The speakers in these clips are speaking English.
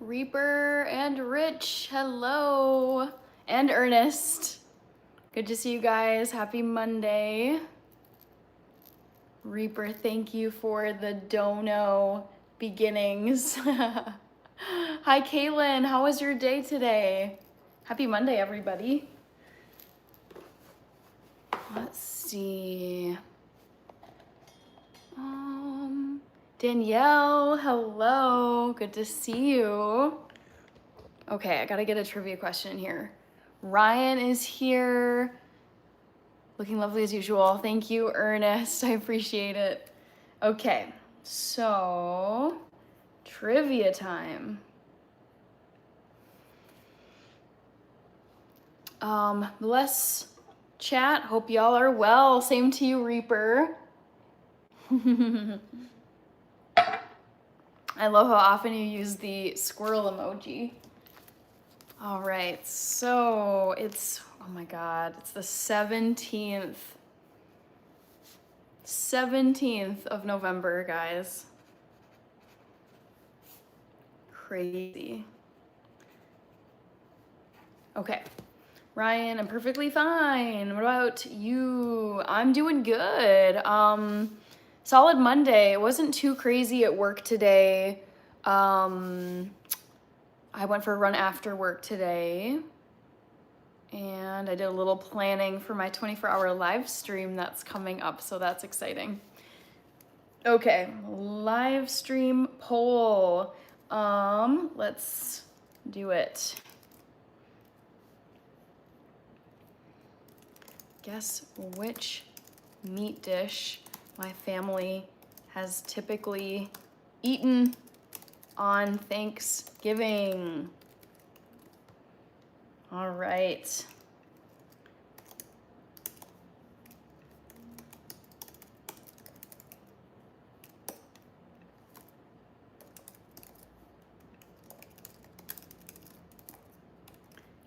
Reaper and Rich, hello. And Ernest. Good to see you guys. Happy Monday. Reaper, thank you for the dono beginnings. Hi, Kaylin. How was your day today? Happy Monday, everybody. Let's see. Danielle, hello. Good to see you. Okay, I gotta get a trivia question here. Ryan is here. Looking lovely as usual. Thank you, Ernest. I appreciate it. Okay, so trivia time. Bless chat. Hope y'all are well. Same to you, Reaper. I love how often you use the squirrel emoji. All right, so it's, oh my God, it's the 17th. 17th of November, guys. Crazy. Okay. Ryan, I'm perfectly fine. What about you? I'm doing good. Solid Monday. It wasn't too crazy at work today. I went for a run after work today. And I did a little planning for my 24-hour live stream that's coming up, so that's exciting. Okay, live stream poll. Let's do it. Guess which meat dish my family has typically eaten on Thanksgiving. All right.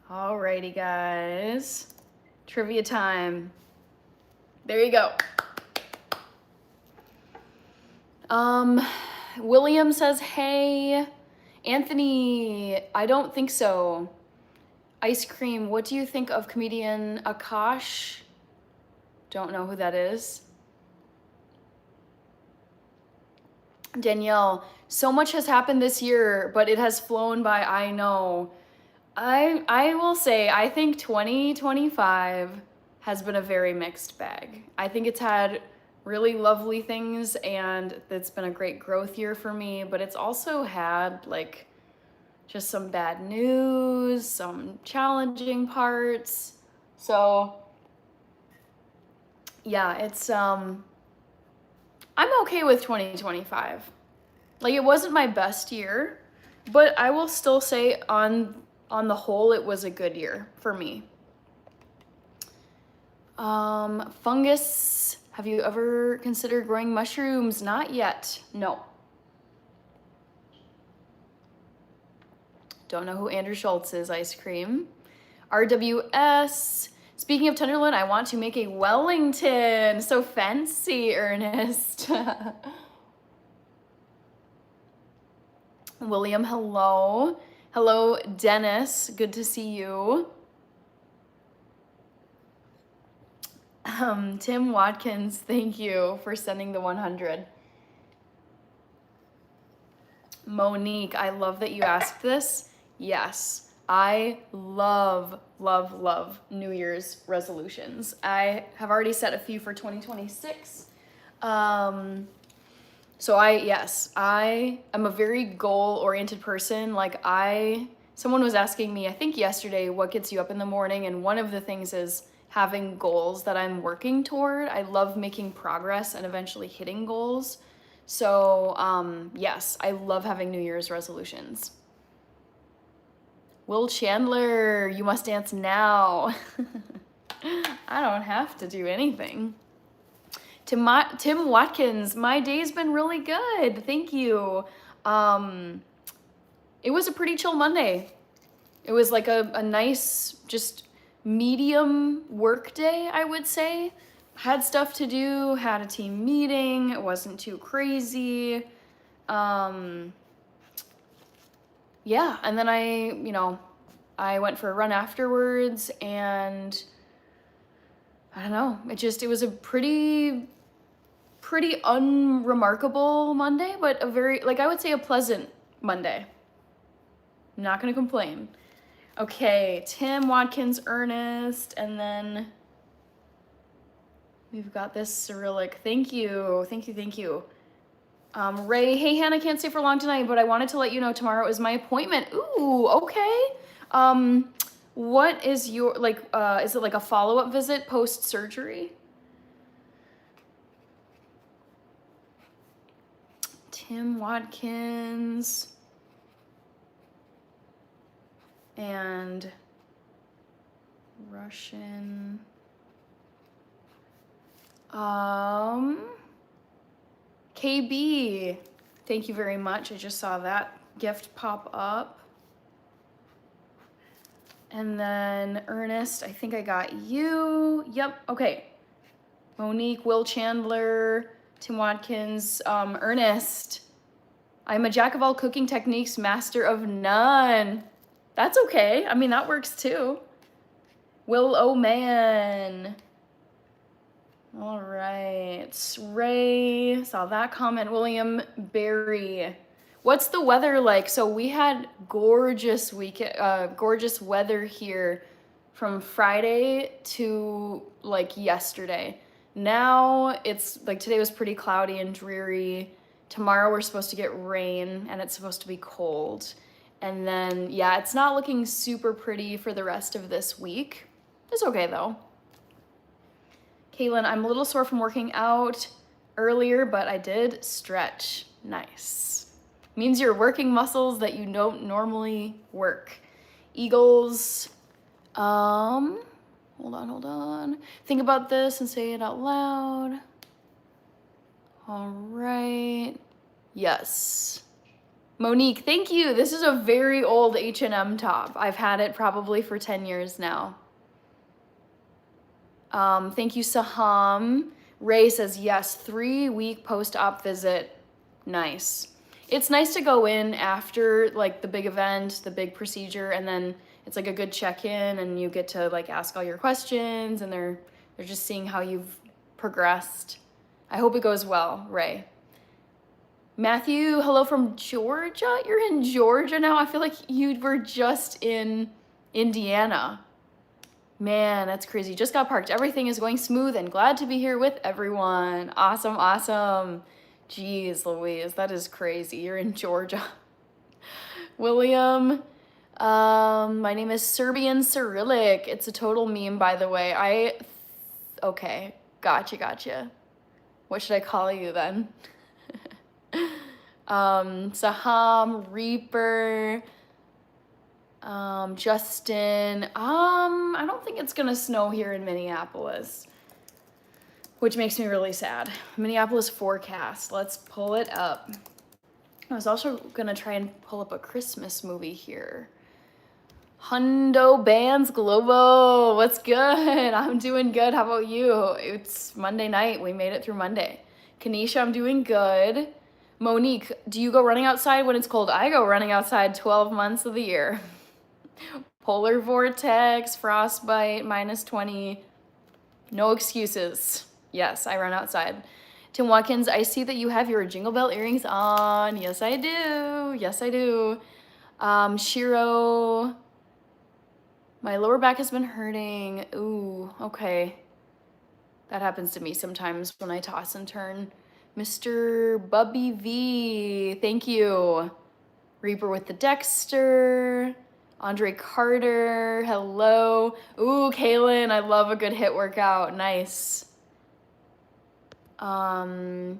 Alrighty, guys. Trivia time. There you go. William says, hey. Anthony, I don't think so. Ice cream, what do you think of comedian Akash? Don't know who that is. Danielle, so much has happened this year, but it has flown by, I know. I will say, I think 2025 has been a very mixed bag. I think it's had really lovely things and it's been a great growth year for me, but it's also had like just some bad news, some challenging parts. So yeah, it's I'm okay with 2025. Like it wasn't my best year, but I will still say on the whole it was a good year for me. Fungus, have you ever considered growing mushrooms? Not yet. No. Don't know who Andrew Schultz is. Ice cream. RWS. Speaking of Tenderloin, I want to make a Wellington. So fancy, Ernest. William, hello. Hello, Dennis. Good to see you. Tim Watkins, thank you for sending the 100. Monique, I love that you asked this. Yes, I love, love, love New Year's resolutions. I have already set a few for 2026. So I am a very goal-oriented person. Like someone was asking me, I think yesterday, what gets you up in the morning? And one of the things is having goals that I'm working toward. I love making progress and eventually hitting goals. So yes, I love having New Year's resolutions. Will Chandler, you must dance now. I don't have to do anything. Tim Watkins, my day's been really good. Thank you. It was a pretty chill Monday. It was like a nice, just medium work day, I would say. Had stuff to do, had a team meeting. It wasn't too crazy. yeah, and then I went for a run afterwards, and I don't know, it was a pretty unremarkable Monday, but a very, like, I would say a pleasant Monday. I'm not gonna complain. Okay, Tim, Watkins, Ernest, and then we've got this Cyrillic. Thank you. Ray, hey Hannah, can't stay for long tonight, but I wanted to let you know tomorrow is my appointment. Ooh, okay. What is your, like, is it like a follow-up visit post-surgery? Tim Watkins. And Russian. KB, thank you very much. I just saw that gift pop up. And then Ernest, I think I got you. Yep, okay. Monique, Will Chandler, Tim Watkins, Ernest. I'm a jack of all cooking techniques, master of none. That's okay. I mean, that works too. Will O'Man. All right. Ray, saw that comment. William Barry. What's the weather like? So we had gorgeous weather here from Friday to like yesterday. Now it's like today was pretty cloudy and dreary. Tomorrow we're supposed to get rain and it's supposed to be cold. And then, yeah, it's not looking super pretty for the rest of this week. It's okay though. Kaylin, I'm a little sore from working out earlier, but I did stretch. Nice. Means you're working muscles that you don't normally work. Eagles, hold on. Think about this and say it out loud. All right. Yes. Monique, thank you. This is a very old H&M top. I've had it probably for 10 years now. Thank you, Saham. Ray says, yes, 3-week post-op visit. Nice. It's nice to go in after like the big event, the big procedure, and then it's like a good check-in and you get to like ask all your questions and they're just seeing how you've progressed. I hope it goes well, Ray. Matthew, hello from Georgia. You're in Georgia now? I feel like you were just in Indiana. Man, that's crazy. Just got parked. Everything is going smooth and glad to be here with everyone. Awesome, awesome. Jeez Louise, that is crazy. You're in Georgia. William, my name is Serbian Cyrillic. It's a total meme, by the way. Okay, gotcha. What should I call you then? Saham, Reaper, Justin. I don't think it's gonna snow here in Minneapolis, which makes me really sad. Minneapolis forecast. Let's pull it up. I was also gonna try and pull up a Christmas movie here. Hundo Bands Global. What's good? I'm doing good. How about you? It's Monday night. We made it through Monday. Kanisha, I'm doing good. Monique, do you go running outside when it's cold? I go running outside 12 months of the year. Polar vortex, frostbite, -20. No excuses. Yes, I run outside. Tim Watkins, I see that you have your Jingle Bell earrings on. Yes, I do. Shiro, my lower back has been hurting. Ooh, okay. That happens to me sometimes when I toss and turn. Mr. Bubby V, thank you. Reaper with the Dexter. Andre Carter, hello. Ooh, Kaylin, I love a good HIIT workout. Nice. Yaba,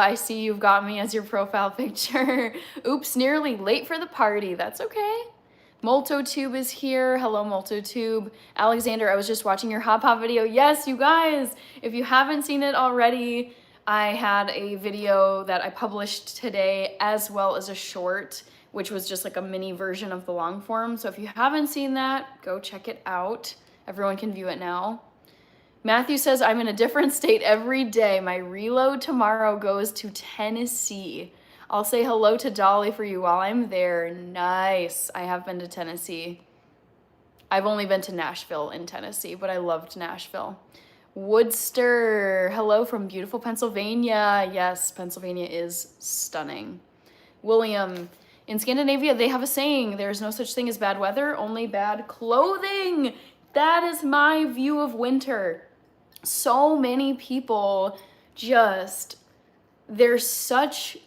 I see you've got me as your profile picture. Oops, nearly late for the party. That's okay. MoltoTube is here. Hello, MoltoTube. Alexander, I was just watching your Hop Hop video. Yes, you guys, if you haven't seen it already, I had a video that I published today as well as a short, which was just like a mini version of the long form. So if you haven't seen that, go check it out. Everyone can view it now. Matthew says, I'm in a different state every day. My reload tomorrow goes to Tennessee. I'll say hello to Dolly for you while I'm there. Nice. I have been to Tennessee. I've only been to Nashville in Tennessee, but I loved Nashville. Woodster, hello from beautiful Pennsylvania. Yes, Pennsylvania is stunning. William, in Scandinavia, they have a saying, there's no such thing as bad weather, only bad clothing. That is my view of winter. So many people just, they're such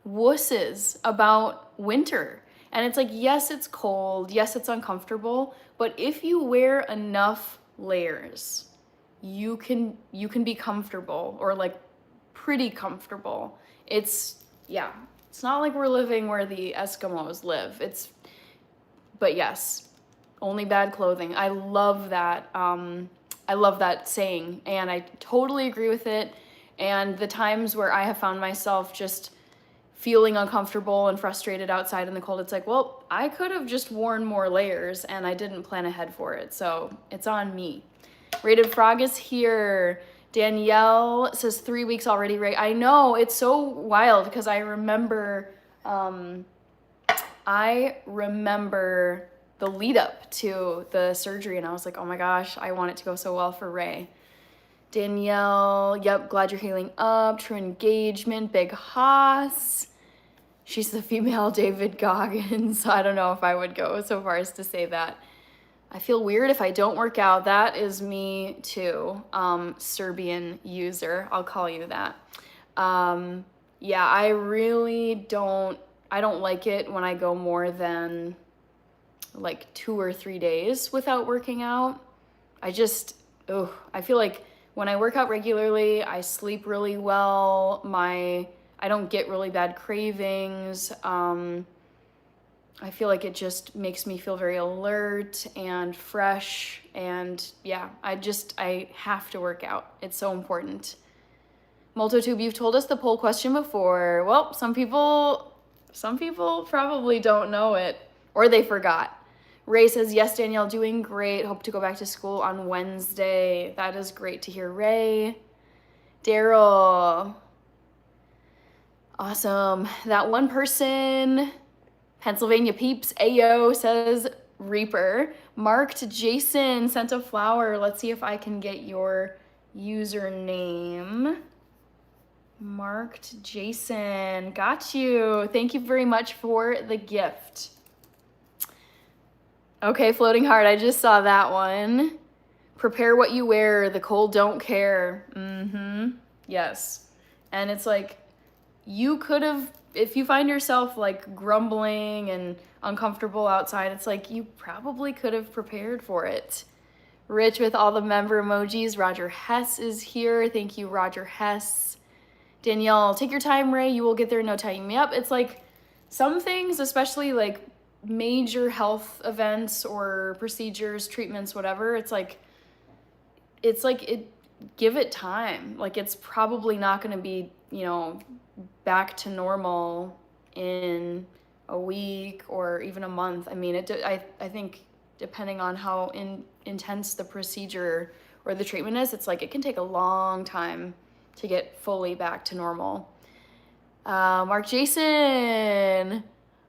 wusses about winter. And it's like, yes, it's cold. Yes, it's uncomfortable. But if you wear enough layers, you can be comfortable, or like pretty comfortable. It's not like we're living where the Eskimos live. But yes, only bad clothing. I love that. I love that saying, and I totally agree with it. And the times where I have found myself just feeling uncomfortable and frustrated outside in the cold, it's like, well, I could have just worn more layers and I didn't plan ahead for it. So it's on me. Rated Frog is here. Danielle says 3 weeks already, right? I know, it's so wild because I remember the lead up to the surgery, and I was like, oh my gosh, I want it to go so well for Ray. Danielle, yep, glad you're healing up. True Engagement, Big Haas. She's the female David Goggins. I don't know if I would go so far as to say that. I feel weird if I don't work out. That is me too. Serbian user, I'll call you that. Yeah, I really don't like it when I go more than like 2 or 3 days without working out. I feel like when I work out regularly, I sleep really well. I don't get really bad cravings. I feel like it just makes me feel very alert and fresh. And yeah, I have to work out. It's so important. Multotube, you've told us the poll question before. Well, some people probably don't know it, or they forgot. Ray says, yes, Danielle, doing great. Hope to go back to school on Wednesday. That is great to hear, Ray. Daryl. Awesome. That one person, Pennsylvania Peeps, Ayo, says Reaper. Marked Jason sent a flower. Let's see if I can get your username. Marked Jason. Got you. Thank you very much for the gift. Okay, Floating Heart, I just saw that one. Prepare what you wear, the cold don't care. Yes. And it's like, you could have, if you find yourself like grumbling and uncomfortable outside, it's like you probably could have prepared for it. Rich with all the member emojis. Roger Hess is here. Thank you, Roger Hess. Danielle, take your time, Ray. You will get there in no time. Yep, it's like some things, especially like major health events or procedures, treatments, whatever, it's like give it time. Like, it's probably not going to be, back to normal in a week or even a month. I mean, I think depending on how intense the procedure or the treatment is, it's like it can take a long time to get fully back to normal. Mark Jason,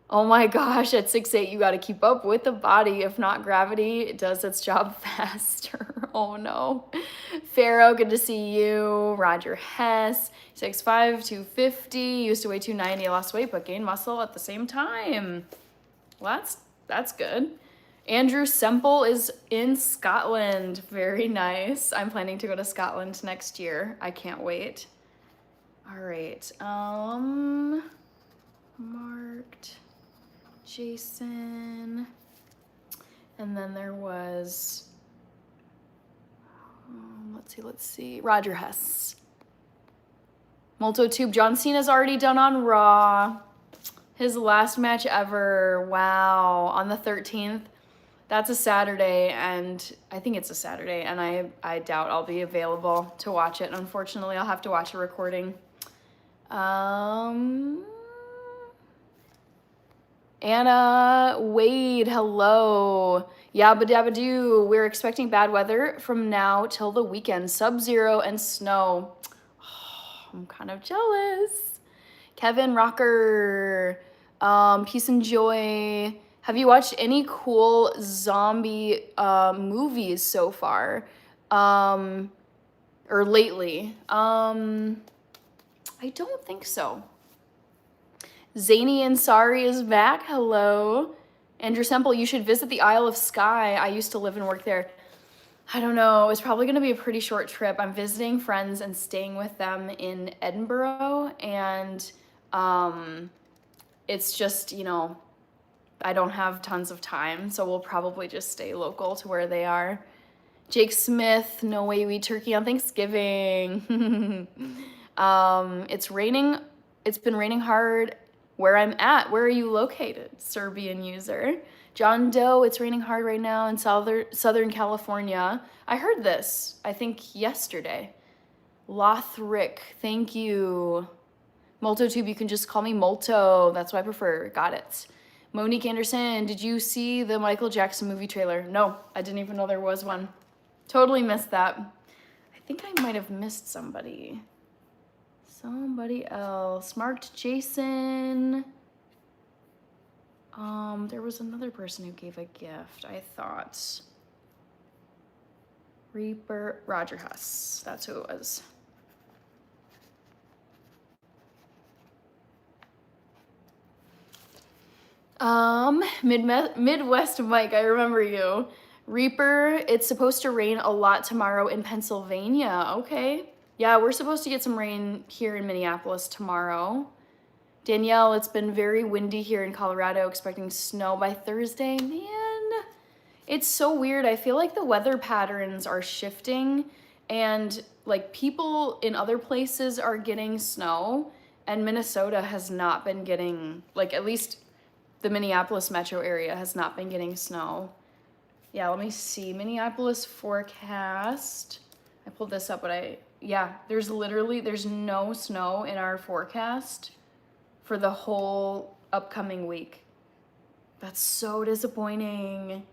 oh my gosh, at 6'8", you got to keep up with the body. If not, gravity does its job faster. Oh no. Pharaoh, good to see you. Roger Hess, 6'5", 250, used to weigh 290, lost weight but gained muscle at the same time. Well, that's good. Andrew Semple is in Scotland. Very nice. I'm planning to go to Scotland next year. I can't wait. All right. Marked Jason. And then there was, let's see. Roger Hess. Multotube, John Cena's already done on Raw. His last match ever. Wow. On the 13th. That's a Saturday, and I think it's a Saturday, and I doubt I'll be available to watch it. Unfortunately, I'll have to watch a recording. Anna Wade, hello. Yabba dabba doo. We're expecting bad weather from now till the weekend. Sub-zero and snow. Oh, I'm kind of jealous. Kevin Rocker, peace and joy. Have you watched any cool zombie movies so far? Or lately? I don't think so. Zany Ansari is back. Hello. Andrew Semple, you should visit the Isle of Skye. I used to live and work there. I don't know. It's probably going to be a pretty short trip. I'm visiting friends and staying with them in Edinburgh. And it's just, you know, I don't have tons of time. So we'll probably just stay local to where they are. Jake Smith, no way we eat turkey on Thanksgiving. It's raining. It's been raining hard where I'm at. Where are you located? Serbian user. John Doe, it's raining hard right now in Southern California. I heard this, I think yesterday. Lothric, thank you. MoltoTube, you can just call me Molto. That's what I prefer. Got it. Monique Anderson, did you see the Michael Jackson movie trailer? No, I didn't even know there was one. Totally missed that. I think I might have missed somebody. Somebody else. Marked Jason. There was another person who gave a gift, I thought. Reaper, Roger Huss. That's who it was. Midwest Mike, I remember you. Reaper, it's supposed to rain a lot tomorrow in Pennsylvania. Okay. Yeah, we're supposed to get some rain here in Minneapolis tomorrow. Danielle, it's been very windy here in Colorado, expecting snow by Thursday. Man, it's so weird. I feel like the weather patterns are shifting and like people in other places are getting snow and Minnesota has not been getting, like at least the Minneapolis metro area has not been getting snow. Yeah, let me see. Minneapolis forecast. I pulled this up, but there's no snow in our forecast for the whole upcoming week. That's so disappointing.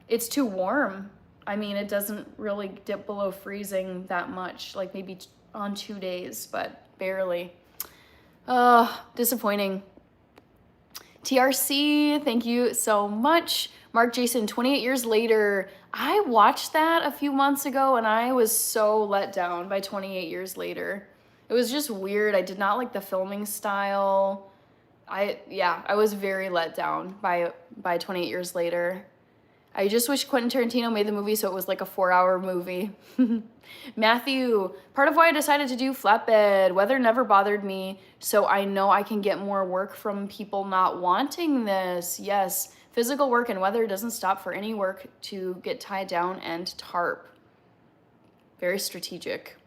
It's too warm. I mean, it doesn't really dip below freezing that much, like maybe on 2 days, but barely. Disappointing. TRC, thank you so much. Mark Jason, 28 years later. I watched that a few months ago and I was so let down by 28 years later. It was just weird. I did not like the filming style. I was very let down by 28 years later. I just wish Quentin Tarantino made the movie so it was like a 4-hour movie. Matthew, part of why I decided to do flatbed, weather never bothered me, so I know I can get more work from people not wanting this. Yes, physical work and weather doesn't stop for any work to get tied down and tarp. Very strategic.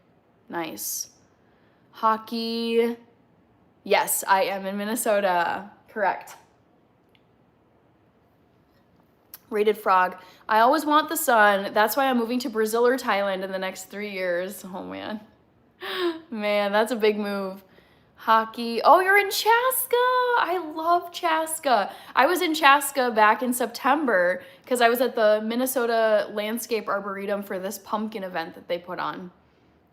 Nice. Hockey. Yes, I am in Minnesota. Correct. Rated Frog. I always want the sun. That's why I'm moving to Brazil or Thailand in the next 3 years. Oh, man. Man, that's a big move. Hockey. Oh, you're in Chaska. I love Chaska. I was in Chaska back in September because I was at the Minnesota Landscape Arboretum for this pumpkin event that they put on.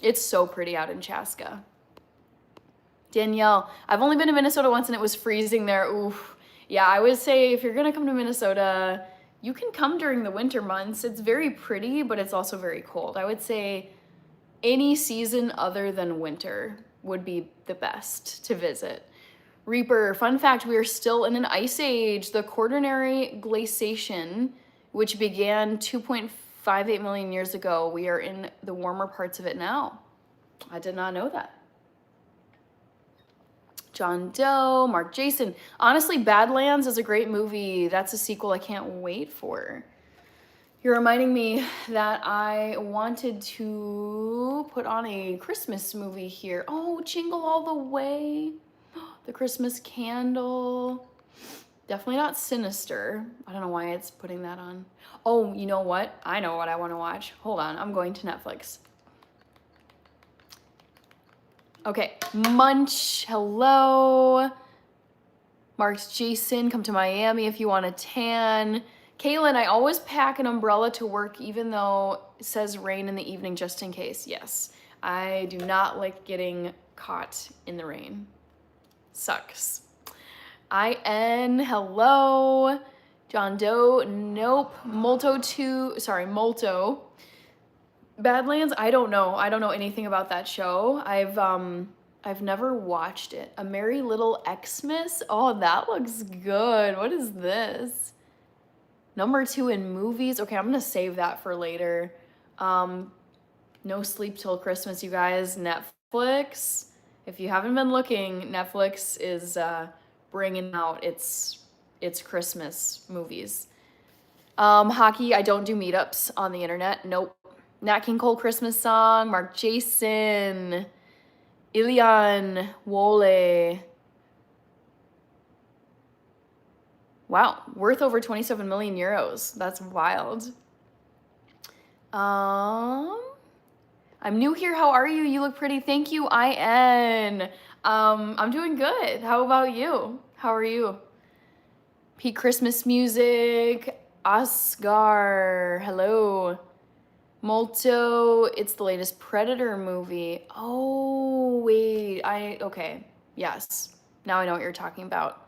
It's so pretty out in Chaska. Danielle, I've only been to Minnesota once and it was freezing there. Oof. Yeah, I would say if you're going to come to Minnesota, you can come during the winter months. It's very pretty, but it's also very cold. I would say any season other than winter would be the best to visit. Reaper, fun fact, we are still in an ice age. The Quaternary glaciation, which began 2.58 million years ago, we are in the warmer parts of it now. I did not know that. John Doe, Mark Jason. Honestly, Badlands is a great movie. That's a sequel I can't wait for. You're reminding me that I wanted to put on a Christmas movie here. Oh, Jingle All the Way. The Christmas Candle. Definitely not Sinister. I don't know why it's putting that on. Oh, you know what? I know what I want to watch. Hold on, I'm going to Netflix. Okay, Munch, hello. Mark's Jason, come to Miami if you want a tan. Kaylin, I always pack an umbrella to work even though it says rain in the evening just in case. Yes, I do not like getting caught in the rain. Sucks. IN, hello. John Doe, nope. Molto. Badlands, I don't know. I don't know anything about that show. I've never watched it. A Merry Little Xmas? Oh, that looks good. What is this? Number 2 in movies. Okay, I'm gonna save that for later. No Sleep Till Christmas, you guys. Netflix. If you haven't been looking, Netflix is bringing out its Christmas movies. Hockey, I don't do meetups on the internet. Nope. Nat King Cole Christmas song. Mark Jason. Ilian Wole. Wow, worth over 27 million euros. That's wild. I'm new here. How are you? You look pretty. Thank you, IN. I'm doing good. How about you? How are you? Peak Christmas music. Oscar. Hello. Molto. It's the latest Predator movie. Oh, wait. Okay. Yes. Now I know what you're talking about.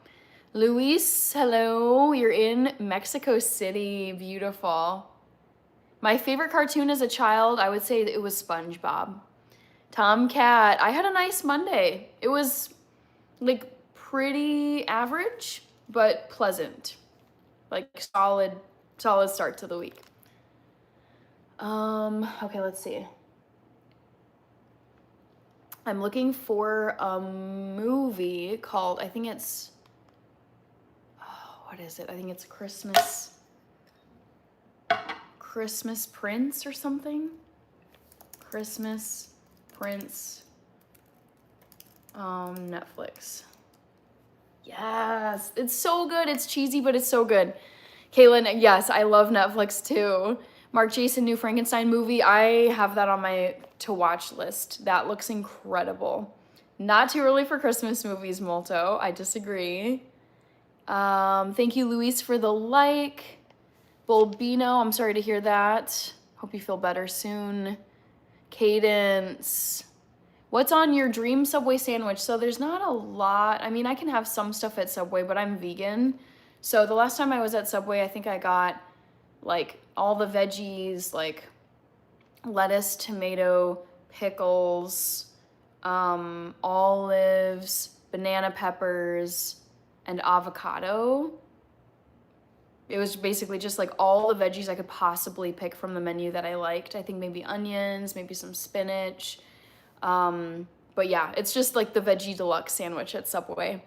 Luis, hello. You're in Mexico City. Beautiful. My favorite cartoon as a child, I would say it was SpongeBob. Tomcat, I had a nice Monday. It was like pretty average, but pleasant. Like solid start to the week. Okay, let's see. I'm looking for a movie called, I think it's, what is it? I think it's Christmas Prince or something. Christmas Prince. Netflix. Yes, it's so good. It's cheesy, but it's so good. Kaylin, yes, I love Netflix too. Mark Jason, New Frankenstein movie. I have that on my to-watch list. That looks incredible. Not too early for Christmas movies, Molto. I disagree. Thank you, Luis, for the like. Bulbino, I'm sorry to hear that. Hope you feel better soon. Cadence. What's on your dream Subway sandwich? So there's not a lot. I mean, I can have some stuff at Subway, but I'm vegan. So the last time I was at Subway, I think I got like all the veggies, like lettuce, tomato, pickles, olives, banana peppers, and avocado. It was basically just like all the veggies I could possibly pick from the menu that I liked. I think maybe onions, maybe some spinach. But yeah, it's just like the veggie deluxe sandwich at Subway.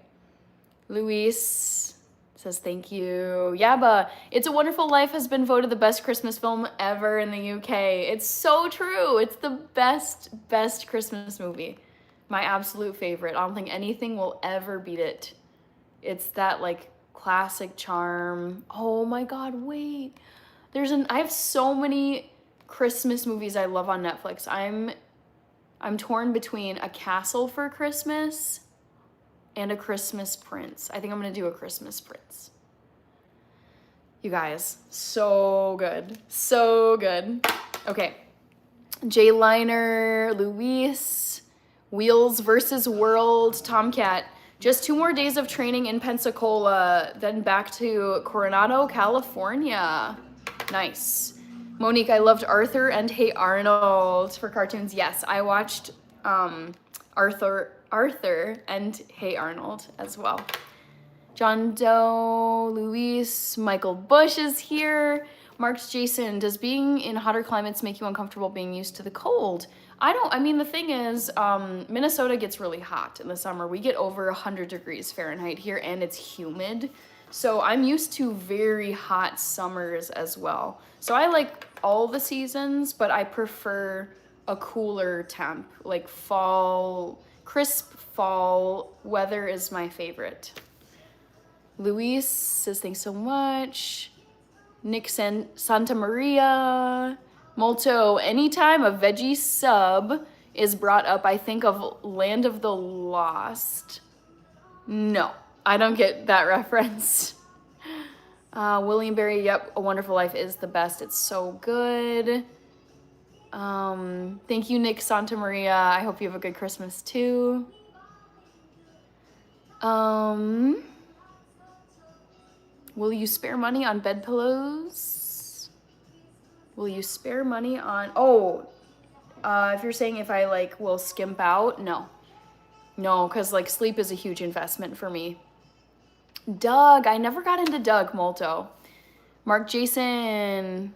Luis says thank you. Yaba, It's a Wonderful Life has been voted the best Christmas film ever in the UK. It's so true. It's the best Christmas movie. My absolute favorite. I don't think anything will ever beat it. It's that like classic charm. Oh my God, wait. I have so many Christmas movies I love on Netflix. I'm torn between A Castle for Christmas and A Christmas Prince. I think I'm gonna do A Christmas Prince. You guys, so good. So good. Okay. Jay Liner, Luis, Wheels versus World, Tomcat. Just 2 more days of training in Pensacola, then back to Coronado, California. Nice. Monique, I loved Arthur and Hey Arnold for cartoons. Yes, I watched Arthur and Hey Arnold as well. John Doe, Luis, Michael Bush is here. Mark's Jason, does being in hotter climates make you uncomfortable being used to the cold? The thing is, Minnesota gets really hot in the summer. We get over 100 degrees Fahrenheit here and it's humid. So I'm used to very hot summers as well. So I like all the seasons, but I prefer a cooler temp, like crisp fall weather is my favorite. Luis says, thanks so much. Nick Santa Maria. Molto, anytime a veggie sub is brought up, I think of Land of the Lost. No, I don't get that reference. William Berry, yep, A Wonderful Life is the best. It's so good. Thank you, Nick Santa Maria. I hope you have a good Christmas too. Will you spare money on bed pillows? Will you spare money on, if you're saying if I like will skimp out, no. No, because like sleep is a huge investment for me. Doug, I never got into Doug Molto. Mark Jason,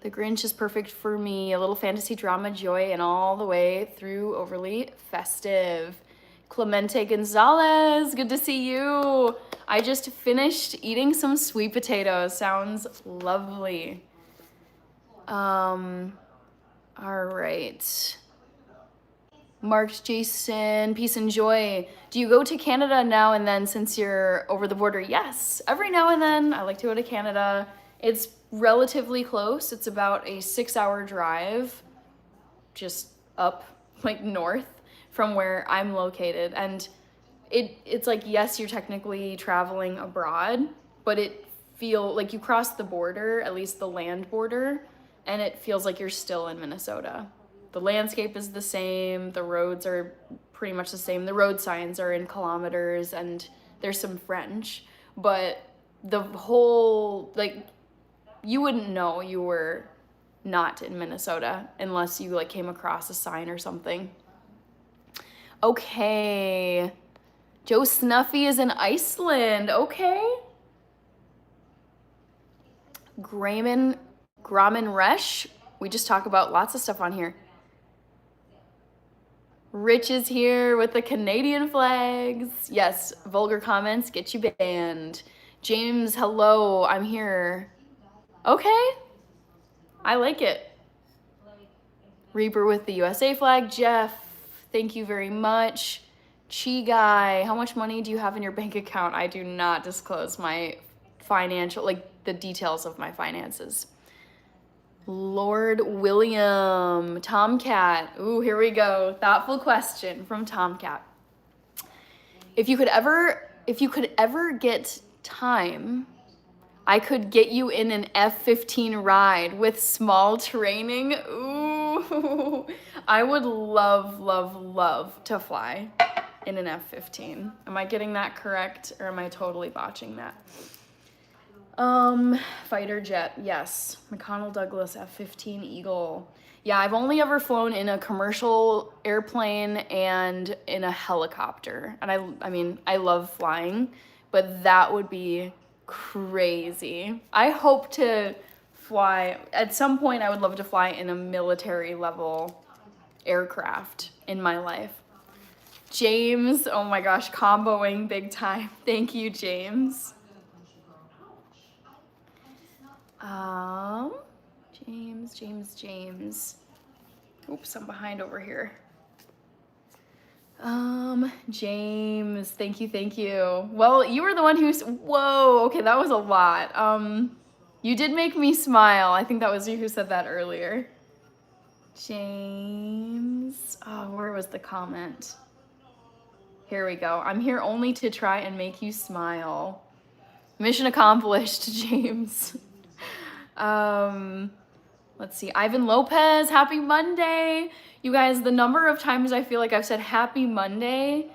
The Grinch is perfect for me. A little fantasy drama joy and all the way through overly festive. Clemente Gonzalez, good to see you. I just finished eating some sweet potatoes. Sounds lovely. All right. Mark Jason, peace and joy. Do you go to Canada now and then since you're over the border? Yes, every now and then I like to go to Canada. It's relatively close. It's about a 6-hour drive just up like north from where I'm located. And it's like, yes, you're technically traveling abroad, but it feel like you cross the border, at least the land border, and it feels like you're still in Minnesota. The landscape is the same. The roads are pretty much the same. The road signs are in kilometers and there's some French, but the whole, like, you wouldn't know you were not in Minnesota unless you like came across a sign or something. Okay. Joe Snuffy is in Iceland. Okay. Gramin Resh. We just talk about lots of stuff on here. Rich is here with the Canadian flags. Yes, vulgar comments get you banned. James, hello, I'm here. Okay, I like it. Reaper with the USA flag. Jeff, thank you very much. Chi Guy, how much money do you have in your bank account? I do not disclose my financial, like the details of my finances. Lord William, Tomcat. Ooh, here we go. Thoughtful question from Tomcat. If you could ever get time, I could get you in an F-15 ride with small training. Ooh, I would love to fly in an F-15. Am I getting that correct or am I totally botching that? Fighter jet, yes. McConnell Douglas F-15 Eagle. Yeah, I've only ever flown in a commercial airplane and in a helicopter. And I mean, I love flying, but that would be crazy. I hope to fly, at some point I would love to fly in a military level aircraft in my life. James, oh my gosh, comboing big time. Thank you, James. James. Oops, I'm behind over here. James, thank you. Well, you were the one who's, whoa, okay, that was a lot. You did make me smile. I think that was you who said that earlier. James, oh, where was the comment? Here we go. I'm here only to try and make you smile. Mission accomplished, James. Let's see. Ivan Lopez, happy Monday. You guys, the number of times I feel like I've said happy Monday,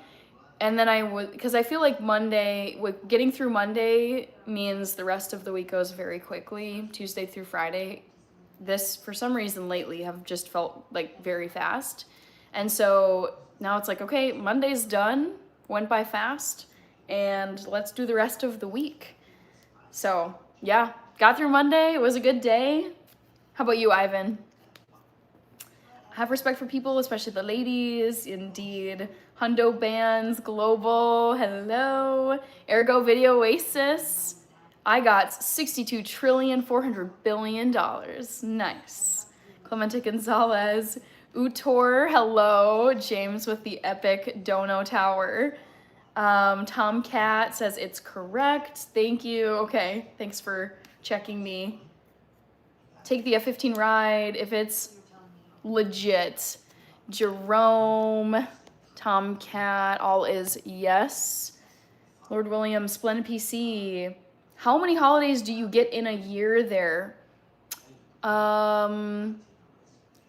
and then because I feel like Monday, getting through Monday means the rest of the week goes very quickly, Tuesday through Friday. This, for some reason lately, have just felt like very fast. And so now it's like, okay, Monday's done, went by fast, and let's do the rest of the week. So yeah, got through Monday. It was a good day. How about you, Ivan? Have respect for people, especially the ladies. Indeed. Hundo Bands Global. Hello. Ergo Video Oasis. I got $62,400,000,000,000. Nice. Clemente Gonzalez. Utor. Hello. James with the epic Dono Tower. Tomcat says it's correct. Thank you. Okay. Thanks for checking me. Take the F-15 ride if it's legit. Jerome, Tomcat, all is yes. Lord William, Splendid PC. How many holidays do you get in a year there? I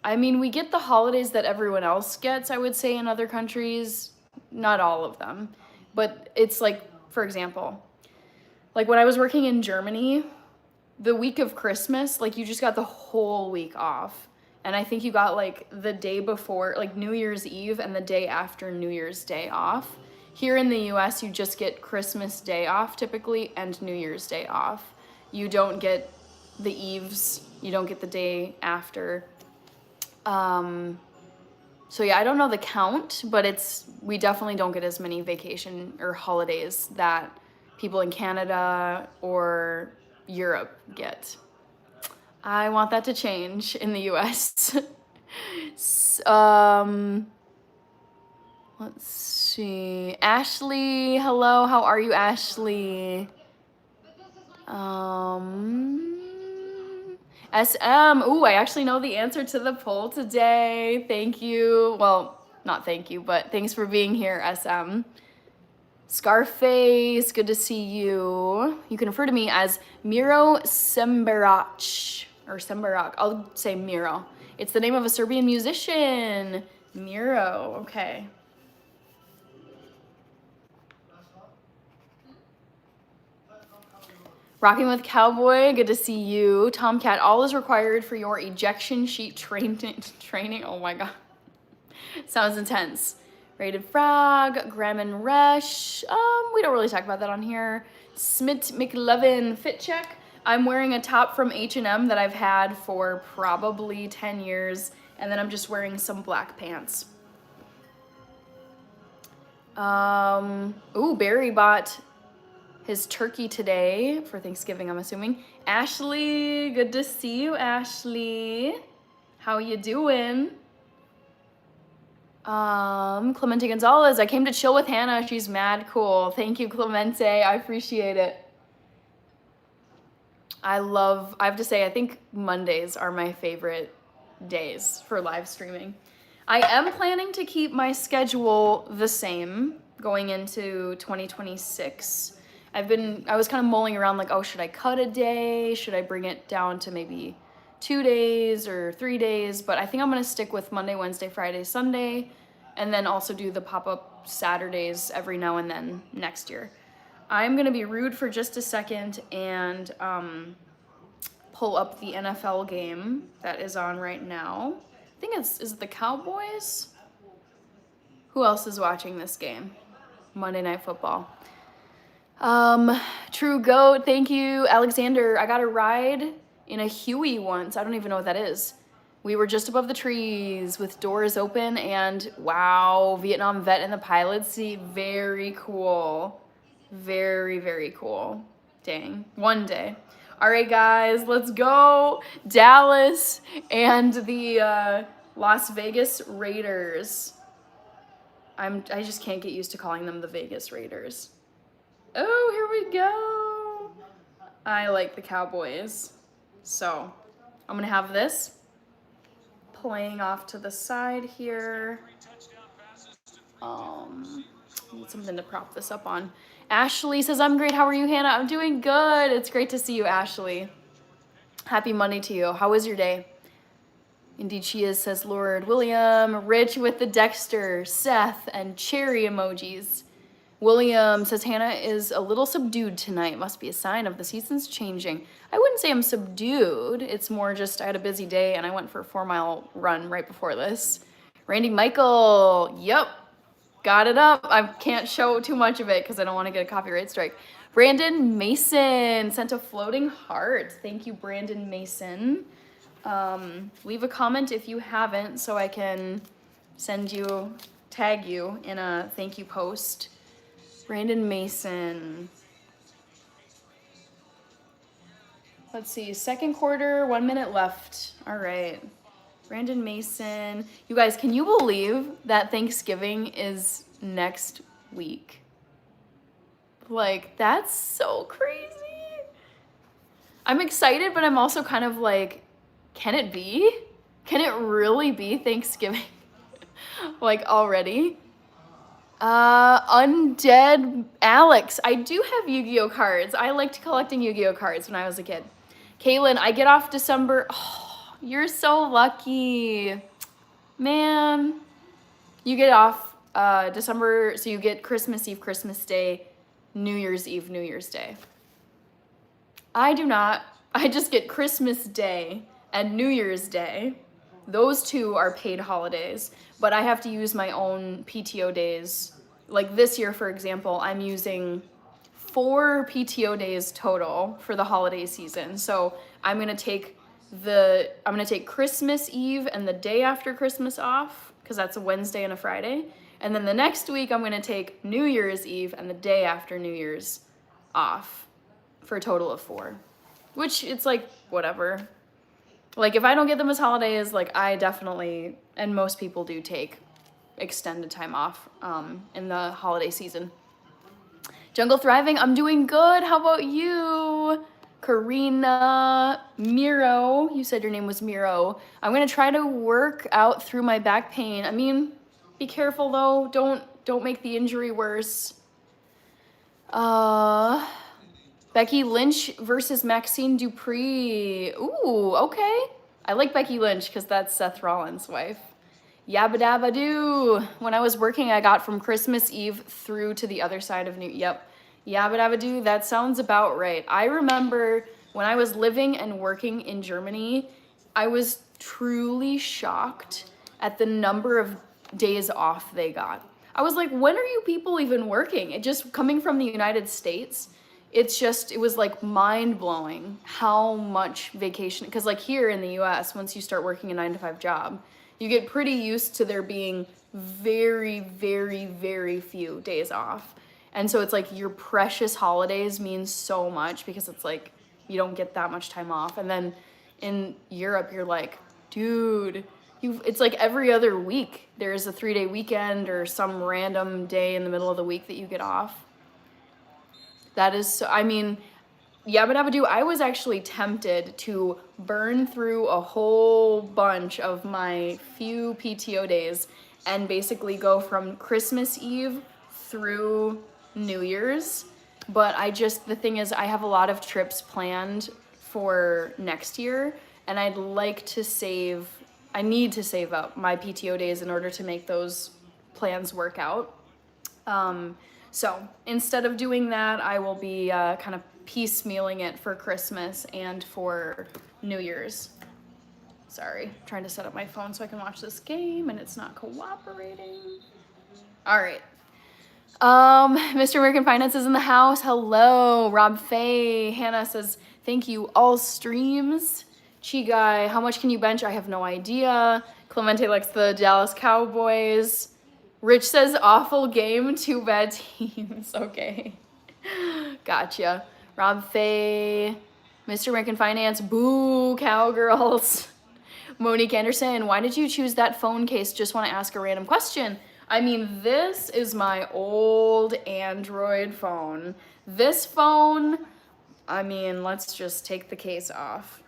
I mean, we get the holidays that everyone else gets, I would say, in other countries. Not all of them. But it's like, for example, like when I was working in Germany, the week of Christmas, like you just got the whole week off. And I think you got like the day before, like New Year's Eve and the day after New Year's Day off. Here in the US, you just get Christmas Day off typically and New Year's Day off. You don't get the eves, you don't get the day after. So yeah, I don't know the count, but we definitely don't get as many vacation or holidays that people in Canada or Europe get. I want that to change in the US. Let's see. Ashley, hello. How are you, Ashley? SM. Ooh, I actually know the answer to the poll today. Thank you. Well, not thank you, but thanks for being here, SM. Scarface, good to see you. You can refer to me as Miro Semberac, or Semberac. I'll say Miro. It's the name of a Serbian musician. Miro, okay. Rocking with Cowboy, good to see you. Tomcat, all is required for your ejection sheet training. Oh my god. Sounds intense. Rated Frog, Graham Rush. We don't really talk about that on here. Smith McLevin fit check. I'm wearing a top from H&M that I've had for probably 10 years, and then I'm just wearing some black pants. Ooh, Barry bought his turkey today for Thanksgiving, I'm assuming. Ashley, good to see you, Ashley. How you doing? Clemente Gonzalez, I came to chill with Hannah. She's mad cool. Thank you, Clemente. I appreciate it. I have to say, I think Mondays are my favorite days for live streaming. I am planning to keep my schedule the same going into 2026. I was kind of mulling around like, oh, should I cut a day? Should I bring it down to maybe 2 days or 3 days? But I think I'm gonna stick with Monday, Wednesday, Friday, Sunday, and then also do the pop-up Saturdays every now and then next year. I'm gonna be rude for just a second and pull up the NFL game that is on right now. I think is it the Cowboys? Who else is watching this game? Monday Night Football. True Goat, thank you. Alexander, I got a ride in a Huey once. I don't even know what that is. We were just above the trees with doors open and wow, Vietnam vet in the pilot seat. Very cool. Very, very cool. Dang, one day. All right, guys, let's go. Dallas and the Las Vegas Raiders. I just can't get used to calling them the Vegas Raiders. Oh, here we go. I like the Cowboys. So I'm gonna have this playing off to the side here. Need something to prop this up on. Ashley says, I'm great. How are you, Hannah? I'm doing good. It's great to see you, Ashley. Happy Monday to you. How was your day? Indeed she is, says Lord William. Rich with the Dexter, Seth, and cherry emojis. William says, Hannah is a little subdued tonight. Must be a sign of the seasons changing. I wouldn't say I'm subdued. It's more just I had a busy day and I went for a 4-mile run right before this. Randy Michael, yep, got it up. I can't show too much of it because I don't want to get a copyright strike. Brandon Mason sent a floating heart. Thank you, Brandon Mason. Leave a comment if you haven't so I can tag you in a thank you post. Brandon Mason. Let's see, second quarter, 1 minute left. All right. Brandon Mason. You guys, can you believe that Thanksgiving is next week? Like, that's so crazy. I'm excited, but I'm also kind of like, can it be? Can it really be Thanksgiving? Like, already? Undead Alex. I do have Yu-Gi-Oh cards. I liked collecting Yu-Gi-Oh cards when I was a kid. Kaylin, I get off December. Oh, You're so lucky. Man. You get off December, so you get Christmas Eve, Christmas Day, New Year's Eve, New Year's Day. I do not. I just get Christmas Day and New Year's Day. Those two are paid holidays, but I have to use my own PTO days. Like this year, for example, I'm using 4 PTO days total for the holiday season. So I'm gonna take Christmas Eve and the day after Christmas off, because that's a Wednesday and a Friday. And then the next week I'm gonna take New Year's Eve and the day after New Year's off for a total of 4. Which it's like, whatever. Like if I don't get them as holidays, like I definitely, and most people do take extended time off in the holiday season. Jungle Thriving, I'm doing good. How about you? Karina, Miro, you said your name was Miro. I'm gonna try to work out through my back pain. I mean, be careful though. Don't make the injury worse. Becky Lynch versus Maxine Dupree. Ooh, okay. I like Becky Lynch because that's Seth Rollins' wife. Yabba dabba doo. When I was working, I got from Christmas Eve through to the other side of Yep. Yabba dabba doo. That sounds about right. I remember when I was living and working in Germany, I was truly shocked at the number of days off they got. I was like, when are you people even working? It just coming from the United States. It was like mind blowing how much vacation, because like here in the US, once you start working a 9-to-5 job, you get pretty used to there being very, very, very few days off. And so it's like your precious holidays mean so much because it's like you don't get that much time off. And then in Europe, you're like, dude, it's like every other week there's a 3-day weekend or some random day in the middle of the week that you get off. That is so, I mean, yabba dabba doo, I was actually tempted to burn through a whole bunch of my few PTO days and basically go from Christmas Eve through New Year's. But the thing is, I have a lot of trips planned for next year, and I need to save up my PTO days in order to make those plans work out. So instead of doing that, I will be kind of piecemealing it for Christmas and for New Year's. Sorry, trying to set up my phone so I can watch this game and it's not cooperating. All right. Mr. American Finance is in the house. Hello, Rob Faye. Hannah says, thank you, all streams. Chi Guy, how much can you bench? I have no idea. Clemente likes the Dallas Cowboys. Rich says, awful game, 2 bad teams. Okay. Gotcha. Rob Faye, Mr. American Finance, boo, Cowgirls. Monique Anderson, why did you choose that phone case? Just want to ask a random question. I mean, this is my old Android phone. This phone, I mean, let's just take the case off.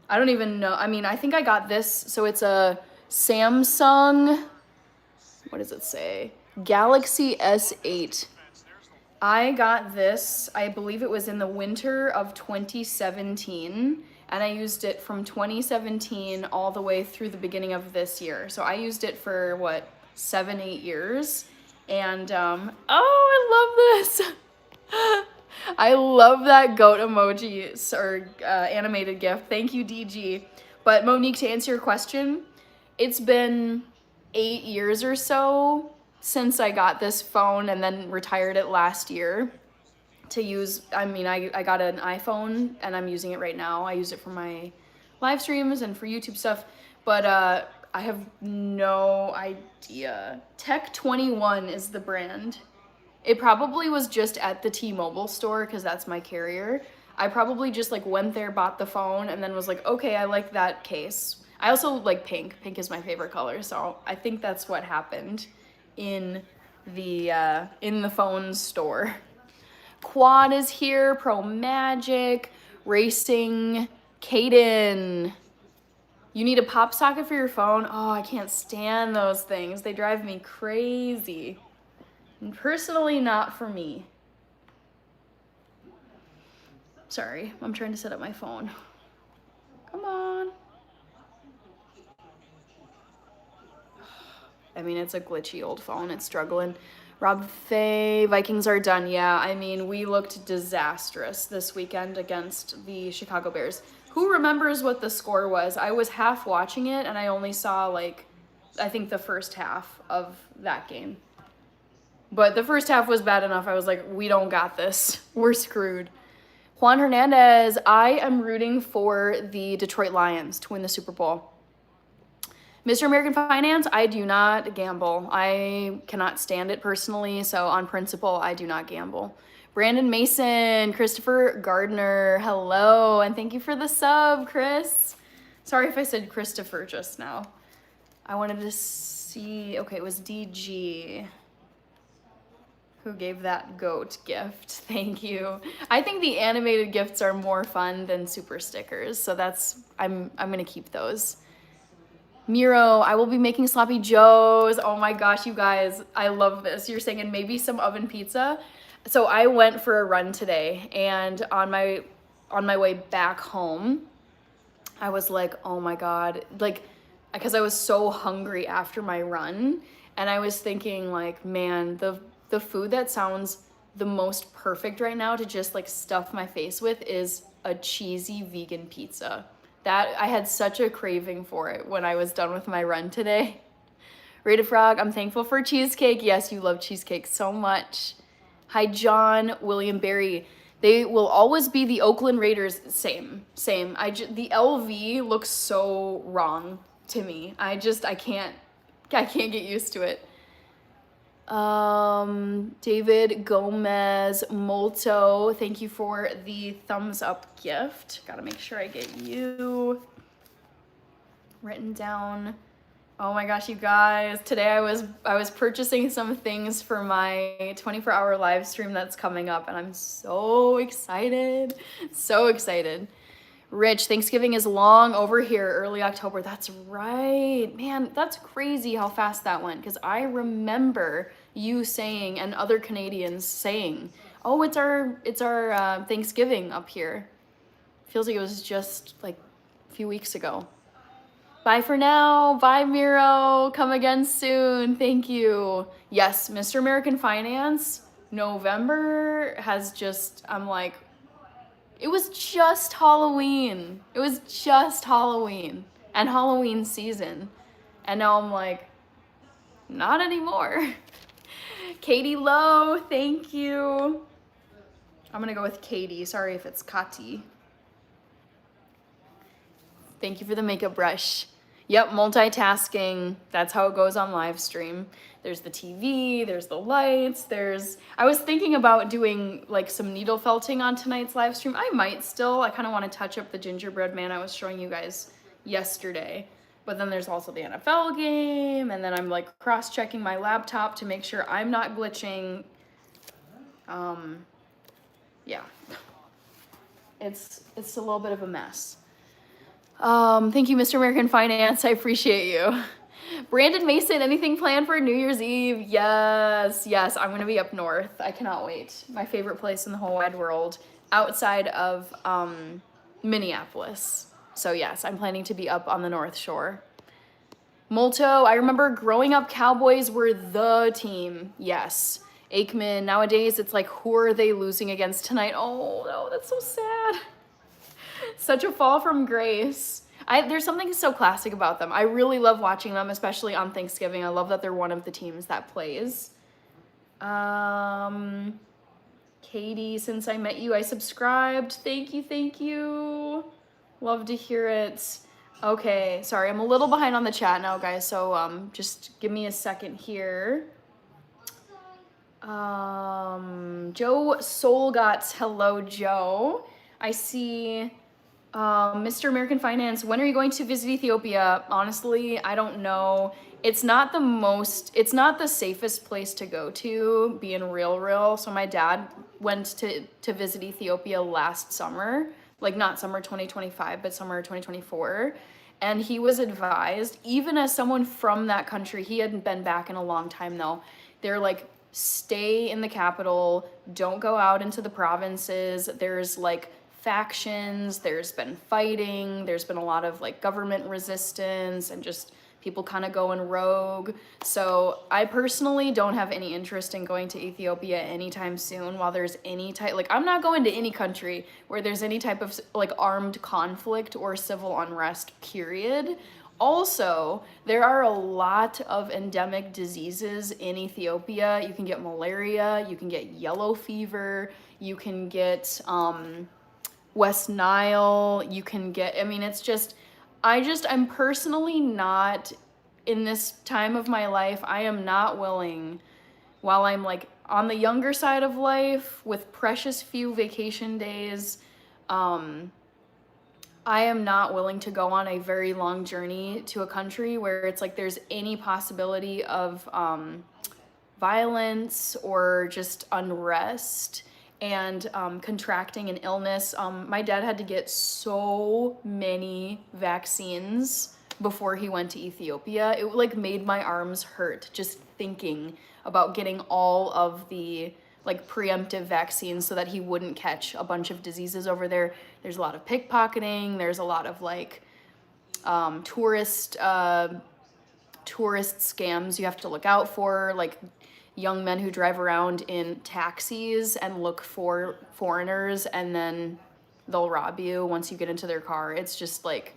I don't even know. I mean, I think I got this. So it's a Samsung, what does it say? Galaxy S8. I got this, I believe it was in the winter of 2017, and I used it from 2017 all the way through the beginning of this year. So I used it for, 7-8 years, and, I love this! I love that goat emoji, or animated GIF. Thank you, DG. But Monique, to answer your question, it's been 8 years or so since I got this phone and then retired it last year to use. I mean, I got an iPhone and I'm using it right now. I use it for my live streams and for YouTube stuff, but I have no idea. Tech 21 is the brand. It probably was just at the T-Mobile store because that's my carrier. I probably just went there, bought the phone, and then was like, okay, I like that case. I also like pink. Pink is my favorite color, so I think that's what happened in the phone store. Quad is here, Pro Magic, Racing, Caden. You need a pop socket for your phone? Oh, I can't stand those things. They drive me crazy. And personally, not for me. Sorry, I'm trying to set up my phone. Come on. I mean, it's a glitchy old phone. It's struggling. Rob Fay, Vikings are done. Yeah, I mean, we looked disastrous this weekend against the Chicago Bears. Who remembers what the score was? I was half watching it, and I only saw, like, I think the first half of that game. But the first half was bad enough. I was like, we don't got this. We're screwed. Juan Hernandez, I am rooting for the Detroit Lions to win the Super Bowl. Mr. American Finance, I do not gamble. I cannot stand it personally, so on principle, I do not gamble. Brandon Mason, Christopher Gardner, hello, and thank you for the sub, Chris. Sorry if I said Christopher just now. I wanted to see, okay, it was DG who gave that goat gift. Thank you. I think the animated gifts are more fun than super stickers, so that's, I'm gonna keep those. Miro, I will be making sloppy joes. Oh my gosh, you guys, I love this. You're saying, and maybe some oven pizza. So I went for a run today, and on my way back home, I was like, oh my God, like, because I was so hungry after my run, and I was thinking like, man, the food that sounds the most perfect right now to just like stuff my face with is a cheesy vegan pizza. That I had such a craving for it when I was done with my run today. Rated Frog, I'm thankful for cheesecake. Yes, you love cheesecake so much. Hi, John William Berry. They will always be the Oakland Raiders. Same. The LV looks so wrong to me. I can't get used to it. David Gomez Molto, thank you for the thumbs up gift. Gotta make sure I get you written down. Oh my gosh, you guys, today I was purchasing some things for my 24-hour live stream that's coming up, and I'm so excited. Rich, Thanksgiving is long over here, early October. That's right. Man, that's crazy how fast that went, because I remember you saying, and other Canadians saying, oh, it's our Thanksgiving up here. Feels like it was just like a few weeks ago. Bye for now. Bye, Miro. Come again soon. Thank you. Yes, Mr. American Finance, November has just, I'm like, it was just Halloween. It was just Halloween and Halloween season. And now I'm like, not anymore. Katie Lowe, thank you. I'm gonna go with Katie. Sorry if it's Kati. Thank you for the makeup brush. Yep, multitasking. That's how it goes on live stream. There's the TV, there's the lights, I was thinking about doing like some needle felting on tonight's live stream. I might still. I kind of want to touch up the gingerbread man I was showing you guys yesterday. But then there's also the NFL game, and then I'm like cross-checking my laptop to make sure I'm not glitching. Yeah. It's a little bit of a mess. Thank you, Mr. American Finance. I appreciate you. Brandon Mason, anything planned for New Year's Eve? Yes, I'm gonna be up north. I cannot wait. My favorite place in the whole wide world, outside of Minneapolis. So yes, I'm planning to be up on the North Shore. Molto, I remember growing up, Cowboys were the team. Yes. Aikman, nowadays it's like, who are they losing against tonight? Oh no, that's so sad. Such a fall from grace. There's something so classic about them. I really love watching them, especially on Thanksgiving. I love that they're one of the teams that plays. Katie, since I met you, I subscribed. Thank you. Love to hear it. Okay, sorry, I'm a little behind on the chat now, guys, so just give me a second here. Joe Solgotts, hello, Joe. I see Mr. American Finance, when are you going to visit Ethiopia? Honestly, I don't know. It's not the safest place to go to, being real. So my dad went to visit Ethiopia last summer, like not summer 2025, but summer 2024. And he was advised, even as someone from that country, he hadn't been back in a long time though, they're like, stay in the capital, don't go out into the provinces. There's like factions, there's been fighting, there's been a lot of like government resistance and just People kind of go in rogue. So I personally don't have any interest in going to Ethiopia anytime soon while there's any type, like I'm not going to any country where there's any type of like armed conflict or civil unrest, period. Also, there are a lot of endemic diseases in Ethiopia. You can get malaria, you can get yellow fever, you can get West Nile, you can get, I mean, it's just, I'm personally not, in this time of my life, I am not willing, while I'm like on the younger side of life with precious few vacation days, I am not willing to go on a very long journey to a country where it's like there's any possibility of violence or just unrest and contracting an illness. My dad had to get so many vaccines before he went to Ethiopia. It like made my arms hurt just thinking about getting all of the like preemptive vaccines so that he wouldn't catch a bunch of diseases over there. There's a lot of pickpocketing. There's a lot of like tourist scams you have to look out for, like young men who drive around in taxis and look for foreigners and then they'll rob you once you get into their car. It's just like,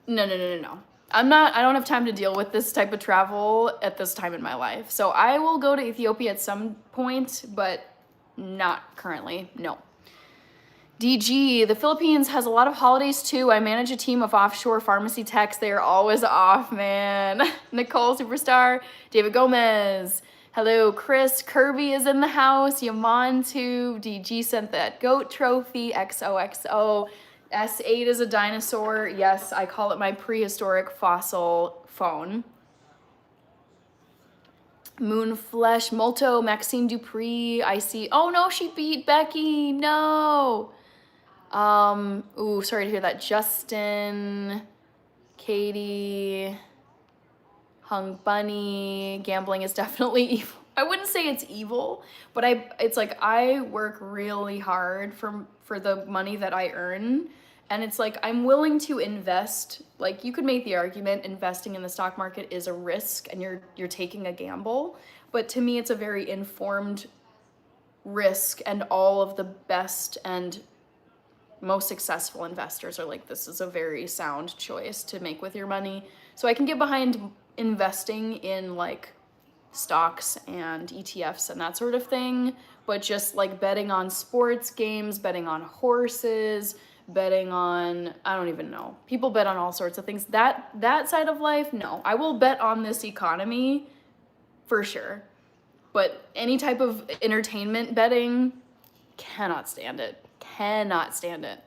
no. I don't have time to deal with this type of travel at this time in my life. So I will go to Ethiopia at some point, but not currently, no. DG, the Philippines has a lot of holidays too. I manage a team of offshore pharmacy techs. They are always off, man. Nicole Superstar, David Gomez. Hello, Chris. Kirby is in the house. Yaman too. DG sent that goat trophy. XOXO. S8 is a dinosaur. Yes, I call it my prehistoric fossil phone. Moonflesh, Molto, Maxine Dupree. I see. Oh no, she beat Becky. No. Ooh, sorry to hear that. Justin, Katie, Hung Bunny. Gambling is definitely evil. I wouldn't say it's evil, but it's like I work really hard for the money that I earn. And it's like, I'm willing to invest. Like you could make the argument investing in the stock market is a risk and you're taking a gamble. But to me, it's a very informed risk, and all of the best and most successful investors are like, this is a very sound choice to make with your money. So I can get behind investing in like stocks and ETFs and that sort of thing. But just like betting on sports games, betting on horses, betting on, I don't even know. People bet on all sorts of things. That side of life, no. I will bet on this economy for sure. But any type of entertainment betting, cannot stand it. Cannot stand it.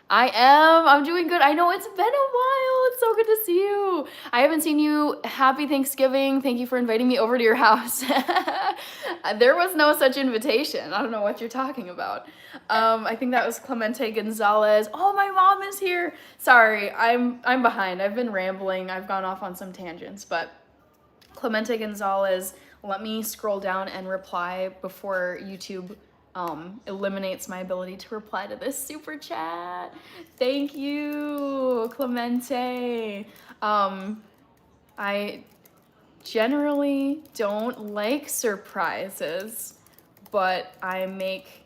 I'm doing good. I know it's been a while. It's so good to see you. I haven't seen you. Happy Thanksgiving. Thank you for inviting me over to your house. There was no such invitation. I don't know what you're talking about. I think that was Clemente Gonzalez. Oh, my mom is here. Sorry, I'm behind. I've been rambling. I've gone off on some tangents, but Clemente Gonzalez, let me scroll down and reply before YouTube eliminates my ability to reply to this super chat. Thank you, Clemente. I generally don't like surprises, but I make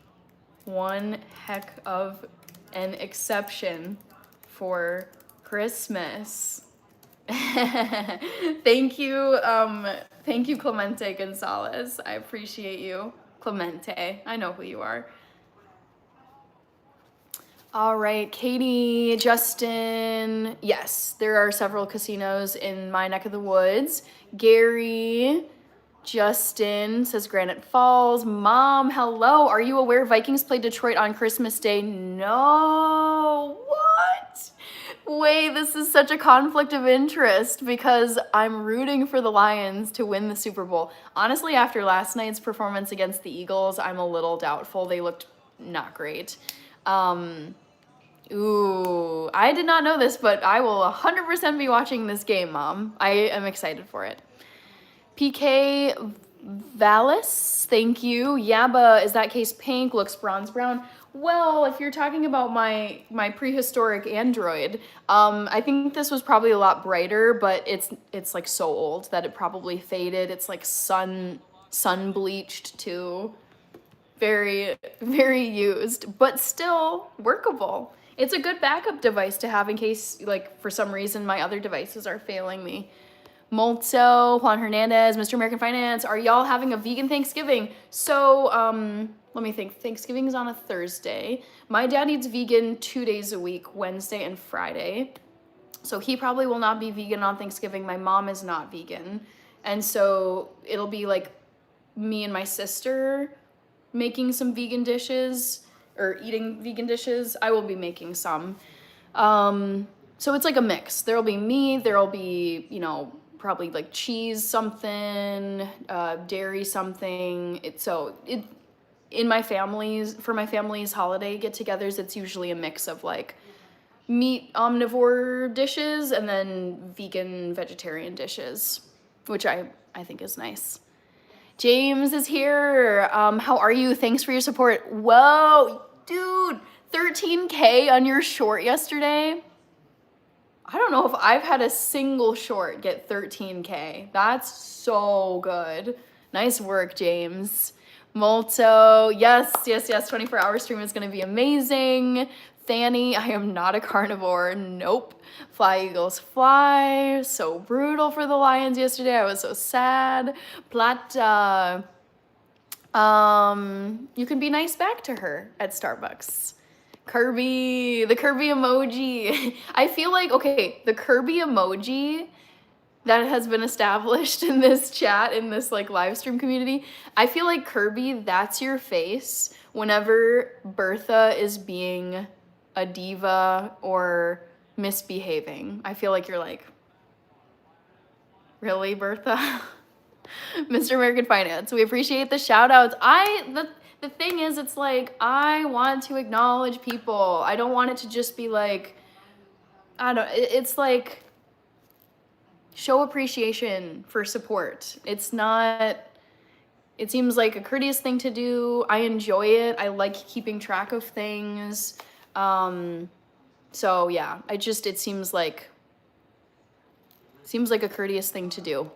one heck of an exception for Christmas. Thank you, Clemente Gonzalez. I appreciate you. Clemente, I know who you are. All right, Katie, Justin. Yes, there are several casinos in my neck of the woods. Gary, Justin says Granite Falls. Mom, hello. Are you aware Vikings played Detroit on Christmas Day? No. What? Wait, this is such a conflict of interest because I'm rooting for the Lions to win the Super Bowl. Honestly, after last night's performance against the Eagles, I'm a little doubtful. They looked not great. Ooh, I did not know this, but I will 100% be watching this game, Mom. I am excited for it. PK Valis, thank you. Yaba, is that case pink? Looks bronze brown. Well, if you're talking about my prehistoric Android, I think this was probably a lot brighter, but it's like so old that it probably faded. It's like sun bleached too. Very, very used, but still workable. It's a good backup device to have in case, like, for some reason my other devices are failing me. Molto, Juan Hernandez, Mr. American Finance, are y'all having a vegan Thanksgiving? So, let me think. Thanksgiving is on a Thursday. My dad eats vegan 2 days a week, Wednesday and Friday. So he probably will not be vegan on Thanksgiving. My mom is not vegan. And so it'll be like me and my sister making some vegan dishes or eating vegan dishes. I will be making some. So it's like a mix. There'll be meat, there'll be, you know, probably like cheese something, dairy something. In my family's, for my family's holiday get-togethers, it's usually a mix of like meat omnivore dishes and then vegan vegetarian dishes, which I think is nice. James is here. How are you? Thanks for your support. Whoa, dude, 13K on your short yesterday. I don't know if I've had a single short get 13K. That's so good. Nice work, James. Molto, yes, 24-hour stream is gonna be amazing. Fanny, I am not a carnivore, nope. Fly Eagles fly, so brutal for the Lions yesterday, I was so sad. Plata, you can be nice back to her at Starbucks. Kirby, the Kirby emoji. I feel like, okay, the Kirby emoji that has been established in this chat, in this like live stream community, I feel like Kirby, that's your face whenever Bertha is being a diva or misbehaving. I feel like you're like, really, Bertha? Mr. American Finance, we appreciate the shout outs. The thing is, it's like, I want to acknowledge people. I don't want it to just be like, it's like, show appreciation for support. It's not, it seems like a courteous thing to do. I enjoy it. I like keeping track of things. So yeah, it seems like a courteous thing to do.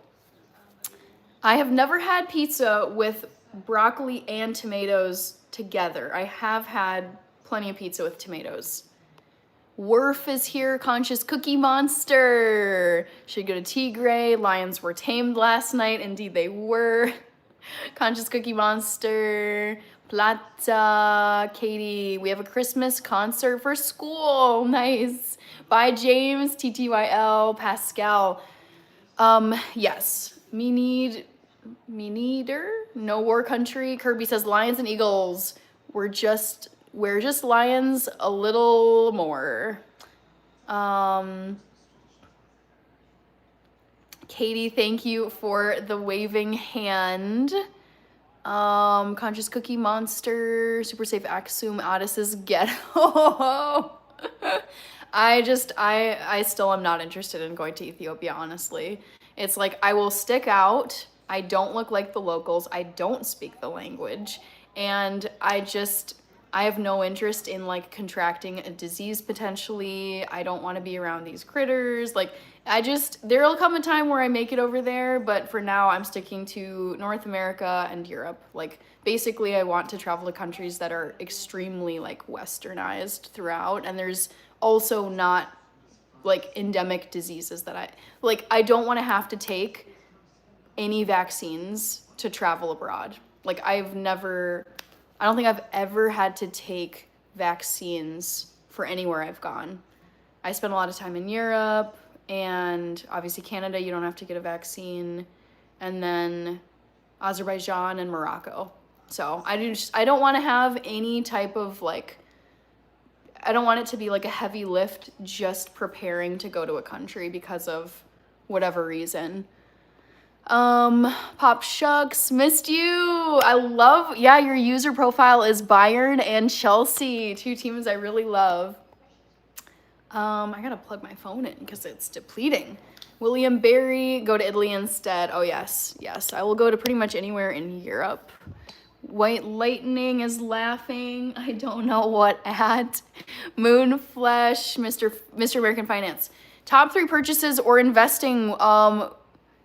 I have never had pizza with broccoli and tomatoes together. I have had plenty of pizza with tomatoes. Worf is here, Conscious Cookie Monster. Should go to Tigray. Lions were tamed last night. Indeed, they were. Conscious Cookie Monster. Plata. Katie, we have a Christmas concert for school. Nice. Bye, James. TTYL. Pascal. Yes. Me neither. No war country. Kirby says Lions and Eagles. We're just lions a little more. Katie, thank you for the waving hand. Conscious Cookie Monster, Super Safe Axum, Odyssey's Ghetto. I still am not interested in going to Ethiopia, honestly. It's like, I will stick out. I don't look like the locals. I don't speak the language. And I have no interest in like contracting a disease potentially. I don't want to be around these critters. Like, there'll come a time where I make it over there, but for now I'm sticking to North America and Europe. Like, basically I want to travel to countries that are extremely like westernized throughout, and there's also not like endemic diseases that I don't want to have to take any vaccines to travel abroad. Like, I don't think I've ever had to take vaccines for anywhere I've gone. I spent a lot of time in Europe, and obviously Canada, you don't have to get a vaccine, and then Azerbaijan and Morocco. So I don't want to have any type of like, I don't want it to be like a heavy lift just preparing to go to a country because of whatever reason. Pop Shucks, missed you. Your user profile is Bayern and Chelsea, two teams I really love. I gotta plug my phone in because it's depleting. William Barry, go to Italy instead. Oh, yes. Yes. I will go to pretty much anywhere in Europe. White Lightning is laughing. I don't know what at. Moonflesh, Mr. American Finance. Top 3 purchases or investing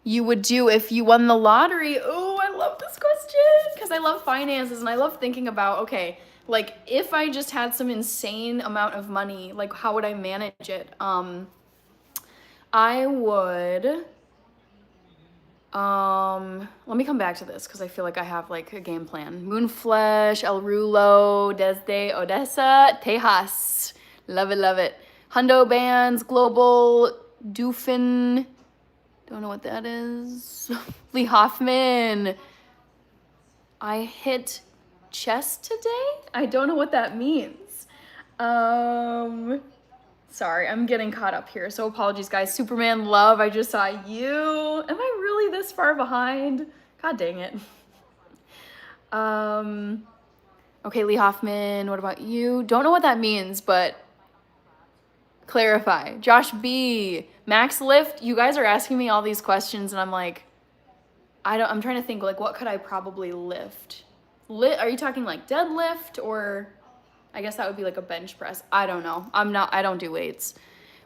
you would do if you won the lottery. Oh, I love this question because I love finances and I love thinking about, okay, like if I just had some insane amount of money, like how would I manage it? I would let me come back to this because I feel like I have like a game plan. Moonflesh, El Rulo, Desde Odessa, Tejas. Love it, love it. Hundo Bands, Global, Doofin. Don't know what that is. Lee Hoffman. I hit chess today? I don't know what that means. Sorry, I'm getting caught up here, so apologies, guys. Superman Love, I just saw you. Am I really this far behind? God dang it. Okay, Lee Hoffman, what about you? Don't know what that means, but clarify. Josh B, Max Lift, you guys are asking me all these questions, and I'm like, I'm trying to think, like, what could I probably lift? Are you talking like deadlift or... I guess that would be like a bench press. I don't know. I don't do weights.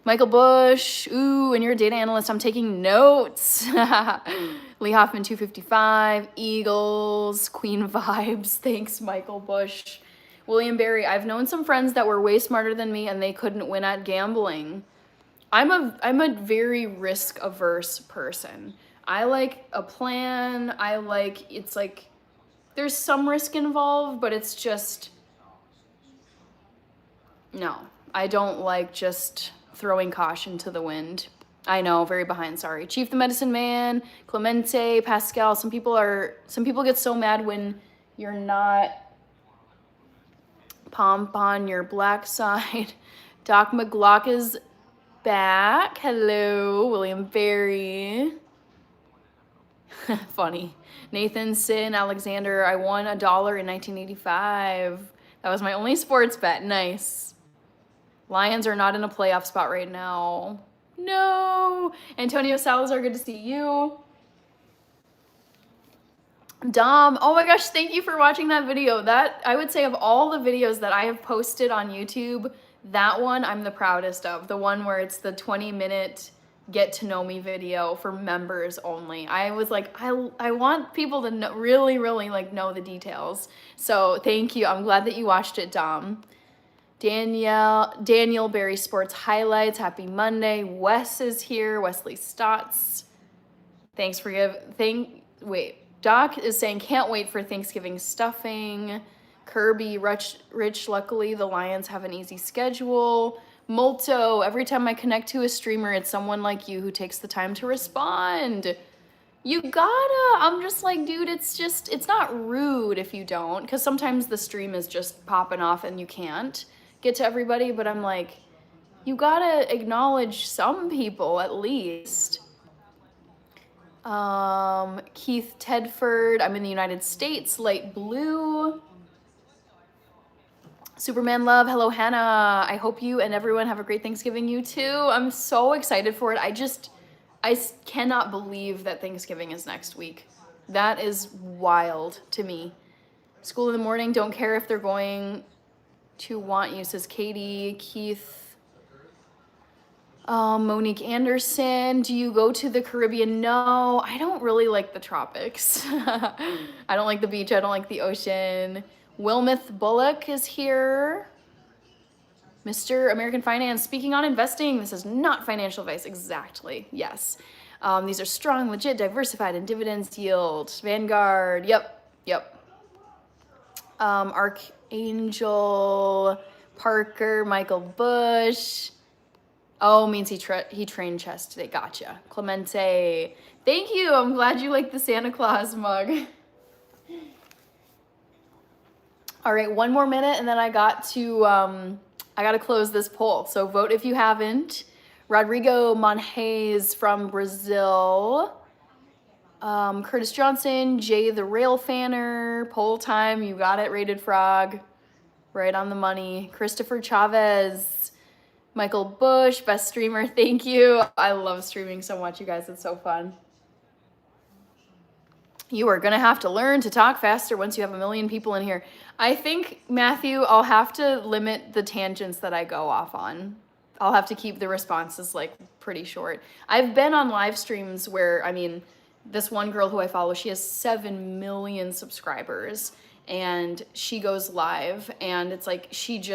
Michael Bush. Ooh, and you're a data analyst. I'm taking notes. Lee Hoffman, 255. Eagles. Queen vibes. Thanks, Michael Bush. William Barry. I've known some friends that were way smarter than me and they couldn't win at gambling. I'm a very risk averse person. I like a plan. It's like, there's some risk involved, but it's just... No, I don't like just throwing caution to the wind. I know, very behind, sorry. Chief the Medicine Man, Clemente, Pascal. Some people get so mad when you're not pomp on your black side. Doc McGlock is back. Hello, William Barry. Funny. Nathan Sin, Alexander, I won $1 in 1985. That was my only sports bet. Nice. Lions are not in a playoff spot right now. No. Antonio Salazar, good to see you. Dom, oh my gosh, thank you for watching that video. That, I would say, of all the videos that I have posted on YouTube, that one I'm the proudest of. The one where it's the 20-minute get to know me video for members only. I was like, I want people to know, really like know the details. So thank you. I'm glad that you watched it, Dom. Daniel Barry Sports Highlights. Happy Monday. Wes is here. Wesley Stotts. Thanks for Doc is saying can't wait for Thanksgiving stuffing. Kirby Rich. Luckily the Lions have an easy schedule. Molto. Every time I connect to a streamer, it's someone like you who takes the time to respond. You gotta. I'm just like, dude, it's not rude if you don't, because sometimes the stream is just popping off and you can't get to everybody, but I'm like, you gotta acknowledge some people at least. Keith Tedford, I'm in the United States, light blue. Superman Love, hello Hannah. I hope you and everyone have a great Thanksgiving. You too. I'm so excited for it. I cannot believe that Thanksgiving is next week. That is wild to me. School in the morning, don't care if they're going to want you, says Katie. Keith, Monique Anderson, do you go to the Caribbean? No, I don't really like the tropics. I don't like the beach, I don't like the ocean. Wilmeth Bullock is here. Mr. American Finance, speaking on investing. This is not financial advice, exactly, yes. These are strong, legit, diversified, and dividends yield. Vanguard, yep. Archangel, Parker, Michael Bush. Oh, means he trained chess today. Gotcha. Clemente, thank you. I'm glad you like the Santa Claus mug. All right, one more minute, and then I got to close this poll. So vote if you haven't. Rodrigo Monjes from Brazil. Curtis Johnson, Jay the Rail Fanner, poll time, you got it, Rated Frog, right on the money. Christopher Chavez, Michael Bush, best streamer, thank you. I love streaming so much, you guys. It's so fun. You are gonna have to learn to talk faster once you have a million people in here. I think, Matthew, I'll have to limit the tangents that I go off on. I'll have to keep the responses like pretty short. I've been on live streams where, I mean, this one girl who I follow, she has 7 million subscribers and she goes live and it's like she's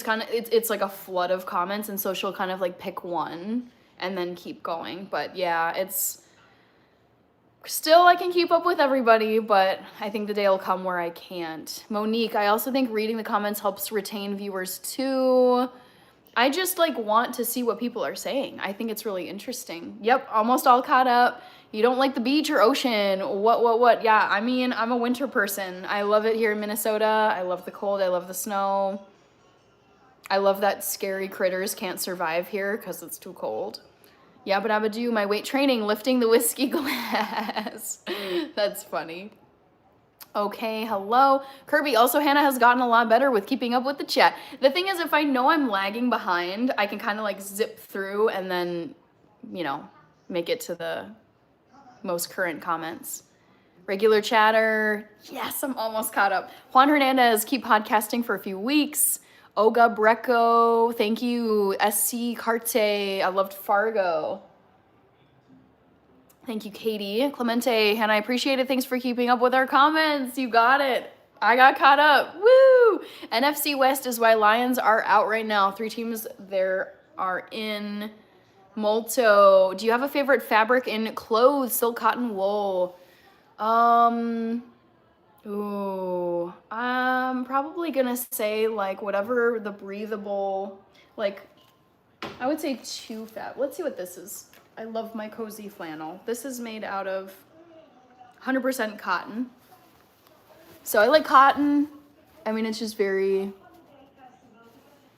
kind of it's like a flood of comments, and so she'll kind of like pick one and then keep going. But yeah, it's still, I can keep up with everybody, but I think the day will come where I can't. Monique, I also think reading the comments helps retain viewers too. I just like want to see what people are saying. I think it's really interesting. Yep, almost all caught up. You don't like the beach or ocean? What? Yeah, I mean, I'm a winter person. I love it here in Minnesota. I love the cold. I love the snow. I love that scary critters can't survive here because it's too cold. Yabba dabba do, my weight training, lifting the whiskey glass. That's funny. Okay, hello. Kirby, also Hannah has gotten a lot better with keeping up with the chat. The thing is, if I know I'm lagging behind, I can kind of like zip through and then, you know, make it to the most current comments. Regular chatter, yes, I'm almost caught up. Juan Hernandez, keep podcasting for a few weeks. Oga Brecco, thank you. SC Carte, I loved Fargo. Thank you, Katie. Clemente, Hannah, I appreciate it. Thanks for keeping up with our comments. You got it. I got caught up. Woo! NFC West is why Lions are out right now. 3 teams there are in. Molto, do you have a favorite fabric in clothes? Silk, cotton, wool. Ooh, I'm probably gonna say like whatever the breathable, like I would say 2 fab. Let's see what this is. I love my cozy flannel. This is made out of 100% cotton. So I like cotton. I mean, it's just very,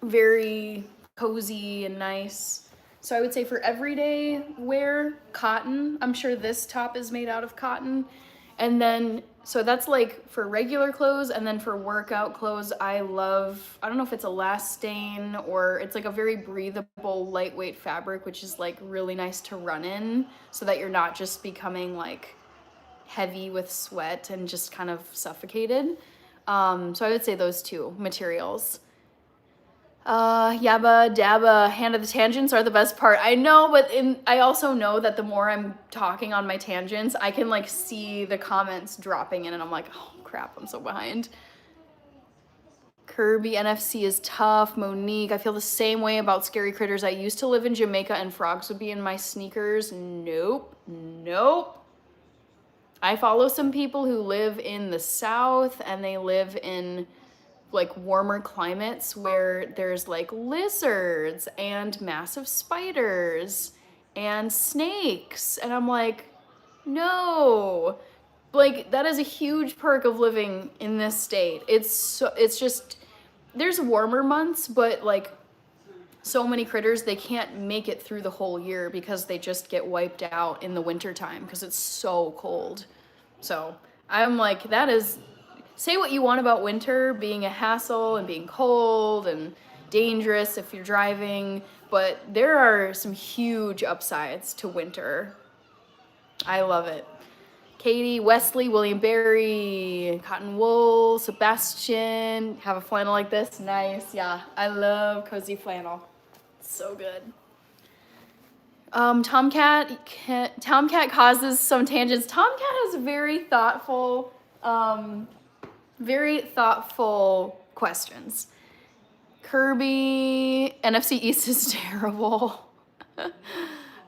very cozy and nice. So I would say for everyday wear, cotton. I'm sure this top is made out of cotton. And then, so that's like for regular clothes, and then for workout clothes, I love, I don't know if it's elastane or it's like a very breathable, lightweight fabric, which is like really nice to run in so that you're not just becoming like heavy with sweat and just kind of suffocated. So I would say those 2 materials. Yabba dabba, hand of the tangents are the best part. I know, but I also know that the more I'm talking on my tangents, I can like see the comments dropping in and I'm like, oh crap, I'm so behind. Kirby, NFC is tough. Monique, I feel the same way about scary critters. I used to live in Jamaica and frogs would be in my sneakers. Nope. I follow some people who live in the South and they live in like warmer climates where there's like lizards and massive spiders and snakes, and I'm like, no, like that is a huge perk of living in this state. It's just there's warmer months, but like so many critters, they can't make it through the whole year because they just get wiped out in the winter time because it's so cold. So I'm like, that is, say what you want about winter being a hassle and being cold and dangerous if you're driving, but there are some huge upsides to winter. I love it. Katie, Wesley, William Barry, cotton wool, Sebastian, have a flannel like this, nice. Yeah, I love cozy flannel. It's so good. Tomcat causes some tangents. Tomcat has very thoughtful questions. Kirby, NFC East is terrible.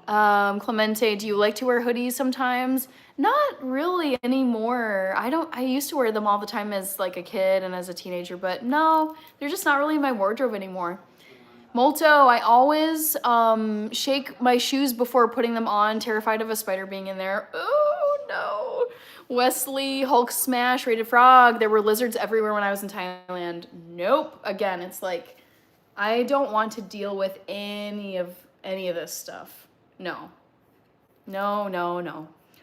Clemente, do you like to wear hoodies sometimes? Not really anymore. I used to wear them all the time as like a kid and as a teenager, but no, they're just not really in my wardrobe anymore. Molto, I always shake my shoes before putting them on, terrified of a spider being in there. Oh no. Wesley, Hulk Smash, Rated Frog, there were lizards everywhere when I was in Thailand. Nope. Again, it's like, I don't want to deal with any of this stuff. No.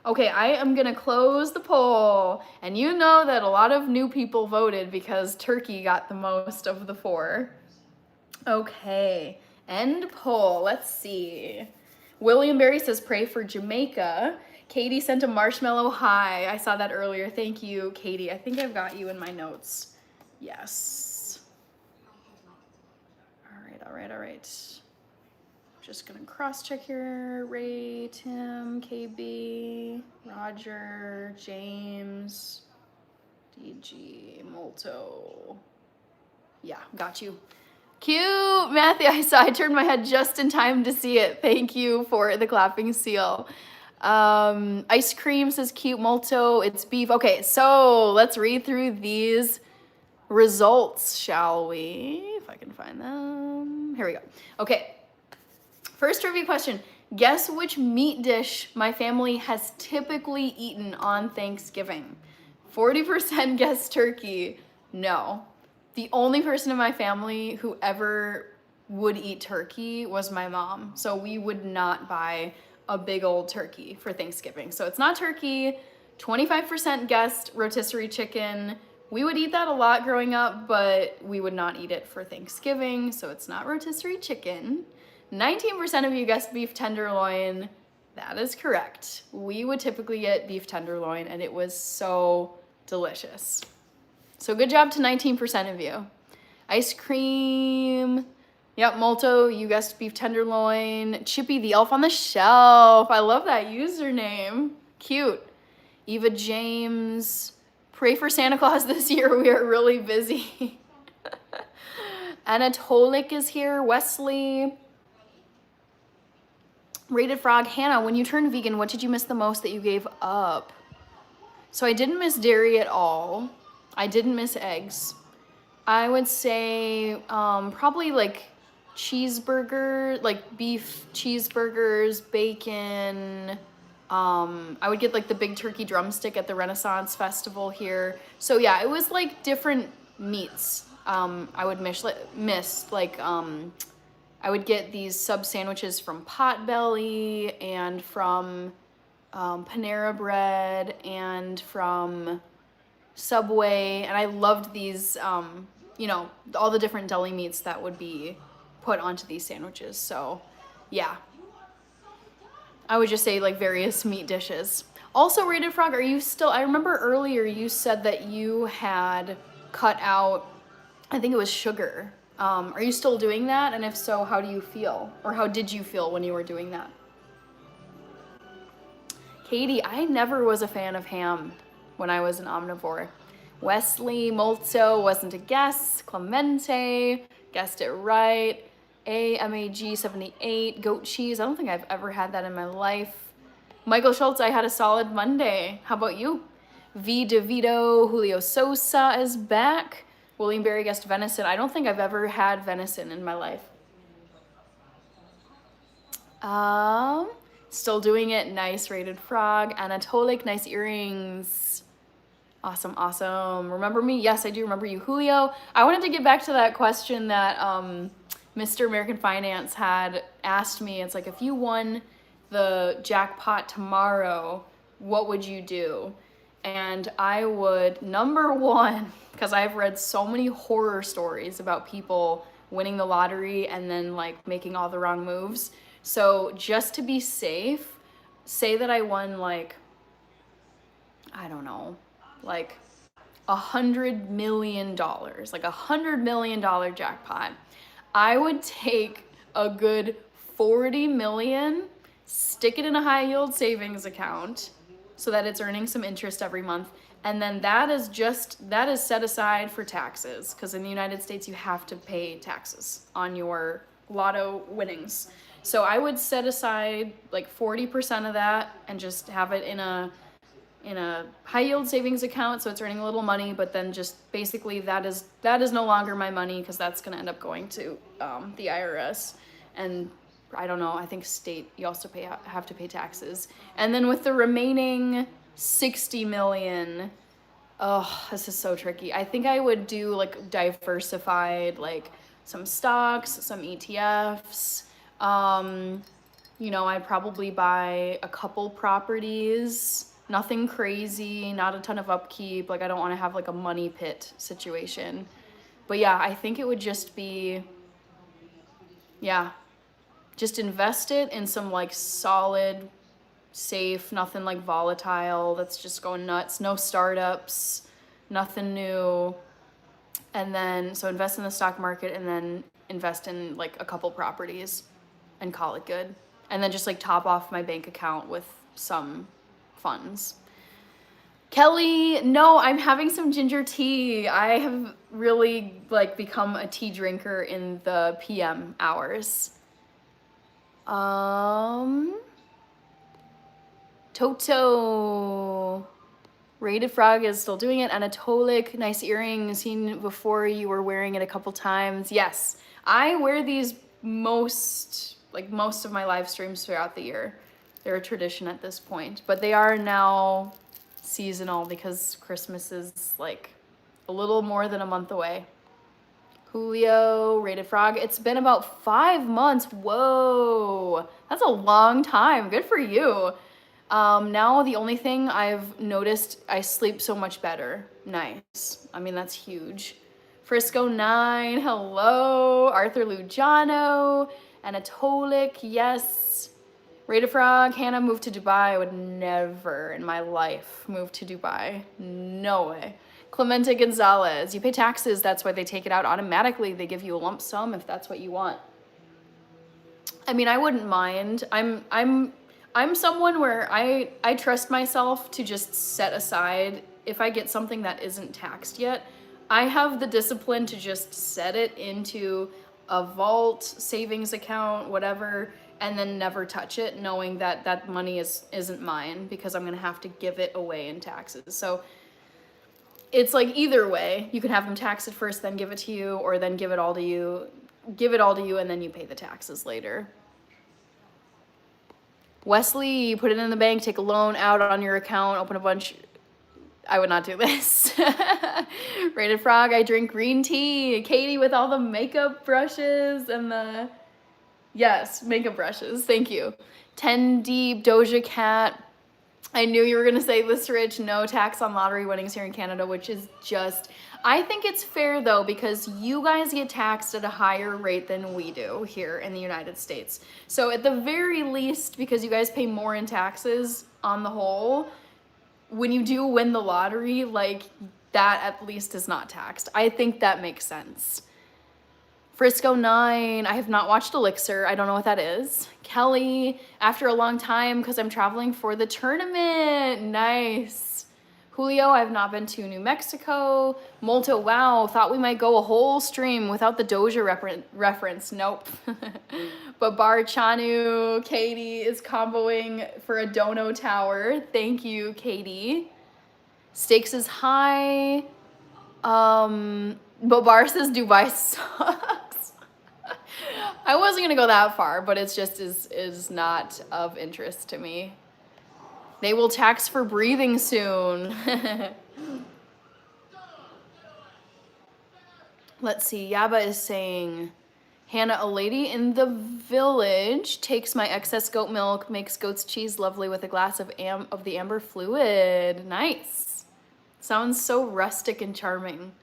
Okay, I am gonna close the poll, and you know that a lot of new people voted because turkey got the most of the 4. Okay, End poll. Let's see. William Berry says pray for Jamaica. Katie sent a marshmallow hi. I saw that earlier. Thank you, Katie. I think I've got you in my notes. Yes. All right. Just gonna cross check here. Ray, Tim, KB, Roger, James, DG, Molto. Yeah, got you. Cute, Matthew. I turned my head just in time to see it. Thank you for the clapping seal. Ice cream says cute, Molto. It's beef. Okay, so let's read through these results, shall we? If I can find them. Here we go. Okay. First trivia question. Guess which meat dish my family has typically eaten on Thanksgiving? 40% guessed turkey. No. The only person in my family who ever would eat turkey was my mom. So we would not buy a big old turkey for Thanksgiving. So it's not turkey. 25% guessed rotisserie chicken. We would eat that a lot growing up, but we would not eat it for Thanksgiving. So it's not rotisserie chicken. 19% of you guessed beef tenderloin. That is correct. We would typically get beef tenderloin, and it was so delicious. So good job to 19% of you. Ice cream. Yep, Molto, you guessed beef tenderloin. Chippy, the elf on the shelf. I love that username. Cute. Eva James. Pray for Santa Claus this year. We are really busy. Anatolik is here. Wesley. Rated Frog. Hannah, when you turned vegan, what did you miss the most that you gave up? So I didn't miss dairy at all. I didn't miss eggs. I would say probably like cheeseburger, like beef cheeseburgers, bacon. I would get like the big turkey drumstick at the Renaissance Festival here. So yeah, it was like different meats. I would miss like I would get these sub sandwiches from Potbelly and from Panera Bread and from Subway, and I loved these, you know, all the different deli meats that would be put onto these sandwiches. So yeah, I would just say like various meat dishes. Also, Rated Frog, are you still, I remember earlier you said that you had cut out, I think it was sugar. Are you still doing that? And if so, how do you feel? Or how did you feel when you were doing that? Katie, I never was a fan of ham when I was an omnivore. Wesley, Molto wasn't a guess. Clemente, guessed it right. AMAG78, goat cheese. I don't think I've ever had that in my life. Michael Schultz, I had a solid Monday. How about you? V. DeVito, Julio Sosa is back. William Berry guessed venison. I don't think I've ever had venison in my life. Still doing it. Nice, Rated Frog. Anatolik, nice earrings. Awesome, awesome. Remember me? Yes, I do remember you, Julio. I wanted to get back to that question that Mr. American Finance had asked me. It's like, if you won the jackpot tomorrow, what would you do? And I would, number one, because I've read so many horror stories about people winning the lottery and then like making all the wrong moves. So just to be safe, say that I won like, I don't know, like $100 million, like $100 million jackpot. I would take a good 40 million, stick it in a high yield savings account so that it's earning some interest every month. And then that is set aside for taxes, because in the United States you have to pay taxes on your lotto winnings. So I would set aside like 40% of that and just have it in a high yield savings account, so it's earning a little money, but then just basically that is no longer my money, because that's going to end up going to the IRS. And I don't know, I think state, you also have to pay taxes. And then with the remaining 60 million, oh, this is so tricky. I think I would do like diversified, like some stocks, some ETFs. You know, I'd probably buy a couple properties, nothing crazy, not a ton of upkeep. Like I don't want to have like a money pit situation. But yeah, I think it would just be Yeah. Just invest it in some like solid, safe, nothing like volatile that's just going nuts, no startups, nothing new. And then, so invest in the stock market and then invest in like a couple properties and call it good. And then just like top off my bank account with some funds. Kelly, no, I'm having some ginger tea. I have really like become a tea drinker in the PM hours. Toto. Rated Frog is still doing it. Anatolic, nice earrings. Seen before, you were wearing it a couple times. Yes, I wear these most of my live streams throughout the year. They're a tradition at this point, but they are now seasonal because Christmas is like a little more than a month away. Julio, Rated Frog. It's been about 5 months. Whoa, that's a long time. Good for you. Now the only thing I've noticed, I sleep so much better. Nice. I mean, that's huge. Frisco 9, hello. Arthur Lujano, Anatolic, yes. Rated Frog, Hannah moved to Dubai. I would never in my life move to Dubai. No way. Clemente Gonzalez, you pay taxes, that's why they take it out automatically. They give you a lump sum if that's what you want. I mean, I wouldn't mind. I'm someone where I trust myself to just set aside, if I get something that isn't taxed yet, I have the discipline to just set it into a vault, savings account, whatever, and then never touch it, knowing that that money isn't mine because I'm gonna have to give it away in taxes. So it's like either way, you can have them tax it first, then give it to you, or then give it all to you, and then you pay the taxes later. Wesley, put it in the bank, take a loan out on your account, open a bunch. I would not do this. Rated Frog, I drink green tea. Katie with all the makeup brushes and the, yes, makeup brushes. Thank you. 10 Deep, Doja Cat. I knew you were going to say this, Rich. No tax on lottery winnings here in Canada, which is just, I think it's fair though, because you guys get taxed at a higher rate than we do here in the United States. So at the very least, because you guys pay more in taxes on the whole, when you do win the lottery, like that at least is not taxed. I think that makes sense. Frisco 9, I have not watched Elixir. I don't know what that is. Kelly, after a long time because I'm traveling for the tournament. Nice. Julio, I have not been to New Mexico. Molto, wow, thought we might go a whole stream without the Doja reference. Nope. But Bar Chanu, Katie is comboing for a Dono Tower. Thank you, Katie. Stakes is high. But Bar says Dubai sucks. I wasn't gonna go that far, but it's just is not of interest to me. They will tax for breathing soon. Let's see, Yaba is saying, Hannah, a lady in the village takes my excess goat milk, makes goat's cheese lovely with a glass of the amber fluid. Nice. Sounds so rustic and charming.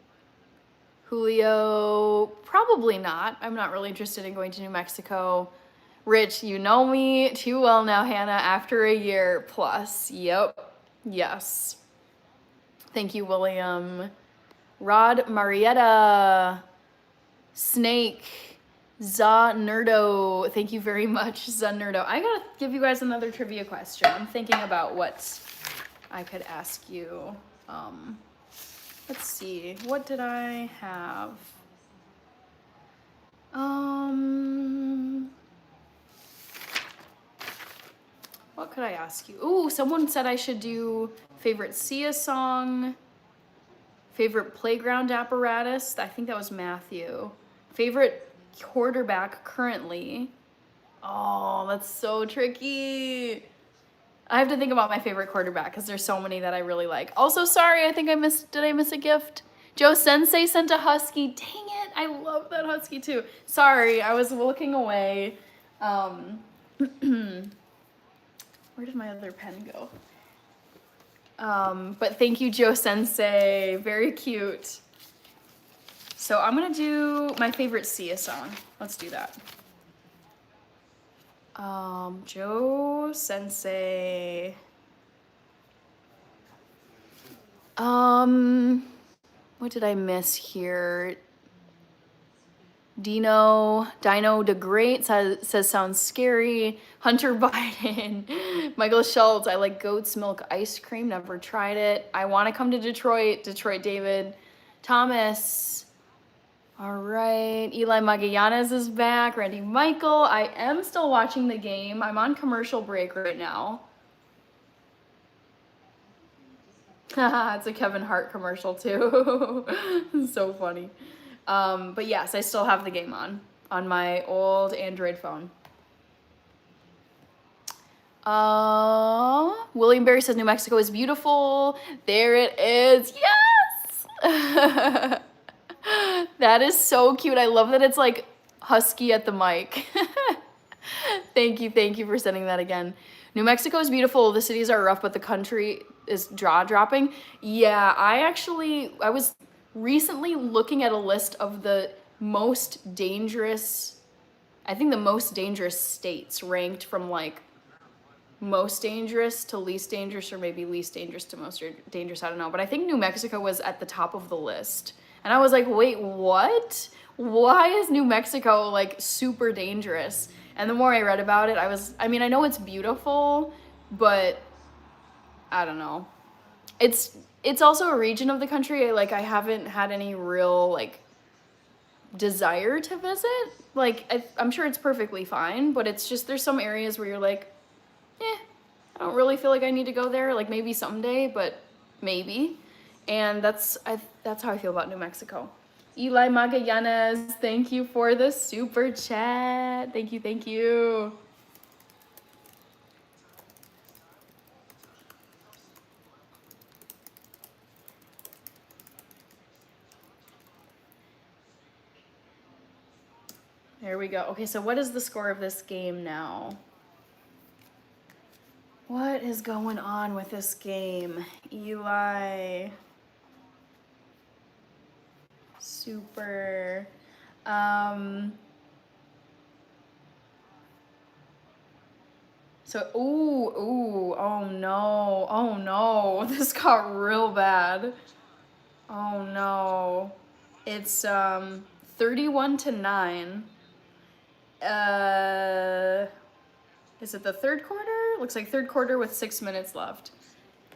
Julio, probably not. I'm not really interested in going to New Mexico. Rich, you know me too well now, Hannah, after a year plus. Yep. Yes. Thank you, William. Rod Marietta. Snake. Za Nerdo. Thank you very much, Za Nerdo. I gotta give you guys another trivia question. I'm thinking about what I could ask you. Let's see. What did I have? What could I ask you? Ooh, someone said I should do favorite Sia song, favorite playground apparatus. I think that was Matthew. Favorite quarterback currently. Oh, that's so tricky. I have to think about my favorite quarterback because there's so many that I really like. Also, sorry, I think did I miss a gift? Joe Sensei sent a husky. Dang it, I love that husky too. Sorry, I was looking away. Where did my other pen go? But thank you, Joe Sensei. Very cute. So I'm gonna do my favorite Sia song. Let's do that. Joe Sensei. What did I miss here? Dino the Great says sounds scary. Hunter Biden. Michael Schultz, I like goat's milk ice cream, never tried it. I want to come to Detroit. Detroit David. Thomas. All right. Eli Magallanes is back. Randy Michael. I am still watching the game. I'm on commercial break right now. It's a Kevin Hart commercial too. So funny. But yes, I still have the game on my old Android phone. William Barry says New Mexico is beautiful. There it is. Yes! That is so cute. I love that it's like husky at the mic. Thank you for sending that again. New Mexico is beautiful. The cities are rough, but the country is jaw-dropping. Yeah, I was recently looking at a list of the most dangerous, I think the most dangerous states ranked from like most dangerous to least dangerous, or maybe least dangerous to most dangerous, I don't know. But I think New Mexico was at the top of the list. And I was like, wait, what? Why is New Mexico like super dangerous? And the more I read about it, I know it's beautiful, but I don't know. It's also a region of the country, like, I haven't had any real, like, desire to visit. Like, I'm sure it's perfectly fine, but it's just, there's some areas where you're like, I don't really feel like I need to go there. Like, maybe someday, but maybe. And that's how I feel about New Mexico. Eli Magallanes, thank you for the super chat. Thank you. There we go. Okay, so what is the score of this game now? What is going on with this game? Eli. Super. So, oh no. This got real bad. Oh no. It's 31-9. Is it the third quarter? Looks like third quarter with 6 minutes left.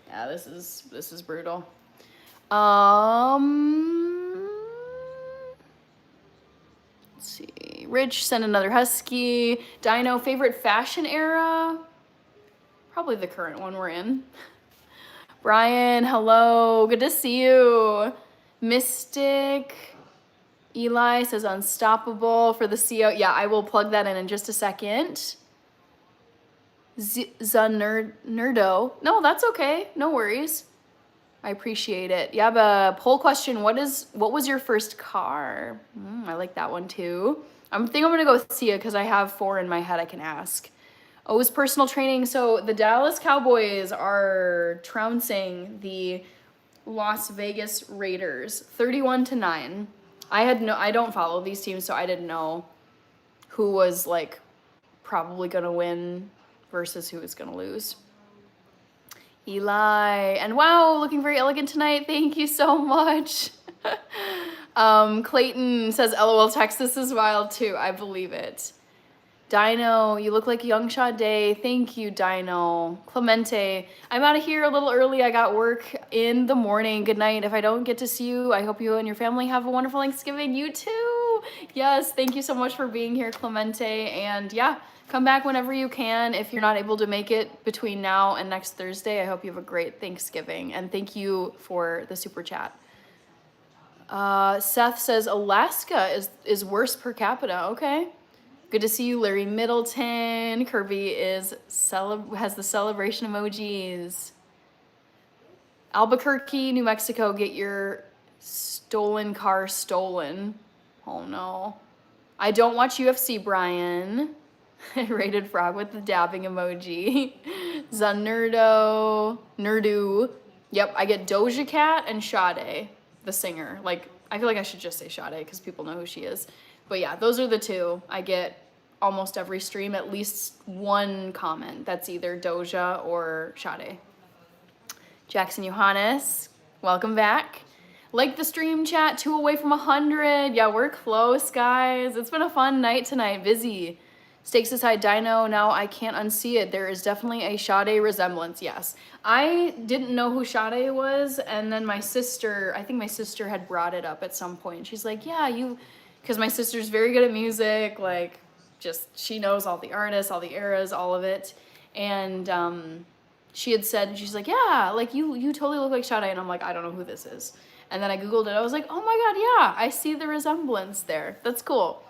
Yeah, this is brutal. Let's see. Rich sent another husky. Dino, favorite fashion era? Probably the current one we're in. Brian, hello. Good to see you. Mystic. Eli says unstoppable for the CO. Yeah, I will plug that in just a second. Nerdo. No, that's okay. No worries. I appreciate it. Yeah, but poll question, what was your first car? I like that one too. I think I'm gonna go with Sia because I have 4 in my head I can ask. Oh, it was personal training. So the Dallas Cowboys are trouncing the Las Vegas Raiders 31-9. I don't follow these teams, so I didn't know who was like probably gonna win versus who was gonna lose. Eli, and wow, looking very elegant tonight. Thank you so much. Clayton says, LOL, Texas is wild too. I believe it. Dino, you look like young Sade. Thank you, Dino. Clemente, I'm out of here a little early. I got work in the morning. Good night. If I don't get to see you, I hope you and your family have a wonderful Thanksgiving. You too. Yes, thank you so much for being here, Clemente. And yeah, come back whenever you can. If you're not able to make it between now and next Thursday, I hope you have a great Thanksgiving. And thank you for the super chat. Seth says Alaska is worse per capita. Okay. Good to see you, Larry Middleton. Kirby has the celebration emojis. Albuquerque, New Mexico, get your stolen car stolen. Oh no. I don't watch UFC, Brian. Rated Frog with the dabbing emoji. Nerdu. Yep, I get Doja Cat and Sade, the singer. Like, I feel like I should just say Sade because people know who she is. But yeah, those are the two I get almost every stream at least one comment that's either Doja or Sade. Jackson Johannes, welcome back. Like the stream chat, 2 away from 100. Yeah, we're close, guys. It's been a fun night tonight. Busy. Stakes aside, Dino, now I can't unsee it. There is definitely a Sade resemblance, yes. I didn't know who Sade was, and then my sister, I think my sister had brought it up at some point. She's like, yeah, because my sister's very good at music, like, just, she knows all the artists, all the eras, all of it. And she had said, she's like, yeah, like, you totally look like Sade, and I'm like, I don't know who this is. And then I Googled it, I was like, oh my God, yeah, I see the resemblance there. That's cool.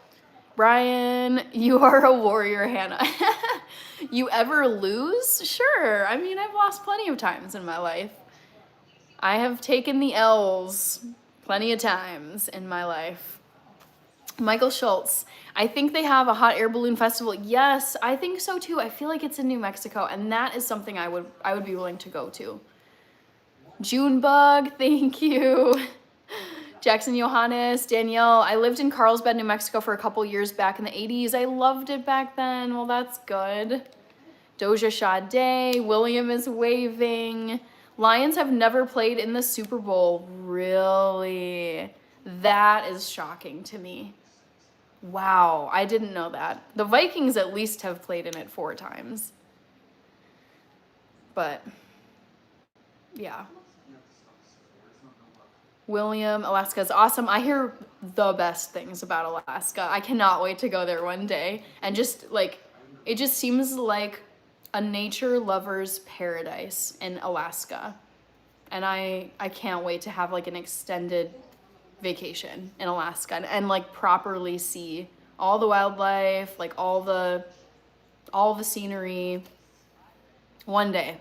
Brian, you are a warrior, Hannah. You ever lose? Sure. I mean, I've lost plenty of times in my life. I have taken the L's plenty of times in my life. Michael Schultz, I think they have a hot air balloon festival. Yes, I think so too. I feel like it's in New Mexico, and that is something I would be willing to go to. Junebug, thank you. Jackson Johannes, Danielle, I lived in Carlsbad, New Mexico for a couple years back in the 80s. I loved it back then. Well, that's good. Doja Sade, William is waving. Lions have never played in the Super Bowl. Really? That is shocking to me. Wow, I didn't know that. The Vikings at least have played in it 4 times. But, yeah. William, Alaska is awesome. I hear the best things about Alaska. I cannot wait to go there one day. And just like, it just seems like a nature lover's paradise in Alaska. And I can't wait to have like an extended vacation in Alaska and like properly see all the wildlife, like all the scenery one day.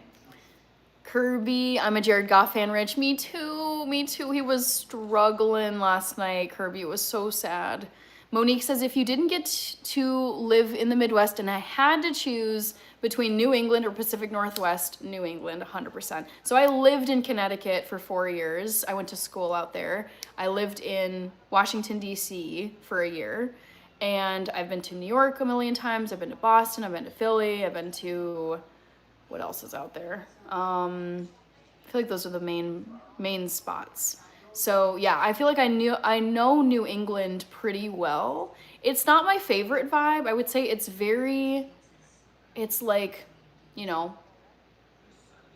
Kirby, I'm a Jared Goff fan, Rich. Me too. He was struggling last night, Kirby. It was so sad. Monique says, if you didn't get to live in the Midwest and I had to choose between New England or Pacific Northwest, New England, 100%. So I lived in Connecticut for 4 years. I went to school out there. I lived in Washington, D.C. for a year. And I've been to New York a million times. I've been to Boston. I've been to Philly. I've been to... what else is out there? I feel like those are the main spots. So yeah, I feel like I know New England pretty well. It's not my favorite vibe. I would say it's like, you know,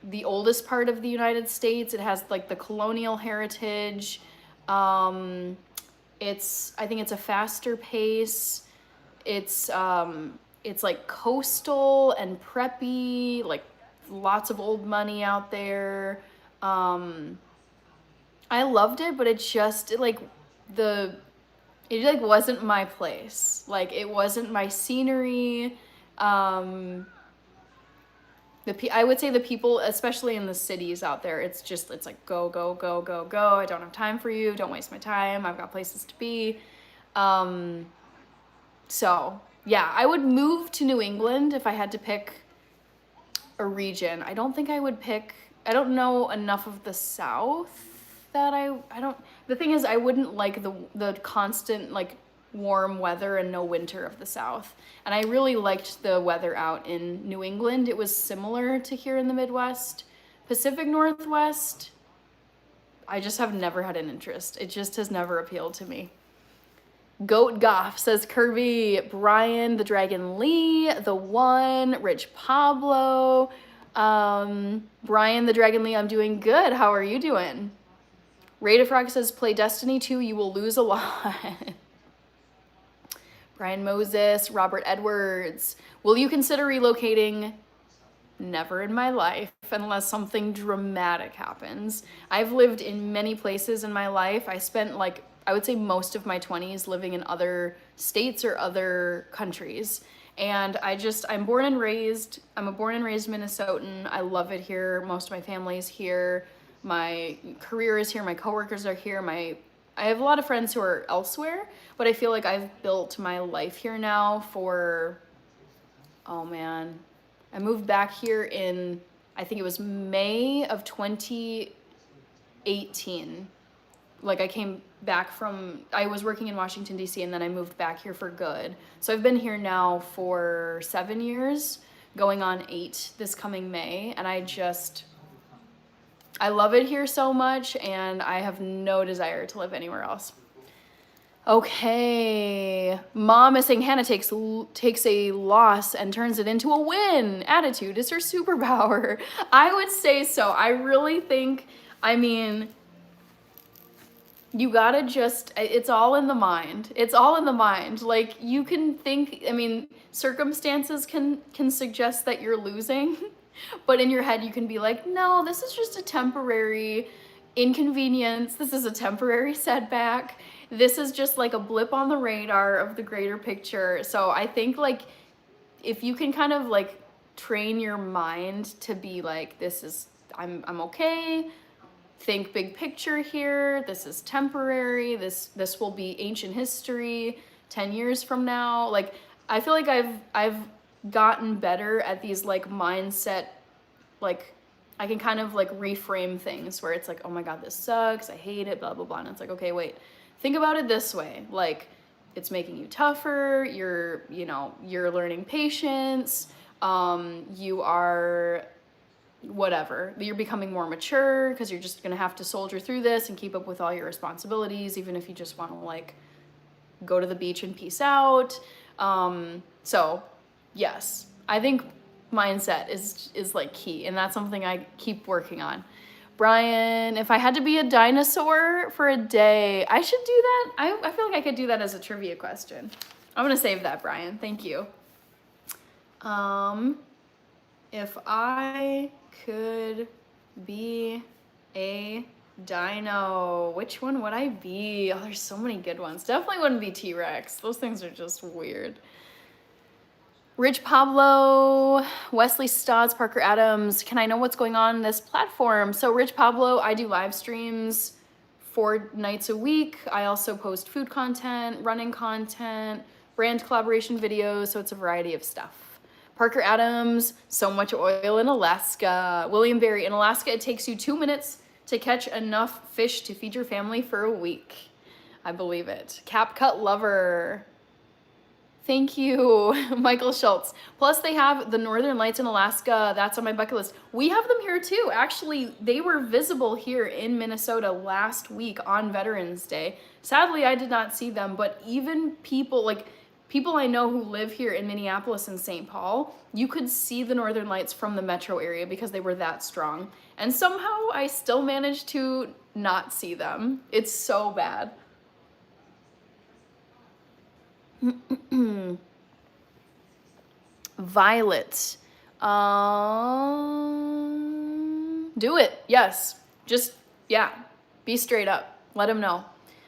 the oldest part of the United States. It has like the colonial heritage. I think it's a faster pace. It's like coastal and preppy, like lots of old money out there. I loved it, but it wasn't my place. Like it wasn't my scenery. I would say the people, especially in the cities out there, it's like go, go, go, go, go. I don't have time for you. Don't waste my time. I've got places to be. So yeah, I would move to New England if I had to pick a region. I don't don't know enough of the South that the thing is I wouldn't like the constant like warm weather and no winter of the South. And I really liked the weather out in New England. It was similar to here in the Midwest. Pacific Northwest, I just have never had an interest. It just has never appealed to me. Goat Goff says Kirby, Brian, the Dragon Lee, the One, Rich Pablo, Brian, the Dragon Lee, I'm doing good. How are you doing? Rada Frog says play Destiny 2, you will lose a lot. Brian Moses, Robert Edwards, will you consider relocating? Never in my life, unless something dramatic happens. I've lived in many places in my life. I spent I would say most of my 20s living in other states or other countries. And I'm a born and raised Minnesotan. I love it here. Most of my family's here. My career is here. My coworkers are here. I have a lot of friends who are elsewhere, but I feel like I've built my life here now oh man. I moved back here I think it was May of 2018. like I came back from, I was working in Washington, D.C., and then I moved back here for good. So I've been here now for 7 years, going on 8 this coming May, and I love it here so much, and I have no desire to live anywhere else. Okay, Mom is saying Hannah takes a loss and turns it into a win. Attitude is her superpower. I would say so. I really think, I mean, you gotta just, it's all in the mind. It's all in the mind. Like, you can think, I mean, circumstances can suggest that you're losing, but in your head you can be like, no, this is just a temporary inconvenience. This is a temporary setback. This is just like a blip on the radar of the greater picture. So I think, like, if you can kind of like train your mind to be like, this is, I'm okay. Think big picture here. This is temporary. This will be ancient history 10 years from now. Like, I feel like I've gotten better at these like mindset, like, I can kind of like reframe things where it's like, oh my God, this sucks. I hate it, blah, blah, blah. And it's like, okay, wait, think about it this way. Like, it's making you tougher. You're learning patience. You are whatever. You're becoming more mature because you're just going to have to soldier through this and keep up with all your responsibilities, even if you just want to like go to the beach and peace out. So yes, I think mindset is like key, and that's something I keep working on. Brian, if I had to be a dinosaur for a day, I should do that. I feel like I could do that as a trivia question. I'm gonna save that, Brian. Thank you. If I could be a dino, which one would I be? Oh, there's so many good ones. Definitely wouldn't be T-Rex. Those things are just weird. Rich Pablo, Wesley Stotts, Parker Adams, can I know what's going on in this platform? So Rich Pablo, I do live streams 4 nights a week. I also post food content, running content, brand collaboration videos, so it's a variety of stuff. Parker Adams, so much oil in Alaska. William Berry, in Alaska, it takes you 2 minutes to catch enough fish to feed your family for a week. I believe it. Cap Cut Lover. Thank you, Michael Schultz. Plus, they have the Northern Lights in Alaska. That's on my bucket list. We have them here too. Actually, they were visible here in Minnesota last week on Veterans Day. Sadly, I did not see them, but even people I know who live here in Minneapolis and St. Paul, you could see the Northern Lights from the metro area because they were that strong. And somehow I still managed to not see them. It's so bad. Violet. Do it. Yes. Just, yeah. Be straight up. Let him know.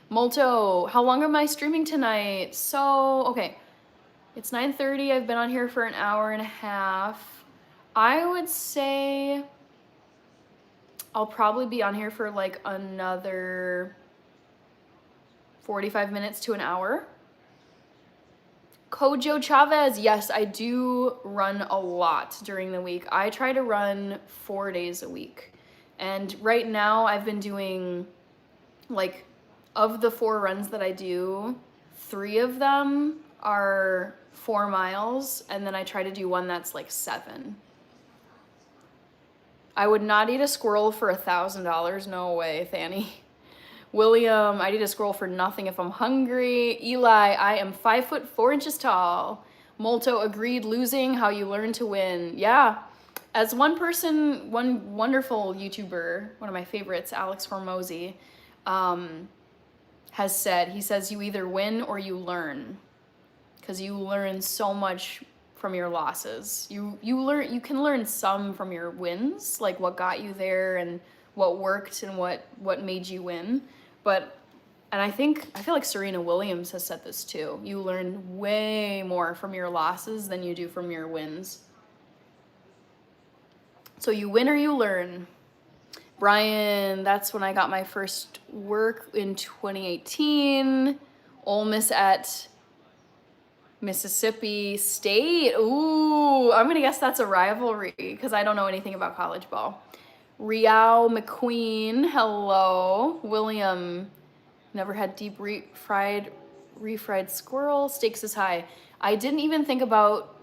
Molto, how long am I streaming tonight? So, okay. It's 9:30. I've been on here for an hour and a half. I would say I'll probably be on here for like another 45 minutes to an hour. Kojo Chavez, yes, I do run a lot during the week. I try to run 4 days a week. And right now I've been doing, like, of the 4 runs that I do, 3 of them are 4 miles, and then I try to do one that's like 7. I would not eat a squirrel for $1,000. No way, Fanny. William, I'd eat a squirrel for nothing if I'm hungry. Eli, I am 5'4" tall. Molto, agreed, losing how you learn to win. Yeah. As one person, one wonderful YouTuber, one of my favorites, Alex Hormozy, has said, he says, you either win or you learn. Because you learn so much from your losses. You can learn some from your wins, like what got you there and what worked and what made you win. And I feel like Serena Williams has said this too. You learn way more from your losses than you do from your wins. So you win or you learn. Brian, that's when I got my first work in 2018. Ole Miss at Mississippi State. Ooh, I'm gonna guess that's a rivalry because I don't know anything about college ball. Riao McQueen, hello. William, Never had deep refried squirrel. Stakes is high. I didn't even think about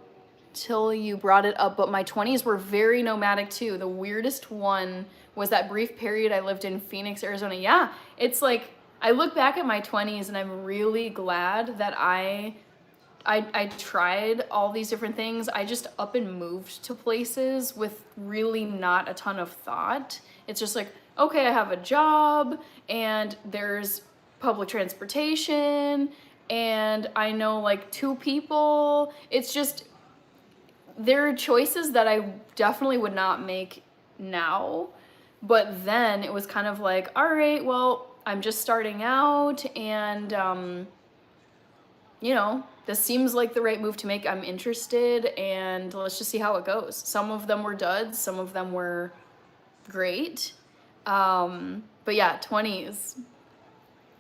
till you brought it up, but my 20s were very nomadic too. The weirdest one was that brief period I lived in Phoenix, Arizona. Yeah, it's like I look back at my 20s and I'm really glad that I tried all these different things. I just up and moved to places with really not a ton of thought. It's just like, okay, I have a job and there's public transportation and I know like 2 people. It's just, there are choices that I definitely would not make now. But then it was kind of like, all right, well, I'm just starting out and, you know, this seems like the right move to make. I'm interested and let's just see how it goes. Some of them were duds, some of them were great. But yeah, 20s.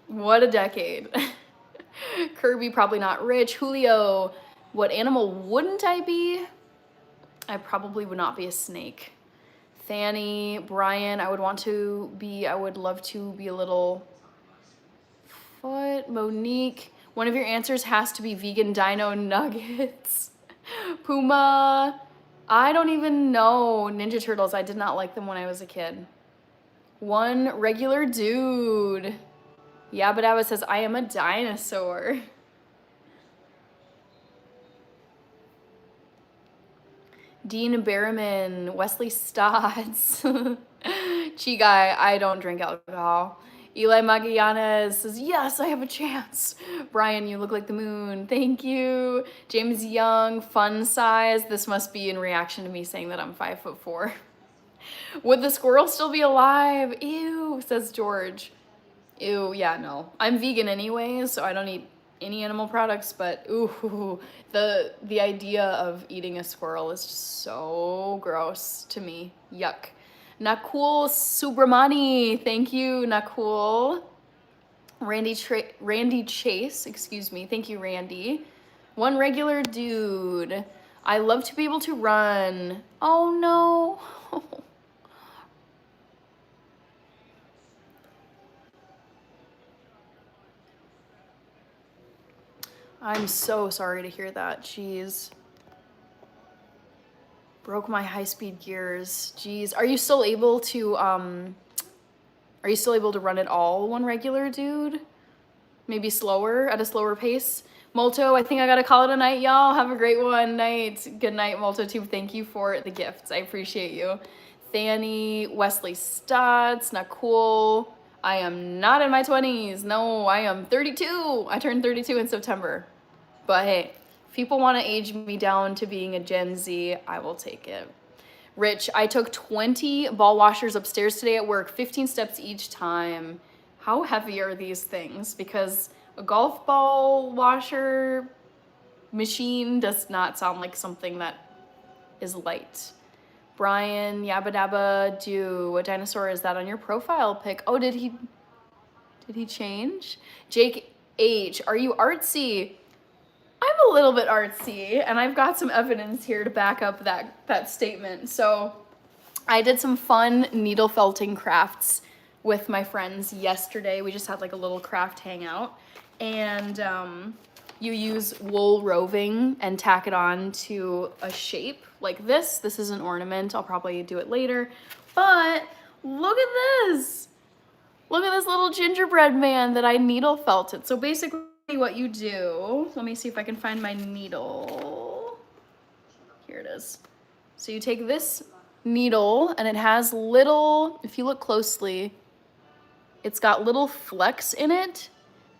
What a decade. Kirby, probably not rich. Julio, what animal wouldn't I be? I probably would not be a snake. Fanny, Brian, I would love to be a little foot. Monique, one of your answers has to be vegan dino nuggets. Puma, I don't even know. Ninja Turtles, I did not like them when I was a kid. One regular dude. Yabba Dabba says, I am a dinosaur. Dean Berriman, Wesley Stotts. Chi Guy, I don't drink alcohol. Eli Magallanes says, yes, I have a chance. Brian, you look like the moon. Thank you. James Young, fun size. This must be in reaction to me saying that I'm 5'4". Would the squirrel still be alive? Ew, says George. Ew, yeah, no. I'm vegan anyway, so I don't eat any animal products, but ooh, the idea of eating a squirrel is just so gross to me. Yuck. Nakul Subramani, thank you, Nakul. Randy Chase, excuse me. Thank you, Randy. One regular dude. I love to be able to run. Oh no. I'm so sorry to hear that. Jeez. Broke my high-speed gears. Jeez. Are you still able to run it all, one regular dude? Maybe slower, at a slower pace? Molto, I think I gotta call it a night, y'all. Have a great one. Night. Good night, Molto Tube. Thank you for the gifts. I appreciate you. Fanny, Wesley Stotts, not cool. I am not in my 20s. No, I am 32. I turned 32 in September. But hey, if people want to age me down to being a Gen Z, I will take it. Rich, I took 20 ball washers upstairs today at work, 15 steps each time. How heavy are these things? Because a golf ball washer machine does not sound like something that is light. Brian, Yabba Dabba, do what dinosaur is that on your profile pic? Oh, did he change? Jake H, are you artsy? I'm a little bit artsy, and I've got some evidence here to back up that statement. So I did some fun needle felting crafts with my friends yesterday. We just had like a little craft hangout, and you use wool roving and tack it on to a shape like this. This is an ornament. I'll probably do it later, but look at this. Look at this little gingerbread man that I needle felted. So basically what you do, let me see if I can find my needle. Here it is. So you take this needle and it has little, if you look closely, it's got little flecks in it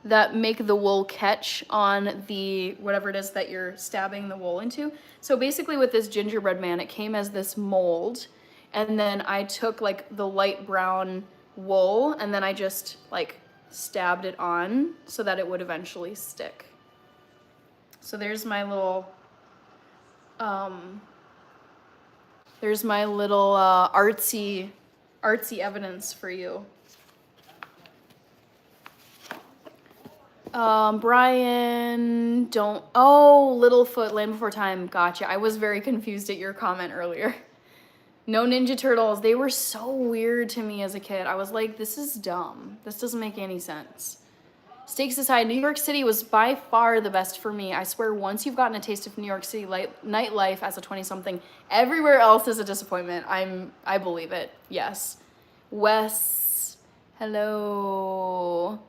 that make the wool catch on the whatever it is that you're stabbing the wool into. So basically with this gingerbread man, it came as this mold, and then I took like the light brown wool and then I just like stabbed it on so that it would eventually stick. So there's my little artsy evidence for you. Brian, Littlefoot, Land Before Time, gotcha. I was very confused at your comment earlier. No Ninja Turtles, they were so weird to me as a kid. I was like, this is dumb. This doesn't make any sense. Stakes aside, New York City was by far the best for me. I swear, once you've gotten a taste of New York City nightlife as a 20-something, everywhere else is a disappointment. I believe it. Yes. Wes, hello.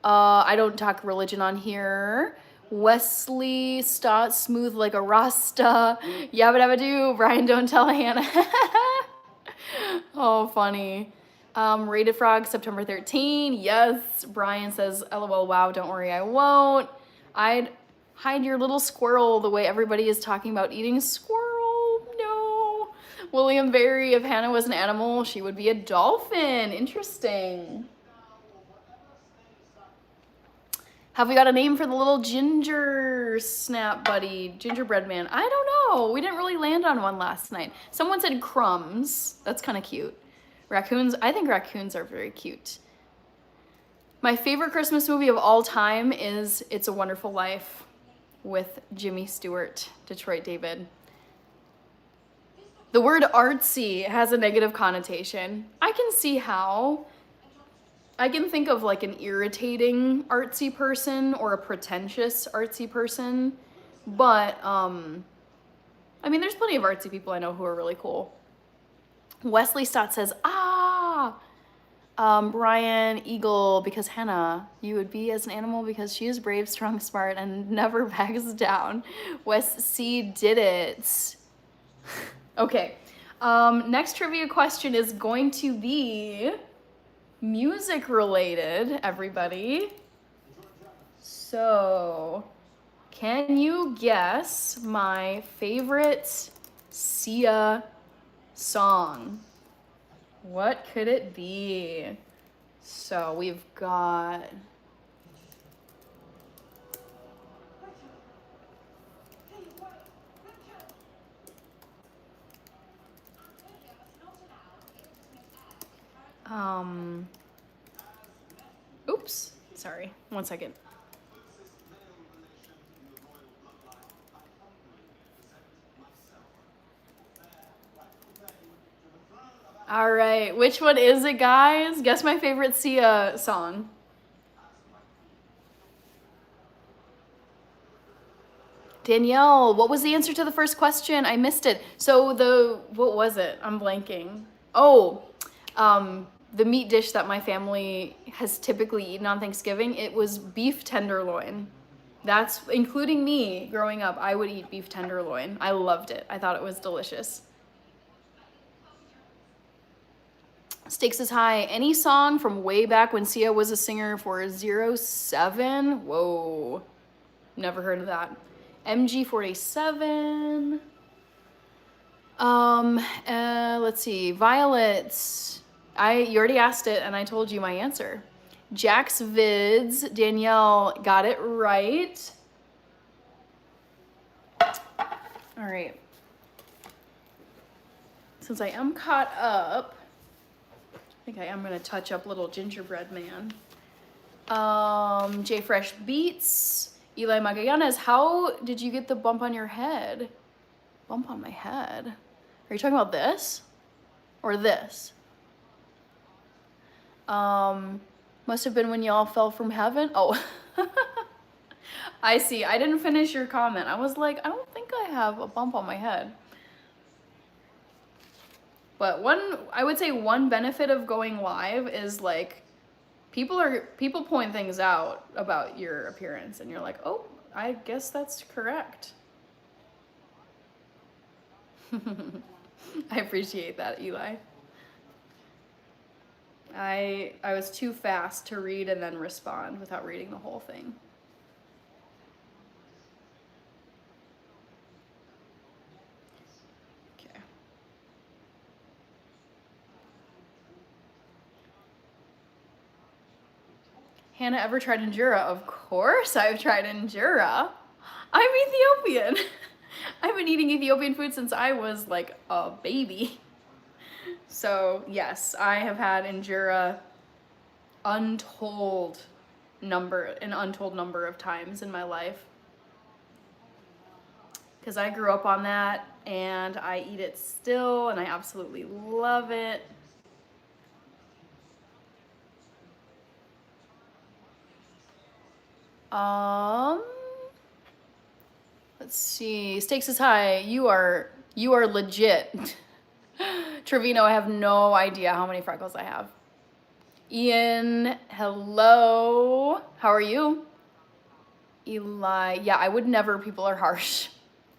I don't talk religion on here. Wesley Stott, smooth like a Rasta. Yabba dabba doo. Brian, don't tell Hannah. Oh, funny. Rated Frog, September 13. Yes. Brian says, LOL, wow, don't worry, I won't. I'd hide your little squirrel the way everybody is talking about eating squirrel. No. William Barry, if Hannah was an animal, she would be a dolphin. Interesting. Have we got a name for the little ginger snap buddy, gingerbread man? I don't know. We didn't really land on one last night. Someone said Crumbs. That's kind of cute. Raccoons, I think raccoons are very cute. My favorite Christmas movie of all time is It's a Wonderful Life with Jimmy Stewart, Detroit David. The word artsy has a negative connotation. I can see how. I can think of like an irritating artsy person or a pretentious artsy person, but I mean, there's plenty of artsy people I know who are really cool. Wesley Stott says, Brian Eagle, because Hannah, you would be as an animal because she is brave, strong, smart, and never backs down. Wes C did it. Okay, next trivia question is going to be music related, everybody. So, can you guess my favorite Sia song? What could it be? So we've got oops, sorry, 1 second. All right, which one is it, guys? Guess my favorite Sia song. Danielle, what was the answer to the first question? I missed it. So what was it? I'm blanking. Oh, the meat dish that my family has typically eaten on Thanksgiving, it was beef tenderloin. That's, including me growing up, I would eat beef tenderloin. I loved it. I thought it was delicious. Stakes is high. Any song from way back when Sia was a singer for 07? Whoa. Never heard of that. MG47. Let's see. Violets. You already asked it and I told you my answer. Jack's Vids. Danielle got it right. All right. Since I am caught up, I think I am gonna touch up little gingerbread man. J Fresh Beats. Eli Magallanes, how did you get the bump on your head? Bump on my head? Are you talking about this? Or this? Must have been when y'all fell from heaven. Oh, I see. I didn't finish your comment. I was like, I don't think I have a bump on my head. But I would say one benefit of going live is like, people point things out about your appearance and you're like, oh, I guess that's correct. I appreciate that, Eli. I was too fast to read and then respond without reading the whole thing. Okay. Hannah ever tried injera? Of course I've tried injera. I'm Ethiopian. I've been eating Ethiopian food since I was like a baby. So yes, I have had injera an untold number of times in my life. Because I grew up on that and I eat it still and I absolutely love it. Um, let's see. Stakes is high. You are legit. Trevino, I have no idea how many freckles I have. Ian, hello. How are you? Eli, yeah, I would never. People are harsh.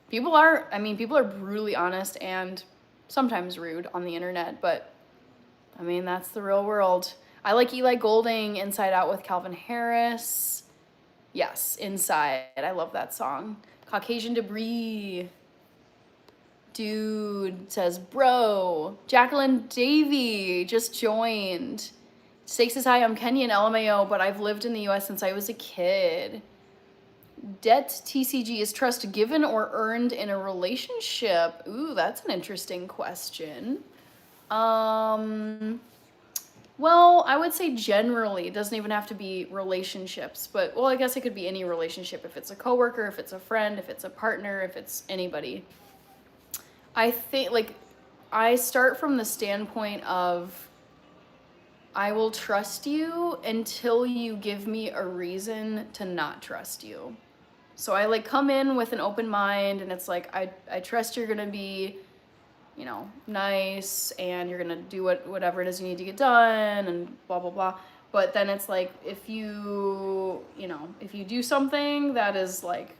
People are brutally honest and sometimes rude on the internet, but I mean, that's the real world. I like Eli Golding, Inside Out with Calvin Harris. Yes, Inside. I love that song. Caucasian Debris. Dude says, bro. Jacqueline Davy just joined. Stakes is high. I'm Kenyan LMAO, but I've lived in the US since I was a kid. Debt TCG, is trust given or earned in a relationship? Ooh, that's an interesting question. Well, I would say generally, it doesn't even have to be relationships, but well, I guess it could be any relationship. If it's a coworker, if it's a friend, if it's a partner, if it's anybody. I think, like, I start from the standpoint of I will trust you until you give me a reason to not trust you. So I like come in with an open mind, and it's like I trust you're gonna be, nice, and you're gonna do whatever it is you need to get done, and blah blah blah. But then it's like if you do something that is like,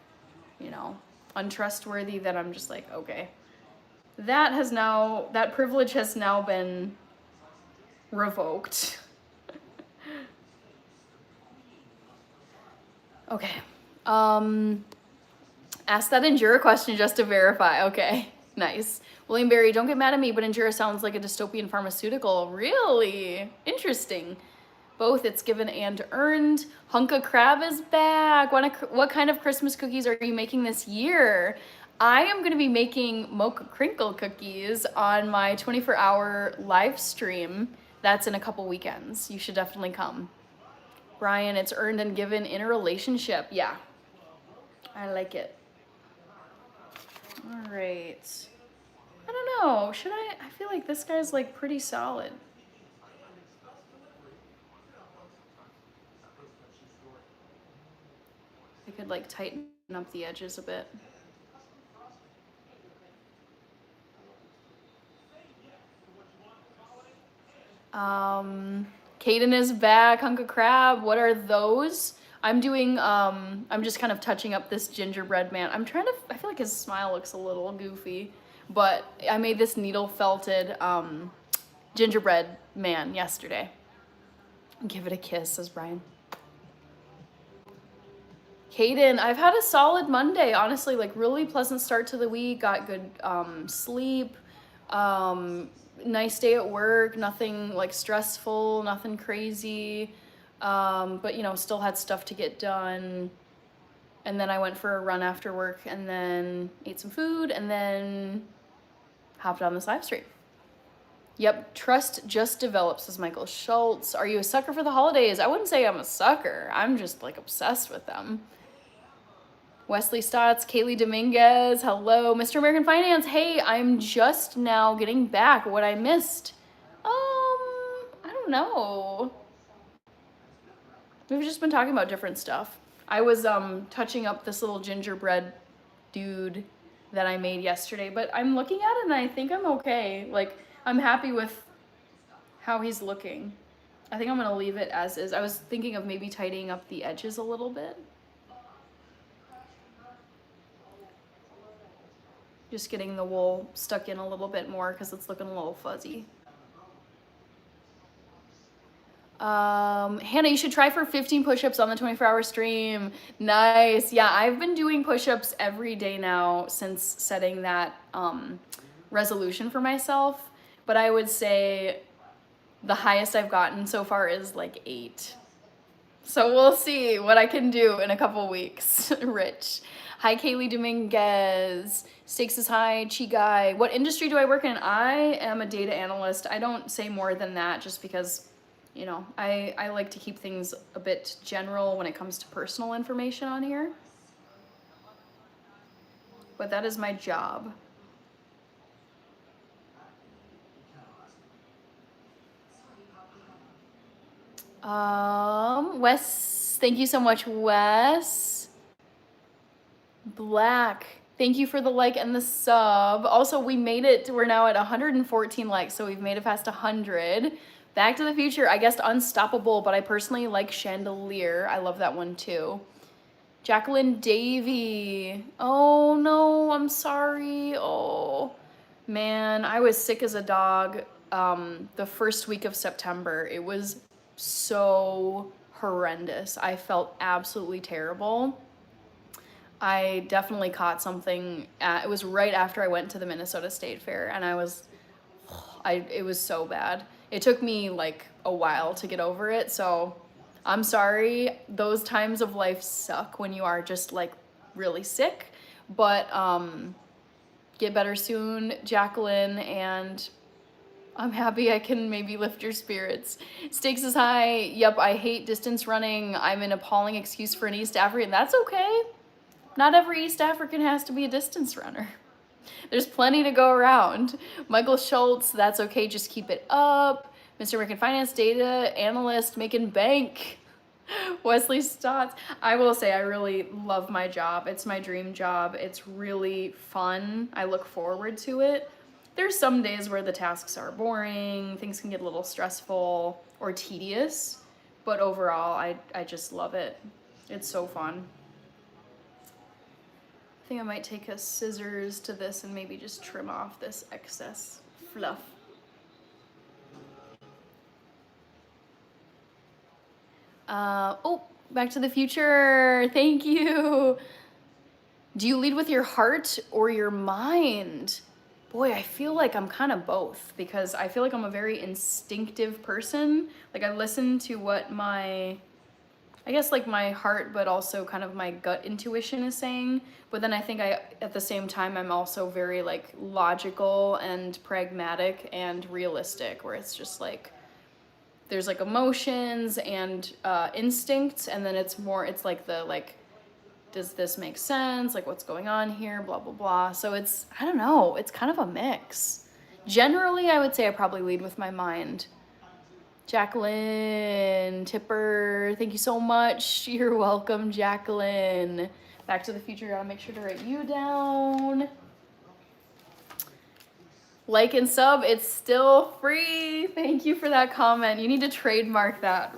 untrustworthy, then I'm just like, okay, that privilege has now been revoked. Okay. Ask that Endura question just to verify. Okay, nice. William Berry, don't get mad at me, but Endura sounds like a dystopian pharmaceutical. Really? Interesting. Both it's given and earned. Hunka Crab is back. What kind of Christmas cookies are you making this year? I am going to be making mocha crinkle cookies on my 24-hour live stream. That's in a couple weekends. You should definitely come. Brian, it's earned and given in a relationship. Yeah, I like it. All right. I don't know. Should I feel like this guy's like pretty solid. I could like tighten up the edges a bit. Kaden is back. Hunka Crab. What are those? I'm just kind of touching up this gingerbread man. I feel like his smile looks a little goofy, but I made this needle felted gingerbread man yesterday. Give it a kiss, says Brian. Kaden, I've had a solid Monday, honestly, like really pleasant start to the week, got good sleep, nice day at work, nothing like stressful, nothing crazy, but still had stuff to get done. And then I went for a run after work and then ate some food and then hopped on this live stream. Yep, trust just develops, says Michael Schultz. Are you a sucker for the holidays? I wouldn't say I'm a sucker. I'm just like obsessed with them. Wesley Stotts, Kaylee Dominguez, hello. Mr. American Finance, hey, I'm just now getting back. What I missed? I don't know. We've just been talking about different stuff. I was touching up this little gingerbread dude that I made yesterday, but I'm looking at it and I think I'm okay. Like, I'm happy with how he's looking. I think I'm gonna leave it as is. I was thinking of maybe tidying up the edges a little bit. Just getting the wool stuck in a little bit more because it's looking a little fuzzy. Hannah, you should try for 15 push-ups on the 24-hour stream. Nice. Yeah, I've been doing push-ups every day now since setting that resolution for myself. But I would say the highest I've gotten so far is like 8. So we'll see what I can do in a couple weeks. Rich. Hi, Kaylee Dominguez. Stakes is high. Chi Guy. What industry do I work in? I am a data analyst. I don't say more than that just because, I like to keep things a bit general when it comes to personal information on here. But that is my job. Wes Thank you so much, Wes. Black. Thank you for the like and the sub. Also, we made it. We're now at 114 likes, so we've made it past 100. Back to the Future. I guessed Unstoppable, but I personally like Chandelier. I love that one too. Jacqueline Davy. Oh no, I'm sorry. Oh man, I was sick as a dog the first week of September. It was so horrendous. I felt absolutely terrible. I definitely caught something it was right after I went to the Minnesota State Fair, and it was so bad. It took me like a while to get over it, so I'm sorry. Those times of life suck when you are just like really sick, but get better soon, Jacqueline, and I'm happy I can maybe lift your spirits. Stakes is high. Yep, I hate distance running. I'm an appalling excuse for an East African. That's okay. Not every East African has to be a distance runner. There's plenty to go around. Michael Schultz, that's okay, just keep it up. Mr. American Finance Data Analyst making bank. Wesley Stotts. I will say I really love my job. It's my dream job. It's really fun. I look forward to it. There's some days where the tasks are boring, things can get a little stressful or tedious, but overall I just love it. It's so fun. I think I might take a scissors to this and maybe just trim off this excess fluff. Oh, Back to the Future. Thank you. Do you lead with your heart or your mind? Boy, I feel like I'm kind of both, because I feel like I'm a very instinctive person. Like I listen to what my heart, but also kind of my gut intuition is saying. But then I think at the same time, I'm also very like logical and pragmatic and realistic, where it's just like, there's like emotions and instincts, and then it's like does this make sense? Like what's going on here? Blah, blah, blah. So I don't know, it's kind of a mix. Generally, I would say I probably lead with my mind. Jacqueline Tipper, thank you so much. You're welcome, Jacqueline. Back to the Future, I'll make sure to write you down. Like and sub, it's still free. Thank you for that comment. You need to trademark that,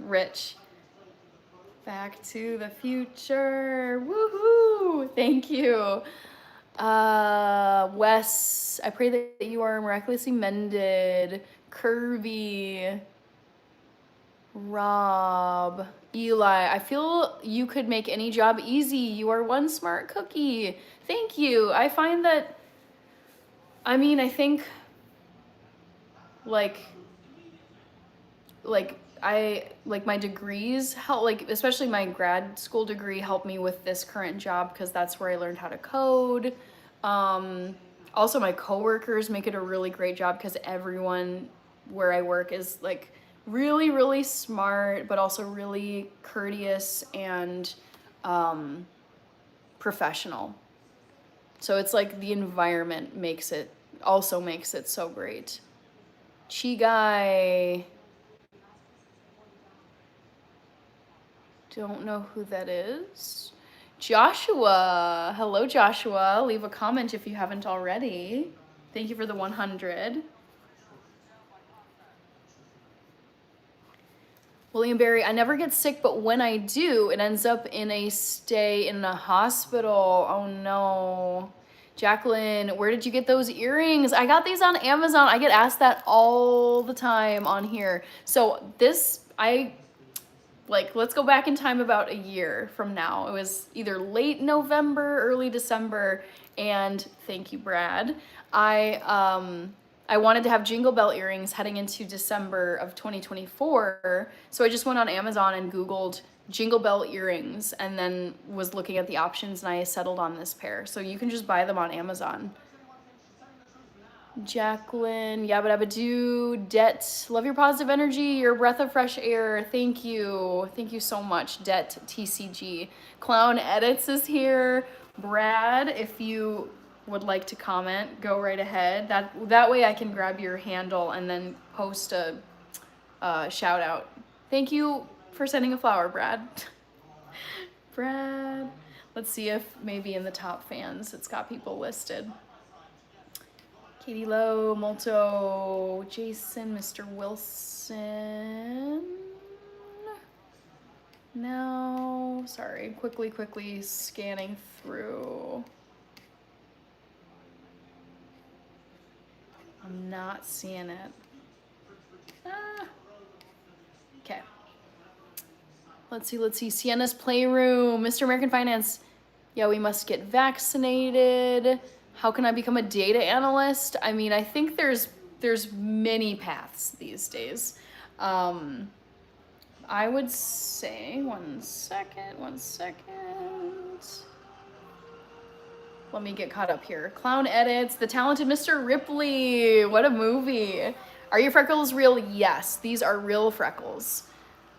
Rich. Back to the Future. Woohoo! Thank you. Wes, I pray that you are miraculously mended. Kirby. Rob. Eli, I feel you could make any job easy. You are one smart cookie. Thank you. I find that, I think like my degrees help, like especially my grad school degree helped me with this current job, because that's where I learned how to code. Also my coworkers make it a really great job, because everyone where I work is like really, really smart, but also really courteous and professional. So it's like the environment makes it so great. Chigai. Don't know who that is. Joshua. Hello, Joshua. Leave a comment if you haven't already. Thank you for the 100. William Barry, I never get sick, but when I do, it ends up in a stay in a hospital. Oh no. Jacqueline, where did you get those earrings? I got these on Amazon. I get asked that all the time on here. So let's go back in time about a year from now. It was either late November, early December, and thank you, Brad. I wanted to have Jingle Bell earrings heading into December of 2024. So I just went on Amazon and Googled Jingle Bell earrings, and then was looking at the options, and I settled on this pair. So you can just buy them on Amazon. Jacqueline, Yabba Dabba Doo, Det, love your positive energy, your breath of fresh air. Thank you. Thank you so much, Det TCG. Clown Edits is here. Brad, if you would like to comment, go right ahead. That way I can grab your handle and then post a shout out. Thank you, for sending a flower, Brad. Brad. Let's see if maybe in the top fans it's got people listed. Katie Lowe, Molto, Jason, Mr. Wilson. No, sorry, quickly scanning through. I'm not seeing it. Okay. Let's see. Sienna's Playroom, Mr. American Finance. Yeah, we must get vaccinated. How can I become a data analyst? I mean, I think there's many paths these days. I would say, one second. Let me get caught up here. Clown Edits, The Talented Mr. Ripley. What a movie. Are your freckles real? Yes, these are real freckles.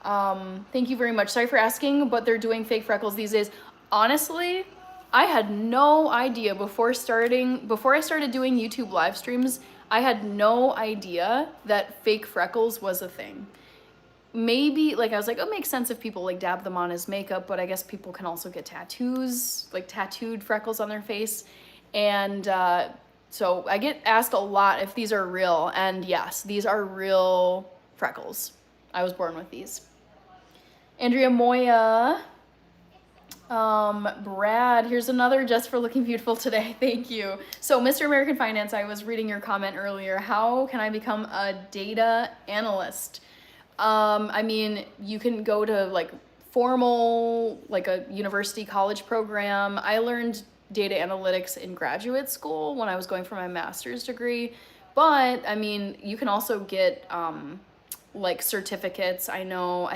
Thank you very much. Sorry for asking, but they're doing fake freckles these days. Honestly, I had no idea before I started doing YouTube live streams, I had no idea that fake freckles was a thing. Maybe, like, I was like, oh, it makes sense if people, like, dab them on as makeup, but I guess people can also get tattoos, like, tattooed freckles on their face. And so I get asked a lot if these are real, and yes, these are real freckles. I was born with these. Andrea Moya. Brad, here's another just for looking beautiful today. Thank you. So, Mr. American Finance, I was reading your comment earlier. How can I become a data analyst? I mean, you can go to like formal, like a university college program. I learned data analytics in graduate school when I was going for my master's degree. But I mean, you can also get like certificates. I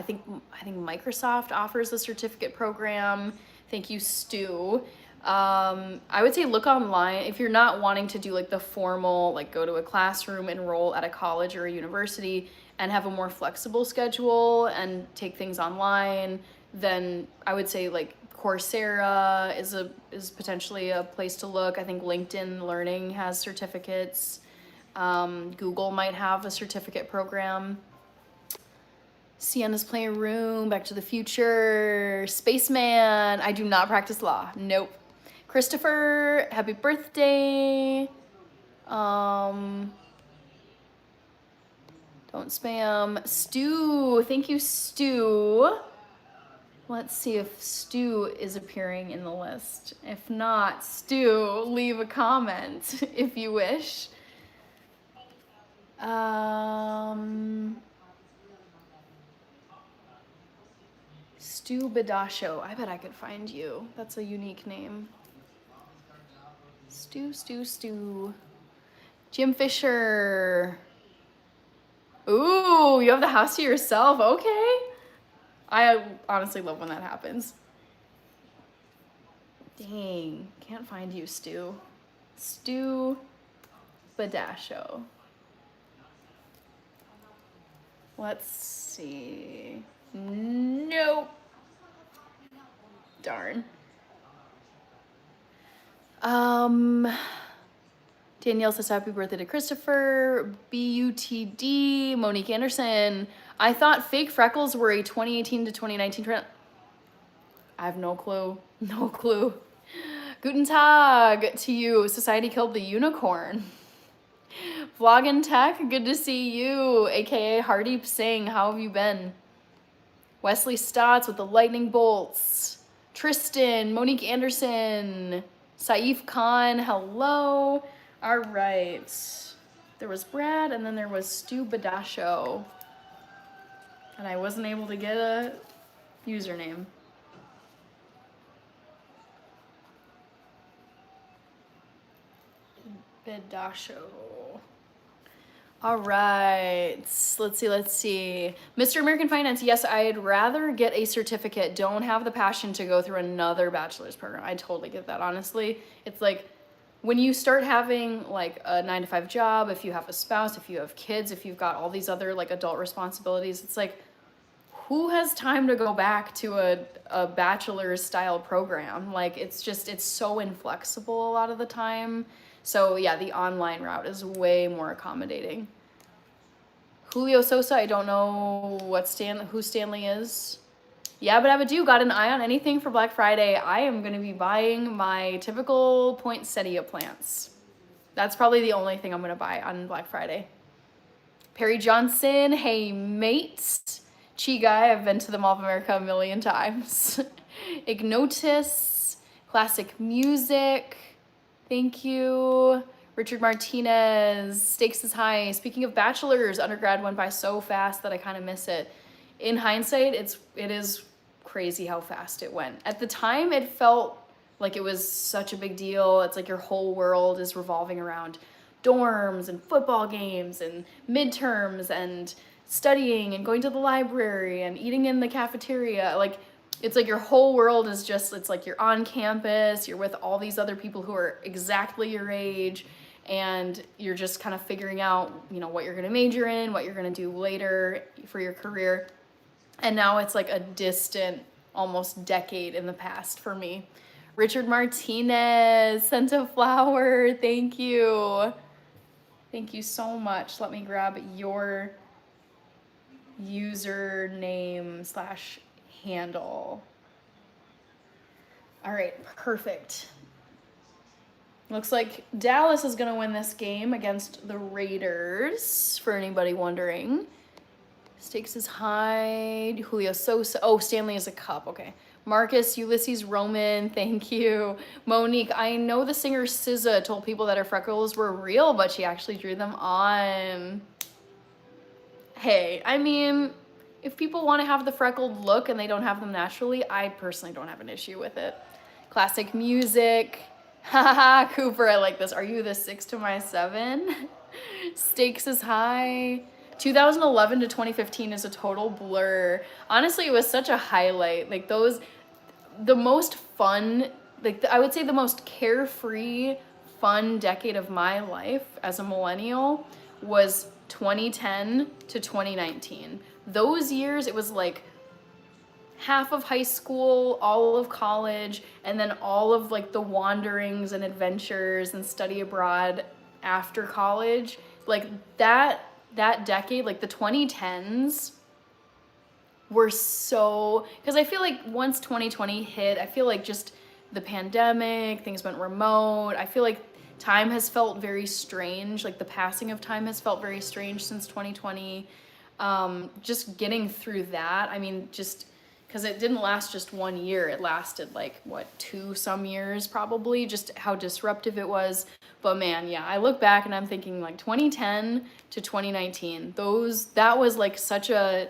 think Microsoft offers a certificate program. Thank you, Stu. I would say look online if you're not wanting to do like the formal, like go to a classroom, enroll at a college or a university and have a more flexible schedule and take things online. Then I would say like Coursera is potentially a place to look. I think LinkedIn Learning has certificates. Google might have a certificate program. Sienna's Playroom, Back to the Future, Spaceman. I do not practice law. Nope. Christopher, happy birthday. Don't spam. Stu, thank you, Stu. Let's see if Stu is appearing in the list. If not, Stu, leave a comment if you wish. Stu Badasho. I bet I could find you. That's a unique name. Stu. Jim Fisher. Ooh, you have the house to yourself. Okay. I honestly love when that happens. Dang, can't find you, Stu. Stu Badasho. Let's see. Nope. Darn. Danielle says happy birthday to Christopher. BUTD. Monique Anderson. I thought fake freckles were a 2018 to 2019 trend. I have no clue. No clue. Guten Tag to you. Society killed the unicorn. Vlog and Tech, good to see you. AKA Hardeep Singh, how have you been? Wesley Stotts with the lightning bolts. Tristan, Monique Anderson, Saif Khan, hello. All right. There was Brad and then there was Stu Badasho. And I wasn't able to get a username. Badasho. All right, let's see. Mr. American Finance, yes, I'd rather get a certificate. Don't have the passion to go through another bachelor's program. I totally get that, honestly. It's like when you start having like a 9-to-5 job, if you have a spouse, if you have kids, if you've got all these other like adult responsibilities, it's like, who has time to go back to a bachelor's style program? Like, it's so inflexible a lot of the time. So yeah, the online route is way more accommodating. Julio Sosa, I don't know who Stanley is. Yeah, but Abadoo got an eye on anything for Black Friday. I am going to be buying my typical poinsettia plants. That's probably the only thing I'm going to buy on Black Friday. Perry Johnson, hey mates. Chi Guy, I've been to the Mall of America a million times. Ignotus, classic music. Thank you. Richard Martinez, stakes is high. Speaking of bachelors, undergrad went by so fast that I kind of miss it. In hindsight, it is crazy how fast it went. At the time, it felt like it was such a big deal. It's like your whole world is revolving around dorms and football games and midterms and studying and going to the library and eating in the cafeteria. Like, it's like your whole world is just, it's like you're on campus, you're with all these other people who are exactly your age, and you're just kind of figuring out, you know, what you're gonna major in, what you're gonna do later for your career. And now it's like a distant, almost decade in the past for me. Richard Martinez sent a flower, thank you. Thank you so much. Let me grab your username / handle. All right, perfect. Looks like Dallas is going to win this game against the Raiders, for anybody wondering. Stakes is high. Julio Sosa. Oh, Stanley is a cup. Okay. Marcus, Ulysses Roman, thank you. Monique, I know the singer SZA told people that her freckles were real, but she actually drew them on. Hey, I mean, if people want to have the freckled look and they don't have them naturally, I personally don't have an issue with it. Classic music. Haha, Cooper, I like this. Are you the 6 to my 7? Stakes is high. 2011 to 2015 is a total blur. Honestly, it was such a highlight. Like the most fun, I would say the most carefree, fun decade of my life as a millennial was 2010 to 2019. Those years, it was like half of high school, all of college, and then all of like the wanderings and adventures and study abroad after college. Like that decade, like the 2010s were so, because I feel like once 2020 hit, I feel like just the pandemic, things went remote. I feel like time has felt very strange. Like the passing of time has felt very strange since 2020. Just getting through that. I mean, just because it didn't last just 1 year. It lasted like, 2 some years probably, just how disruptive it was. But man, yeah, I look back and I'm thinking like 2010 to 2019, that was like such a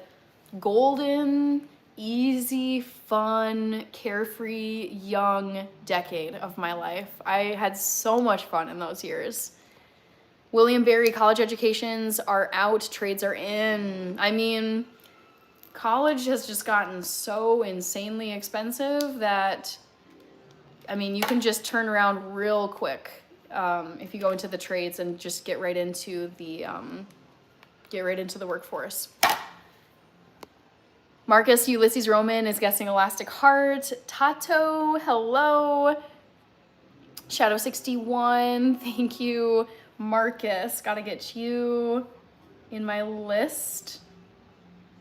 golden, easy, fun, carefree, young decade of my life. I had so much fun in those years. William Berry, college educations are out, trades are in. I mean, college has just gotten so insanely expensive that, I mean, you can just turn around real quick if you go into the trades and just get right into the workforce. Marcus Ulysses Roman is guessing Elastic Heart. Tato, hello. Shadow 61, thank you. Marcus, gotta get you in my list.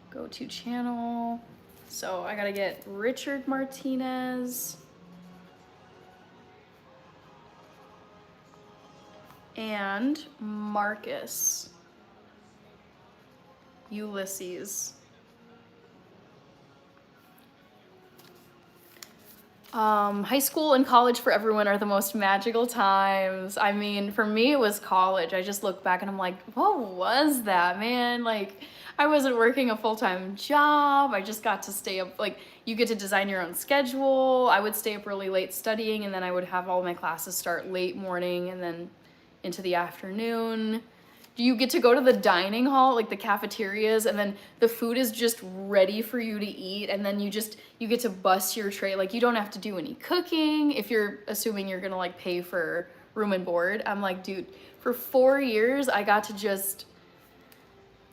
Go to channel. So I gotta get Richard Martinez and Marcus Ulysses. High school and college for everyone are the most magical times. I mean, for me, it was college. I just look back and I'm like, what was that, man? Like, I wasn't working a full-time job. I just got to stay up, like, you get to design your own schedule. I would stay up really late studying, and then I would have all my classes start late morning and then into the afternoon. You get to go to the dining hall, like the cafeterias, and then the food is just ready for you to eat, and then you get to bust your tray. Like, you don't have to do any cooking if you're assuming you're gonna like pay for room and board. I'm like, dude, for 4 years I got to just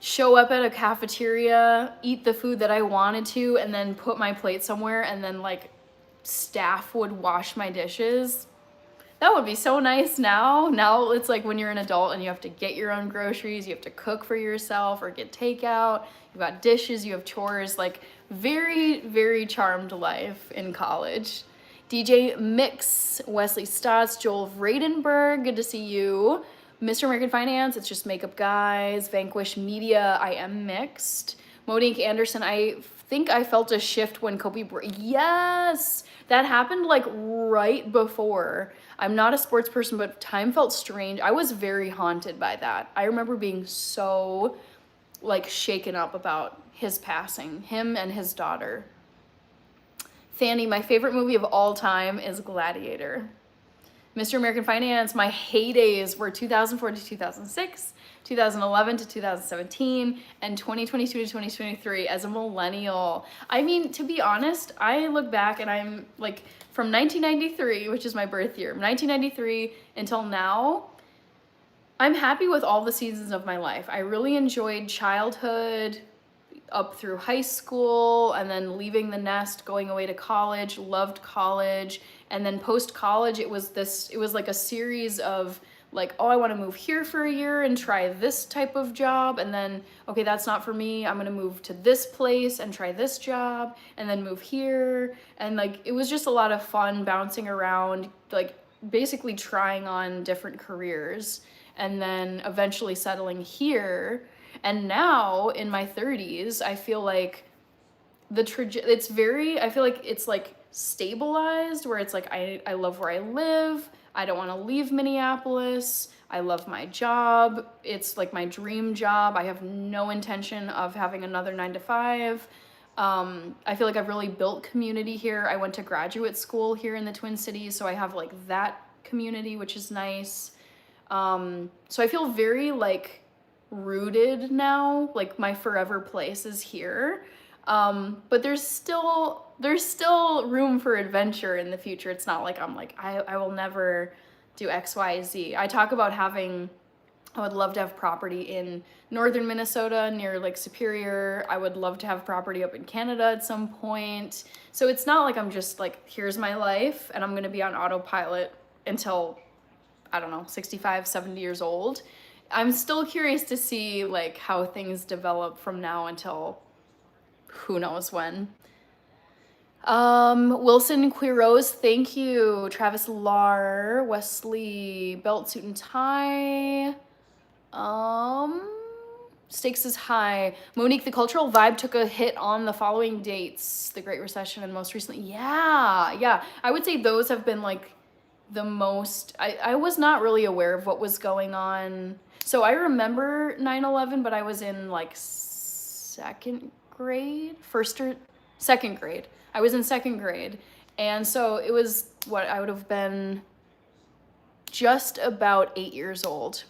show up at a cafeteria, eat the food that I wanted to, and then put my plate somewhere, and then like staff would wash my dishes. That would be so nice now. Now it's like when you're an adult and you have to get your own groceries, you have to cook for yourself or get takeout, you've got dishes, you have chores, like very, very charmed life in college. DJ Mix, Wesley Stotts, Joel Vradenberg, good to see you. Mr. American Finance, it's just makeup guys. Vanquish Media, I am mixed. Monique Anderson, I think I felt a shift when yes, that happened like right before. I'm not a sports person, but time felt strange. I was very haunted by that. I remember being so like shaken up about his passing, him and his daughter. Fanny, my favorite movie of all time is Gladiator. Mr. American Finance, my heydays were 2004 to 2006, 2011 to 2017, and 2022 to 2023 as a millennial. I mean, to be honest, I look back and I'm like, from 1993, which is my birth year, 1993 until now, I'm happy with all the seasons of my life. I really enjoyed childhood, up through high school, and then leaving the nest, going away to college, loved college. And then post-college, it was like a series of like, oh, I want to move here for a year and try this type of job. And then, okay, that's not for me. I'm going to move to this place and try this job and then move here. And like, it was just a lot of fun bouncing around, like basically trying on different careers and then eventually settling here. And now in my 30s, I feel like I feel like it's like stabilized, where it's like I love where I live. I don't want to leave Minneapolis. I love my job. It's like my dream job. I have no intention of having another 9 to 5. I feel like I've really built community here. I went to graduate school here in the Twin Cities, so I have like that community, which is nice. So I feel very like rooted now, like my forever place is here. But there's still room for adventure in the future. It's not like I'm like, I will never do X, Y, Z. I talk about I would love to have property in northern Minnesota near Lake Superior. I would love to have property up in Canada at some point. So it's not like I'm just like, here's my life and I'm going to be on autopilot until, I don't know, 65, 70 years old. I'm still curious to see like how things develop from now until who knows when. Wilson Quiroz, thank you. Travis Lar, Wesley, Belt, Suit and Tie. Stakes is high. Monique, the cultural vibe took a hit on the following dates: the Great Recession and most recently. Yeah. I would say those have been like the most. I was not really aware of what was going on. So I remember 9/11, but I was in like second grade. I was in second grade. And so it was what I would have been just about 8 years old.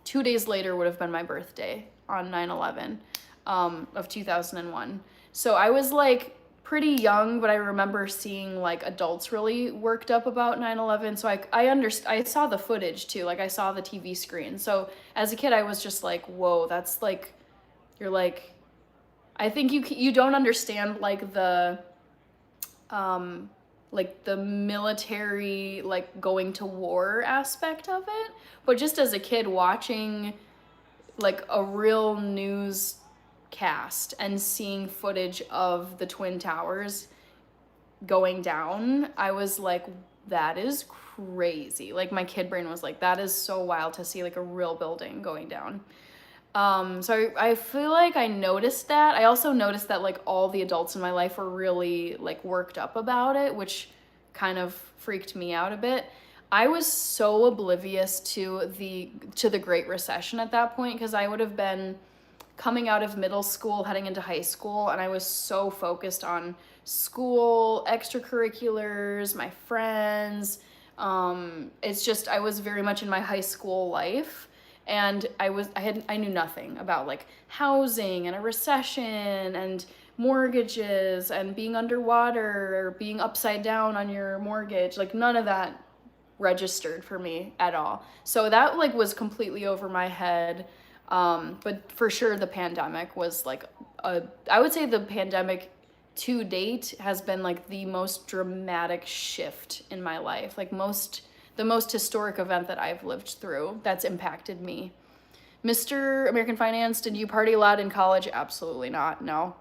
2 days later would have been my birthday on 9/11 of 2001. So I was like pretty young, but I remember seeing like adults really worked up about 9/11. So I saw the footage too. Like I saw the TV screen. So as a kid, I was just like, whoa, that's like, you're like, I think you don't understand like the military, like going to war aspect of it. But just as a kid watching like a real newscast and seeing footage of the Twin Towers going down, I was like, that is crazy. Like my kid brain was like, that is so wild to see like a real building going down. So I feel like I noticed that. I also noticed that like all the adults in my life were really like worked up about it, which kind of freaked me out a bit. I was so oblivious to the Great Recession at that point, because I would have been coming out of middle school, heading into high school, and I was so focused on school, extracurriculars, my friends. It's just, I was very much in my high school life. And I knew nothing about like housing and a recession and mortgages and being underwater or being upside down on your mortgage. Like none of that registered for me at all. So that like was completely over my head. But for sure the pandemic was like I would say the pandemic to date has been like the most dramatic shift in my life. Like the most historic event that I've lived through that's impacted me. Mr. American Finance, did you party a lot in college? Absolutely not. No.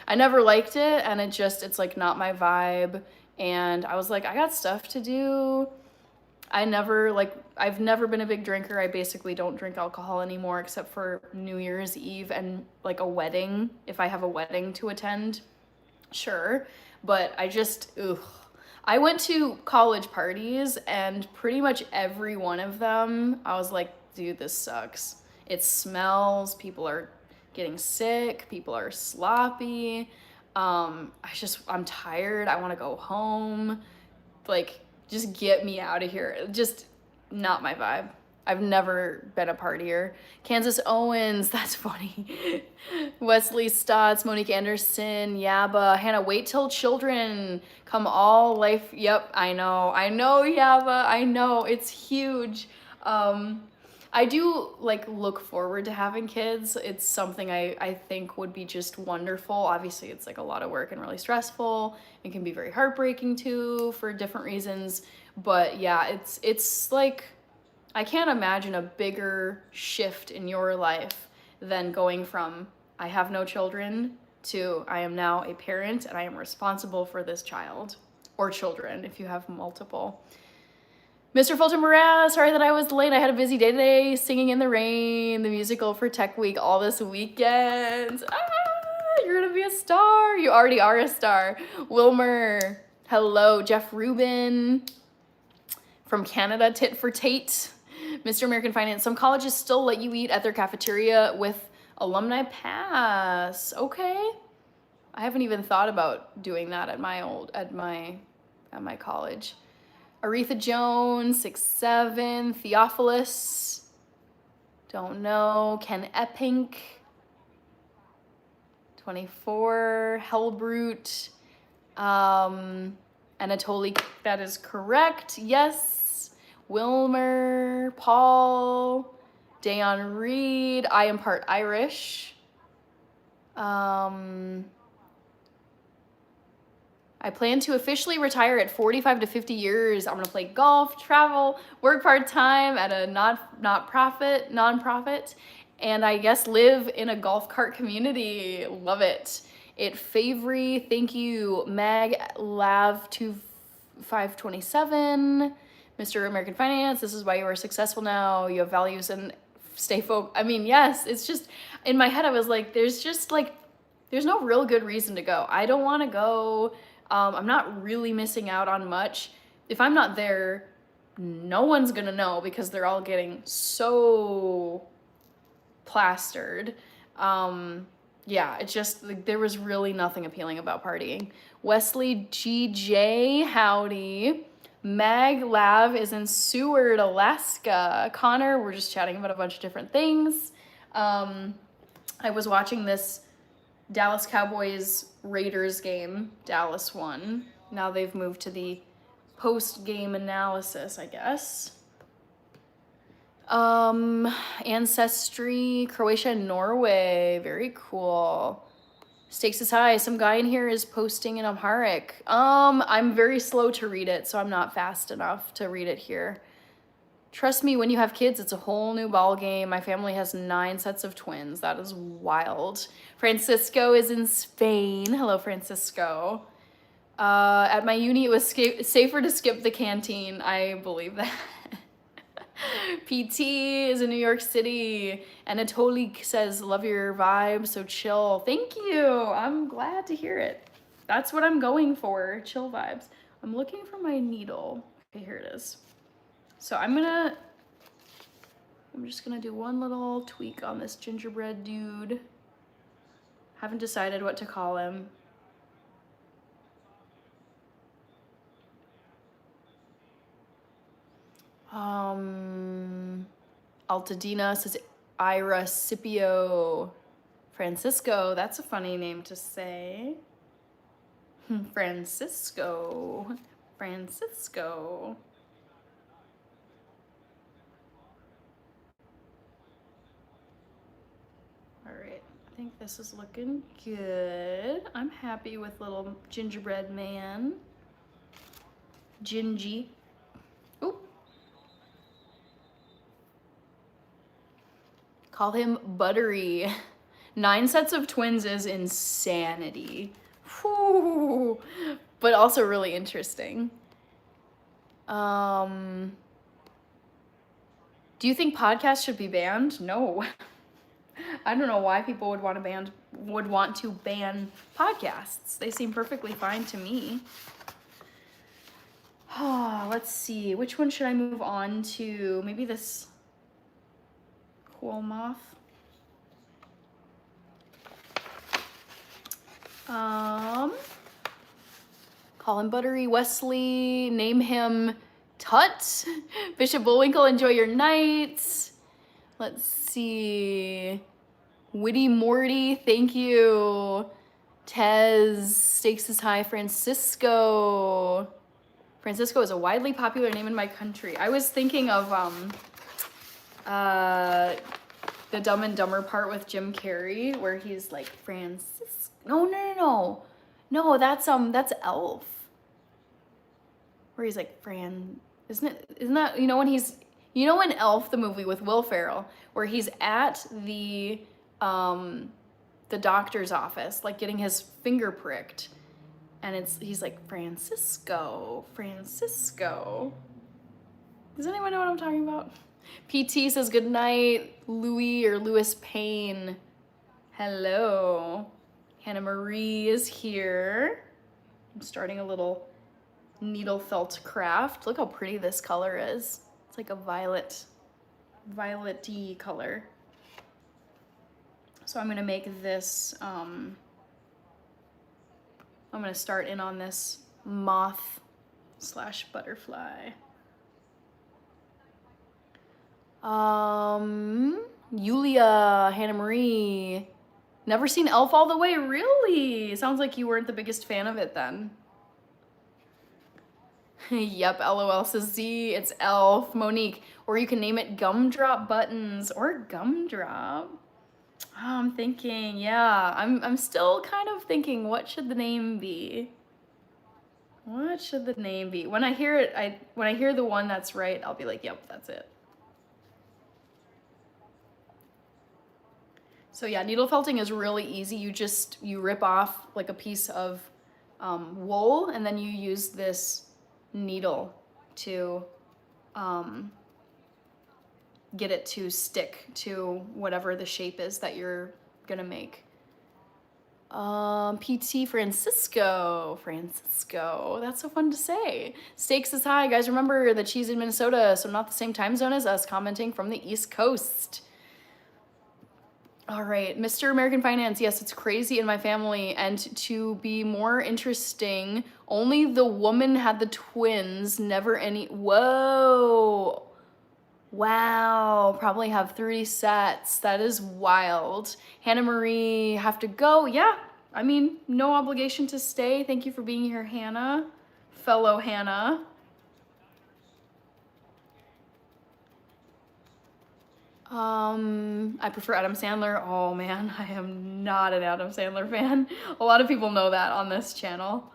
I never liked it, and it's like not my vibe. And I was like, I got stuff to do. I've never been a big drinker. I basically don't drink alcohol anymore except for New Year's Eve and like a wedding. If I have a wedding to attend, sure. But I went to college parties and pretty much every one of them, I was like, dude, this sucks. It smells, people are getting sick, people are sloppy. I'm tired. I want to go home. Like, just get me out of here. Just not my vibe. I've never been a partier. Kansas Owens, that's funny. Wesley Stotts, Monique Anderson, Yaba, Hannah, wait till children come all life. Yep, I know, Yaba, I know, it's huge. I do like look forward to having kids. It's something I think would be just wonderful. Obviously, it's like a lot of work and really stressful. It can be very heartbreaking too for different reasons. But yeah, it's like, I can't imagine a bigger shift in your life than going from I have no children to I am now a parent and I am responsible for this child or children if you have multiple. Mr. Fulton Moraz, sorry that I was late. I had a busy day today, Singing in the Rain, the musical for Tech Week all this weekend. You're gonna be a star. You already are a star. Wilmer, hello. Jeff Rubin from Canada, Tit for Tate. Mr. American Finance, some colleges still let you eat at their cafeteria with alumni pass. Okay. I haven't even thought about doing that at my college. Aretha Jones, 6'7", Theophilus, don't know, Ken Eppink, 24, Hellbrute, Anatoly, that is correct, yes, Wilmer, Paul, Dayon Reed, I am part Irish, I plan to officially retire at 45 to 50 years. I'm gonna play golf, travel, work part-time at a nonprofit, and I guess live in a golf cart community. Love it. Favory, thank you. Mag Lav 2527. Mr. American Finance, this is why you are successful now. You have values and stay focused. I mean, yes, it's just, in my head I was like, there's no real good reason to go. I don't wanna go. I'm not really missing out on much. If I'm not there, no one's gonna know because they're all getting so plastered. Yeah, it's just like there was really nothing appealing about partying. Wesley GJ, howdy. Mag Lav is in Seward, Alaska. Connor, we're just chatting about a bunch of different things. I was watching this Dallas Cowboys Raiders game. Dallas won. Now they've moved to the post-game analysis, I guess. Ancestry, Croatia and Norway. Very cool. Stakes is high. Some guy in here is posting in Amharic. I'm very slow to read it, so I'm not fast enough to read it here. Trust me, when you have kids, it's a whole new ball game. My family has 9 sets of twins. That is wild. Francisco is in Spain. Hello, Francisco. At my uni, it was safer to skip the canteen. I believe that. PT is in New York City. Anatoly says, love your vibe, so chill. Thank you. I'm glad to hear it. That's what I'm going for, chill vibes. I'm looking for my needle. Okay, here it is. So I'm just gonna do one little tweak on this gingerbread dude. Haven't decided what to call him. Altadena says Ira Scipio. Francisco, that's a funny name to say. Francisco. All right, I think this is looking good. I'm happy with little gingerbread man. Gingy. Call him Buttery. 9 sets of twins is insanity. Whew. But also really interesting. Do you think podcasts should be banned? No. I don't know why people would want to ban podcasts. They seem perfectly fine to me. Let's see. Which one should I move on to? Maybe this cool moth. Call him Buttery. Wesley, name him Tut. Bishop Bullwinkle, enjoy your nights. Let's see. Witty Morty, thank you. Tez, stakes is high. Francisco. Francisco is a widely popular name in my country. I was thinking of the Dumb and Dumber part with Jim Carrey, where he's like Francisco. No, that's Elf. Where he's like isn't that when Elf, the movie with Will Ferrell, where he's at the doctor's office, like getting his finger pricked, and he's like Francisco. Does anyone know what I'm talking about? PT says good night. Louis Payne. Hello. Hannah Marie is here. I'm starting a little needle felt craft. Look how pretty this color is. It's like a violet-y color. So I'm gonna make this, I'm gonna start in on this moth / butterfly. Yulia, Hannah Marie. Never seen Elf all the way? Really? Sounds like you weren't the biggest fan of it then. Yep, LOL says Z, it's Elf. Monique, or you can name it Gumdrop Buttons or Gumdrop. I'm thinking, yeah, I'm still kind of thinking, what should the name be? What should the name be? When I hear it, when I hear the one that's right, I'll be like, yep, that's it. So yeah, needle felting is really easy. You rip off like a piece of wool, and then you use this needle to get it to stick to whatever the shape is that you're gonna make. PT Francisco, that's so fun to say. Stakes is high, guys. Remember that she's in Minnesota, so not the same time zone as us, commenting from the East Coast. All right, Mr. American Finance, yes, it's crazy in my family, and to be more interesting, only the woman had the twins, never any, whoa. Wow, probably have 3 sets. That is wild. Hannah Marie, have to go. Yeah, I mean, no obligation to stay. Thank you for being here, Hannah. Fellow Hannah. I prefer Adam Sandler. Oh man, I am not an Adam Sandler fan. A lot of people know that on this channel.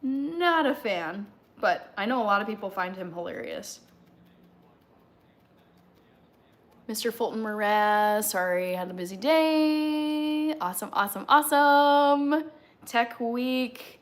Not a fan, but I know a lot of people find him hilarious. Mr. Fulton Mraz, sorry, had a busy day. Awesome. Tech week.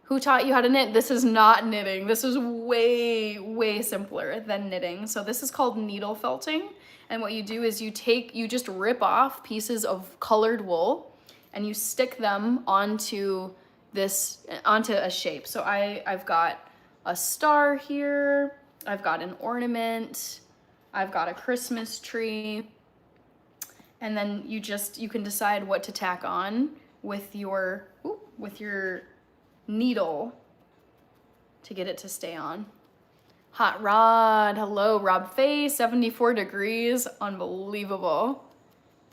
Who taught you how to knit? This is not knitting. This is way simpler than knitting. So this is called needle felting. And what you do is you just rip off pieces of colored wool and you stick them onto a shape. So I've got a star here. I've got an ornament. I've got a Christmas tree, and then you can decide what to tack on with your needle to get it to stay on. Hot Rod, hello, Rob Face, 74 degrees, unbelievable.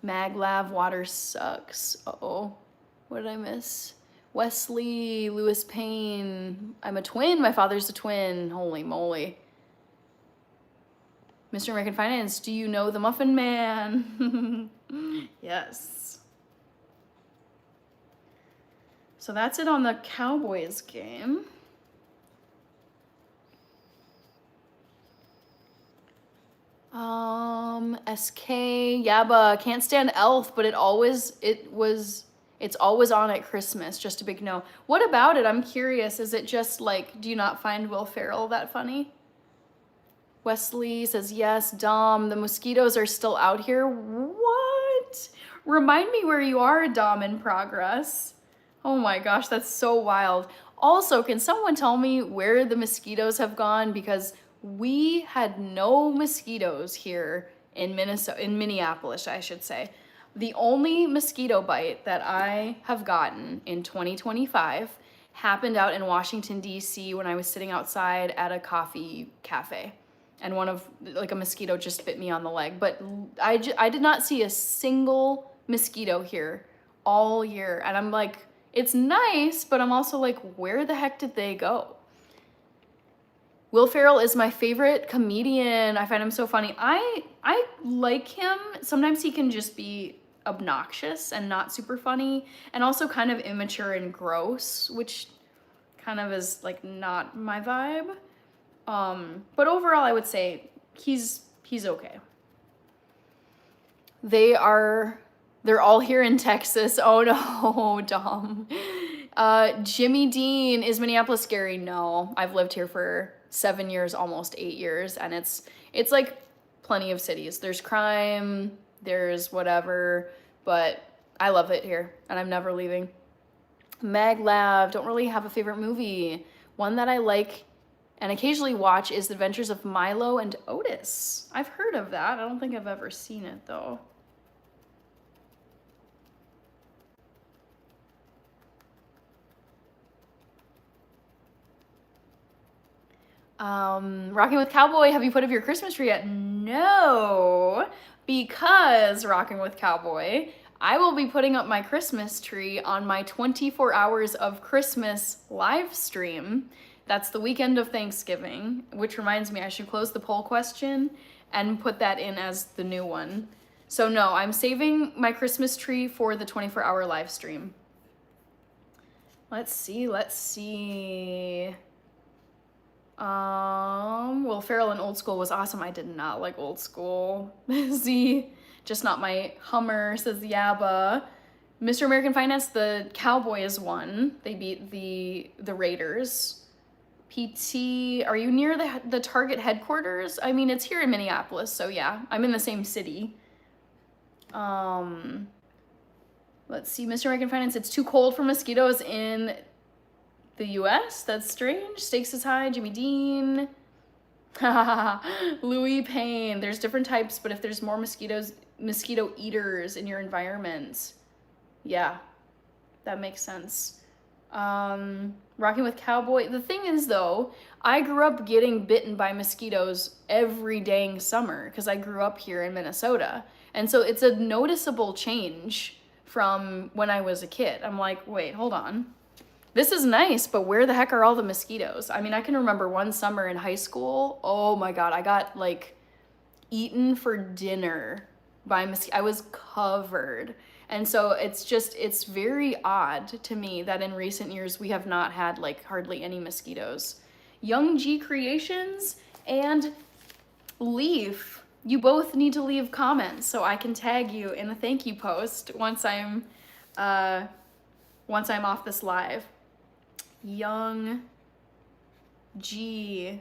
Maglav, water sucks. Uh-oh, what did I miss? Wesley, Louis Payne, I'm a twin, my father's a twin, holy moly. Mr. American Finance, do you know the Muffin Man? Yes. So that's it on the Cowboys game. SK, Yaba, can't stand Elf, but it's always on at Christmas, just a big no. What about it? I'm curious. Is it just like, do you not find Will Ferrell that funny? Wesley says yes. Dom, the mosquitoes are still out here. What? Remind me where you are, Dom in progress. Oh my gosh, that's so wild. Also, can someone tell me where the mosquitoes have gone? Because we had no mosquitoes here in Minneapolis, I should say. The only mosquito bite that I have gotten in 2025 happened out in Washington, D.C. when I was sitting outside at a coffee cafe. And a mosquito just bit me on the leg. But I did not see a single mosquito here all year. And I'm like, it's nice, but I'm also like, where the heck did they go? Will Ferrell is my favorite comedian. I find him so funny. I like him. Sometimes he can just be obnoxious and not super funny, and also kind of immature and gross, which kind of is like not my vibe. But overall, I would say he's okay. They're all here in Texas. Oh no, Dom. Jimmy Dean, is Minneapolis scary? No, I've lived here for 7 years, almost 8 years, and it's like plenty of cities. There's crime, there's whatever, but I love it here, and I'm never leaving. Maglav, don't really have a favorite movie. One that I like and occasionally watch is The Adventures of Milo and Otis. I've heard of that. I don't think I've ever seen it, though. Rocking with Cowboy, have you put up your Christmas tree yet? No, because Rocking with Cowboy, I will be putting up my Christmas tree on my 24 Hours of Christmas live stream. That's the weekend of Thanksgiving, which reminds me I should close the poll question and put that in as the new one. So no, I'm saving my Christmas tree for the 24-hour live stream. Let's see. Will Ferrell in Old School was awesome. I did not like Old School. Z, just not my Hummer, says Yaba. Mr. American Finance, the Cowboys won. They beat the Raiders. PT, are you near the Target headquarters? I mean, it's here in Minneapolis, so yeah, I'm in the same city. Let's see, Mr. American Finance, it's too cold for mosquitoes in the US? That's strange. Stakes is high. Jimmy Dean. Louis Payne. There's different types, but if there's more mosquito eaters in your environment, yeah, that makes sense. Rocking with Cowboy. The thing is, though, I grew up getting bitten by mosquitoes every dang summer because I grew up here in Minnesota. And so it's a noticeable change from when I was a kid. I'm like, wait, hold on. This is nice, but where the heck are all the mosquitoes? I mean, I can remember one summer in high school. Oh my God, I got like eaten for dinner by mosquitoes. I was covered. And so it's very odd to me that in recent years we have not had like hardly any mosquitoes. Young G Creations and Leaf, you both need to leave comments so I can tag you in a thank you post once I'm off this live. Young G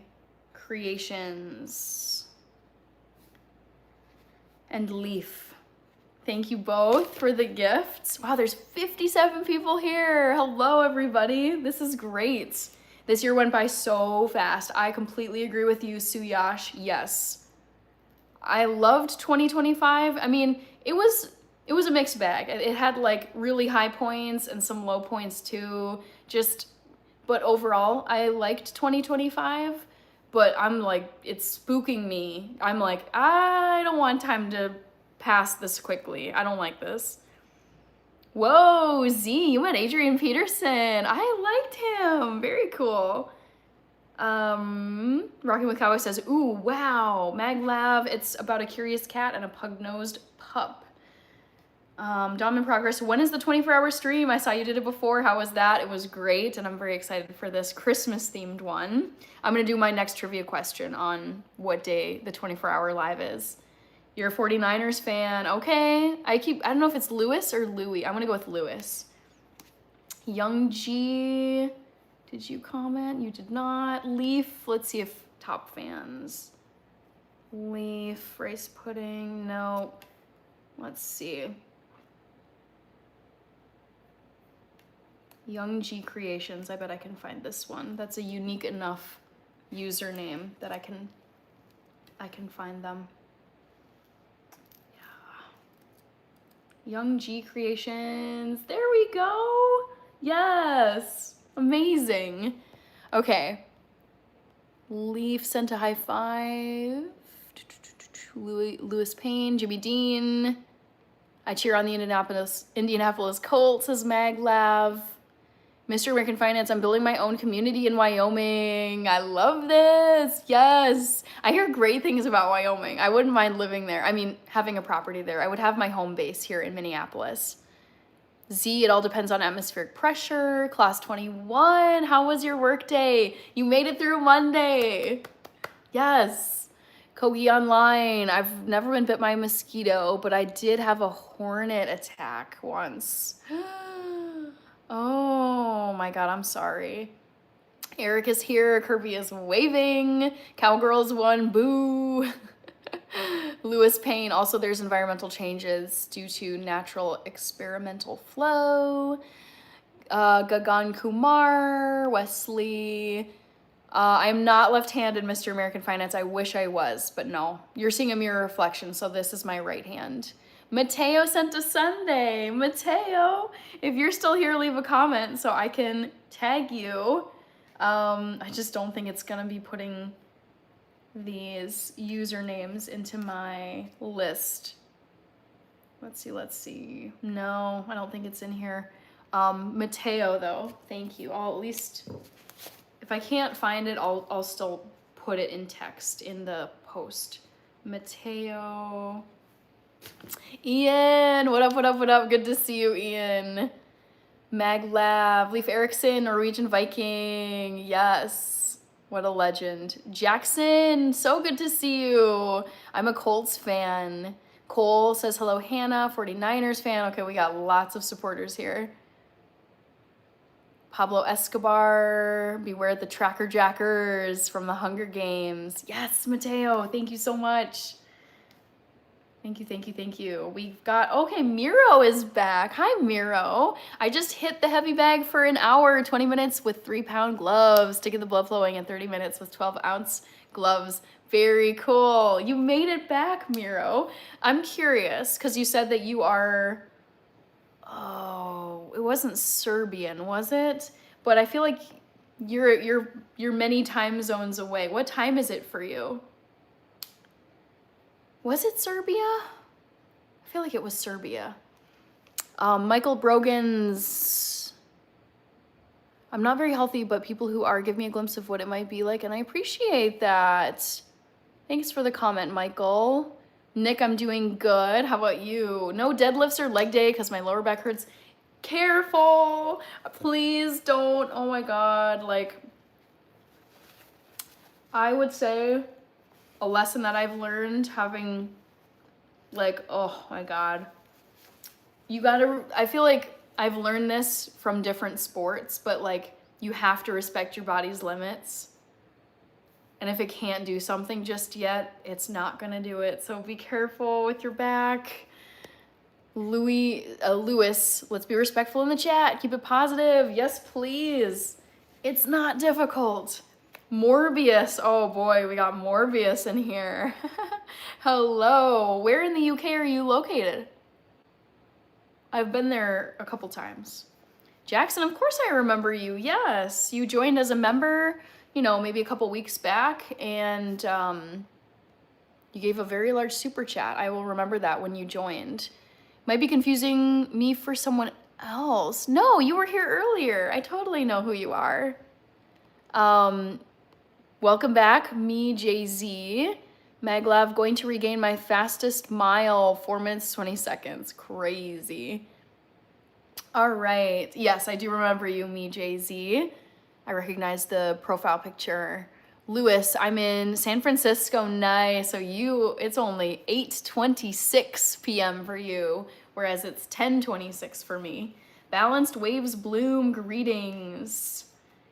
Creations and Leaf. Thank you both for the gifts. Wow, there's 57 people here. Hello, everybody. This is great. This year went by so fast. I completely agree with you, Suyash. Yes. I loved 2025. I mean, it was a mixed bag. It had like really high points and some low points too. But overall, I liked 2025. But I'm like, it's spooking me. I'm like, I don't want time to pass this quickly. I don't like this. Whoa, Z, you met Adrian Peterson. I liked him. Very cool. Rocking with Cowboy says, ooh, wow. Maglav, it's about a curious cat and a pug-nosed pup. Dom in progress, when is the 24-hour stream? I saw you did it before. How was that? It was great, and I'm very excited for this Christmas-themed one. I'm gonna do my next trivia question on what day the 24-hour live is. You're a 49ers fan. Okay. I don't know if it's Lewis or Louis. I'm going to go with Lewis. Young G, did you comment? You did not. Leaf, let's see if top fans. Leaf, rice pudding, no. Let's see. Young G Creations, I bet I can find this one. That's a unique enough username that I can find them. Yeah. Young G Creations, there we go. Yes, amazing. Okay. Leaf sent a high five. Lewis Payne, Jimmy Dean. I cheer on the Indianapolis Colts, says Maglav. Mr. American Finance, I'm building my own community in Wyoming. I love this. Yes. I hear great things about Wyoming. I wouldn't mind living there. I mean, having a property there. I would have my home base here in Minneapolis. Z, it all depends on atmospheric pressure. Class 21, how was your work day? You made it through Monday. Yes. Kogi Online, I've never been bit by a mosquito, but I did have a hornet attack once. Oh my God, I'm sorry. Eric is here, Kirby is waving, Cowgirls won, boo. Lewis Payne, also there's environmental changes due to natural experimental flow. Gagan Kumar, Wesley. I'm not left-handed, Mr. American Finance. I wish I was, but no. You're seeing a mirror reflection, so this is my right hand. Mateo sent a Sunday. Mateo, if you're still here, leave a comment so I can tag you. I just don't think it's gonna be putting these usernames into my list. Let's see. No, I don't think it's in here. Mateo though, thank you. I'll at least, if I can't find it, I'll still put it in text in the post. Mateo. Ian, what up? Good to see you, Ian. Maglav, Leif Erikson, Norwegian Viking. Yes, what a legend. Jackson, so good to see you. I'm a Colts fan. Cole says hello, Hannah, 49ers fan. Okay, we got lots of supporters here. Pablo Escobar, beware the Tracker Jackers from the Hunger Games. Yes, Mateo, thank you so much. Thank you. We've got, okay, Miro is back. Hi, Miro. I just hit the heavy bag for an hour, 20 minutes with 3-pound gloves to get the blood flowing, and 30 minutes with 12-ounce gloves. Very cool. You made it back, Miro. I'm curious, because you said that you are, oh, it wasn't Serbian, was it? But I feel like you're many time zones away. What time is it for you? Was it Serbia? I feel like it was Serbia. Michael Brogan's, I'm not very healthy, but people who are give me a glimpse of what it might be like, and I appreciate that. Thanks for the comment, Michael. Nick, I'm doing good. How about you? No deadlifts or leg day because my lower back hurts. Careful, please don't. Oh my God, like, I would say a lesson that I've learned having, like, oh my God, you gotta, I feel like I've learned this from different sports, but like, you have to respect your body's limits. And if it can't do something just yet, it's not gonna do it. So be careful with your back. Lewis, let's be respectful in the chat. Keep it positive. Yes, please. It's not difficult. Morbius, oh boy, we got Morbius in here. Hello, where in the UK are you located? I've been there a couple times. Jackson, of course I remember you, yes. You joined as a member, you know, maybe a couple weeks back, and you gave a very large super chat. I will remember that when you joined. Might be confusing me for someone else. No, you were here earlier. I totally know who you are. Welcome back, me, Jay-Z. Maglav, going to regain my fastest mile, 4 minutes, 20 seconds. Crazy. All right. Yes, I do remember you, me, Jay-Z. I recognize the profile picture. Lewis, I'm in San Francisco. Nice. So it's only 8:26 p.m. for you, whereas it's 10:26 for me. Balanced waves bloom. Greetings.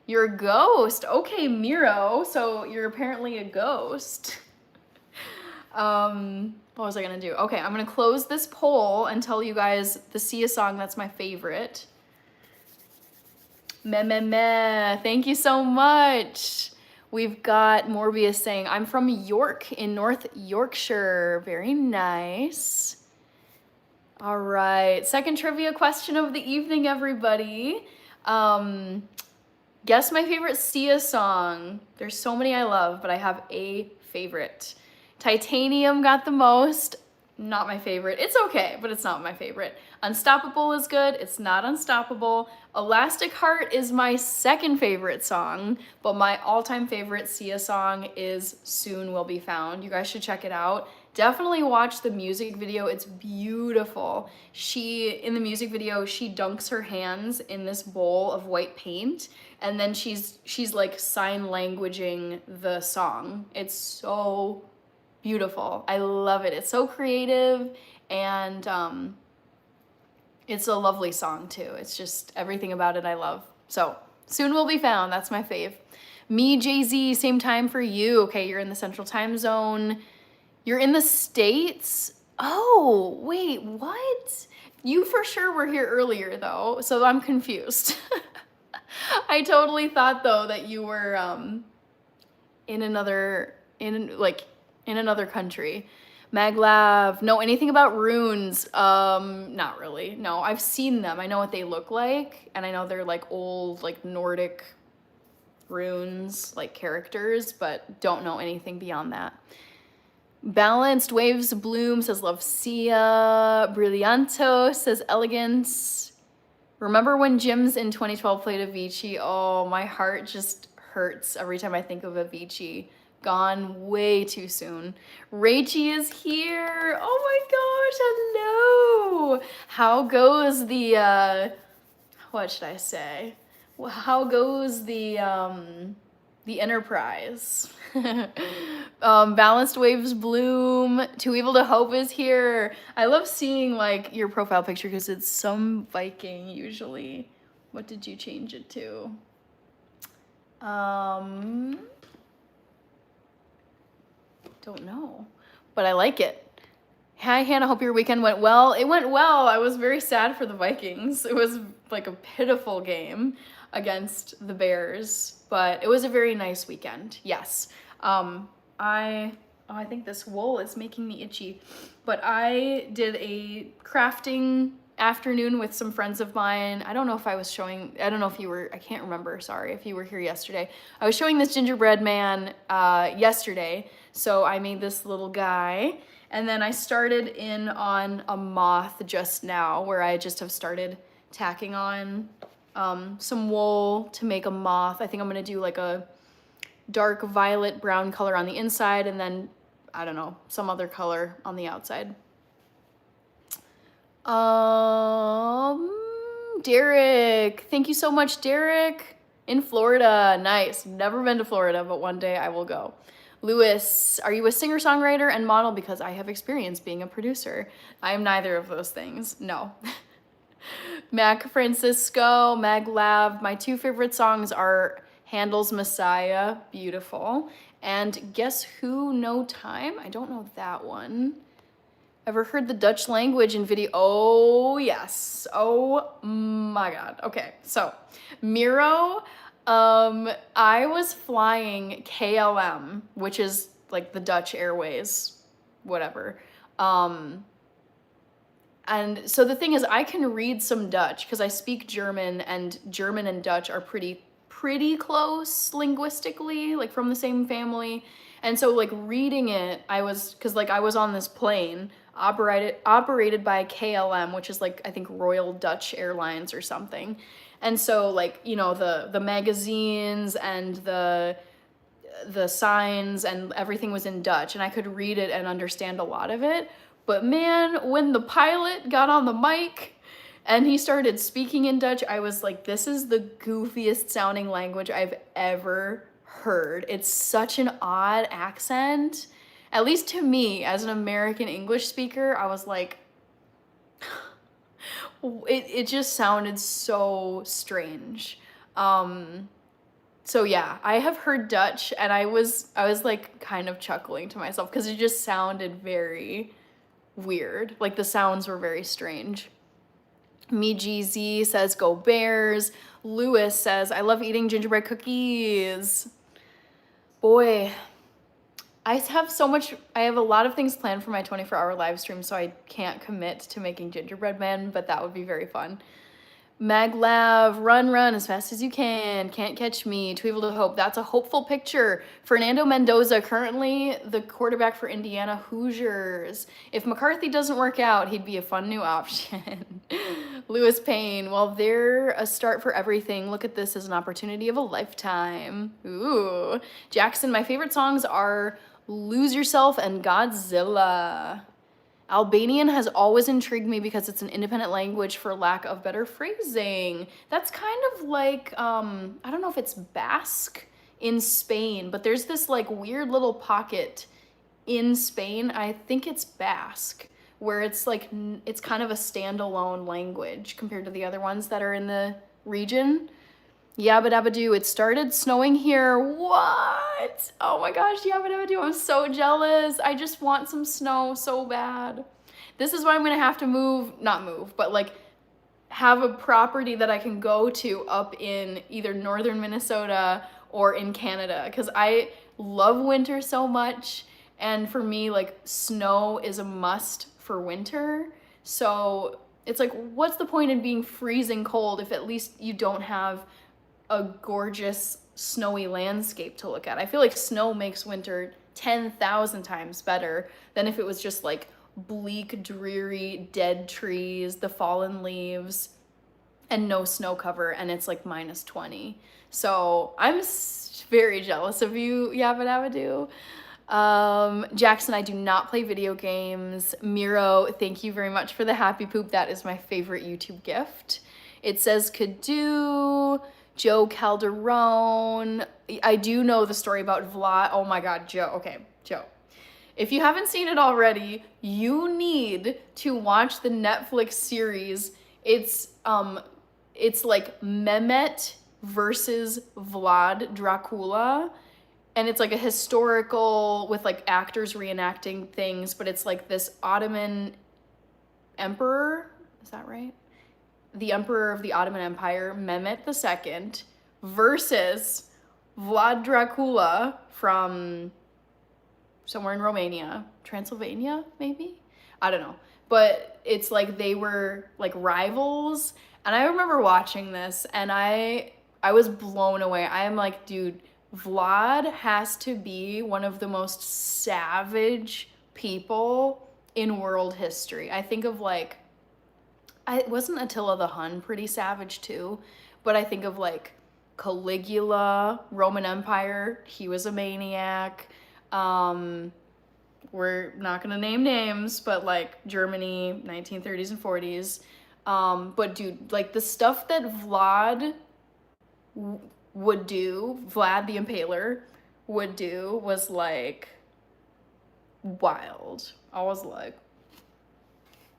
You're a ghost. Okay, Miro. So you're apparently a ghost. What was I gonna do? Okay, I'm gonna close this poll and tell you guys the Sia song that's my favorite. Meh, meh, meh. Thank you so much. We've got Morbius saying, I'm from York in North Yorkshire. Very nice. All right, second trivia question of the evening, everybody. Guess my favorite Sia song. There's so many I love, but I have a favorite. Titanium got the most. Not my favorite. It's okay, but it's not my favorite. Unstoppable is good. It's not Unstoppable. Elastic Heart is my second favorite song, but my all-time favorite Sia song is Soon Will Be Found. You guys should check it out. Definitely watch the music video. It's beautiful. In the music video, she dunks her hands in this bowl of white paint, and then she's like sign languaging the song. It's so beautiful. I love it. It's so creative, and it's a lovely song too. It's just everything about it I love. So Soon Will Be Found. That's my fave. Me, Jay-Z, same time for you. Okay, you're in the Central Time Zone. You're in the States? Oh, wait, what? You for sure were here earlier though, so I'm confused. I totally thought though that you were in another country. Maglav, no, anything about runes? Not really. No, I've seen them. I know what they look like, and I know they're like old, like Nordic runes, like characters, but don't know anything beyond that. Balanced Waves Bloom says love Sia. Brillianto says elegance. Remember when Jims in 2012 played Avicii? Oh, my heart just hurts every time I think of Avicii. Gone way too soon. Rachie is here. Oh my gosh, hello. How goes the, what should I say? How goes the Enterprise? Balanced Waves Bloom. Too Evil to Hope is here. I love seeing like your profile picture because it's some Viking usually. What did you change it to? Don't know, but I like it. Hi, Hannah, hope your weekend went well. It went well. I was very sad for the Vikings. It was like a pitiful game against the Bears, but it was a very nice weekend. Yes. I think this wool is making me itchy, but I did a crafting afternoon with some friends of mine. I don't know if I was showing, I don't know if you were, I can't remember, sorry, if you were here yesterday. I was showing this gingerbread man yesterday, so I made this little guy, and then I started in on a moth just now, where I just have started tacking on some wool to make a moth. I think I'm gonna do like a dark violet brown color on the inside, and then, I don't know, some other color on the outside. Derek, thank you so much, Derek. In Florida, nice. Never been to Florida, but one day I will go. Lewis, are you a singer-songwriter and model? Because I have experience being a producer. I am neither of those things, no. Mac Francisco, Maglav, my two favorite songs are Handel's Messiah, beautiful, and Guess Who, No Time? I don't know that one. Ever heard the Dutch language in video? Oh, yes. Oh my God. Okay, so Miro, I was flying KLM, which is like the Dutch Airways, whatever. And so the thing is, I can read some Dutch because I speak German, and German and Dutch are pretty close linguistically, like from the same family. And so like reading it, I was on this plane operated by KLM, which is like, I think Royal Dutch Airlines or something. And so like, you know, the magazines and the signs and everything was in Dutch, and I could read it and understand a lot of it. But man, when the pilot got on the mic and he started speaking in Dutch, I was like, this is the goofiest sounding language I've ever heard. It's such an odd accent. At least to me, as an American English speaker, I was like, it just sounded so strange. So yeah, I have heard Dutch, and I was like kind of chuckling to myself because it just sounded very weird. Like the sounds were very strange. Me GZ says go Bears. Lewis says I love eating gingerbread cookies. Boy, I have a lot of things planned for my 24-hour live stream, so I can't commit to making gingerbread men, but that would be very fun. Maglav, run as fast as you can. Can't catch me. Tweevil to Hope. That's a hopeful picture. Fernando Mendoza, currently the quarterback for Indiana Hoosiers. If McCarthy doesn't work out, he'd be a fun new option. Lewis Payne, well, they're a start for everything. Look at this as an opportunity of a lifetime. Ooh. Jackson, my favorite songs are Lose Yourself and Godzilla. Albanian has always intrigued me because it's an independent language for lack of better phrasing. That's kind of like, I don't know if it's Basque in Spain, but there's this like weird little pocket in Spain, I think it's Basque, where it's like, it's kind of a standalone language compared to the other ones that are in the region. Yabba dabba doo, it started snowing here. What? Oh my gosh, yabba dabba doo, I'm so jealous. I just want some snow so bad. This is why I'm gonna have to not move, but like have a property that I can go to up in either northern Minnesota or in Canada, because I love winter so much, and for me, like, snow is a must for winter. So it's like, what's the point in being freezing cold if at least you don't have a gorgeous snowy landscape to look at? I feel like snow makes winter 10,000 times better than if it was just like bleak, dreary, dead trees, the fallen leaves, and no snow cover, and it's like -20. So I'm very jealous of you, Yabba Dabba Doo. Jackson, I do not play video games. Miro, thank you very much for the happy poop. That is my favorite YouTube gift. It says could do. Joe Calderon. I do know the story about Vlad. Oh my God, Joe. Okay, Joe. If you haven't seen it already, you need to watch the Netflix series. It's like Mehmet versus Vlad Dracula. And it's like a historical with like actors reenacting things, but it's like this Ottoman emperor. Is that right? The emperor of the Ottoman Empire, Mehmet II, versus Vlad Dracula from somewhere in Romania, Transylvania, maybe? I don't know. But it's like they were like rivals. And I remember watching this and I was blown away. I am like, dude, Vlad has to be one of the most savage people in world history. I think of like, wasn't Attila the Hun pretty savage too? But I think of like Caligula, Roman Empire, he was a maniac. We're not gonna name names, but like Germany, 1930s and 40s. But dude, like the stuff that Vlad would do, Vlad the Impaler would do, was like wild. I was like,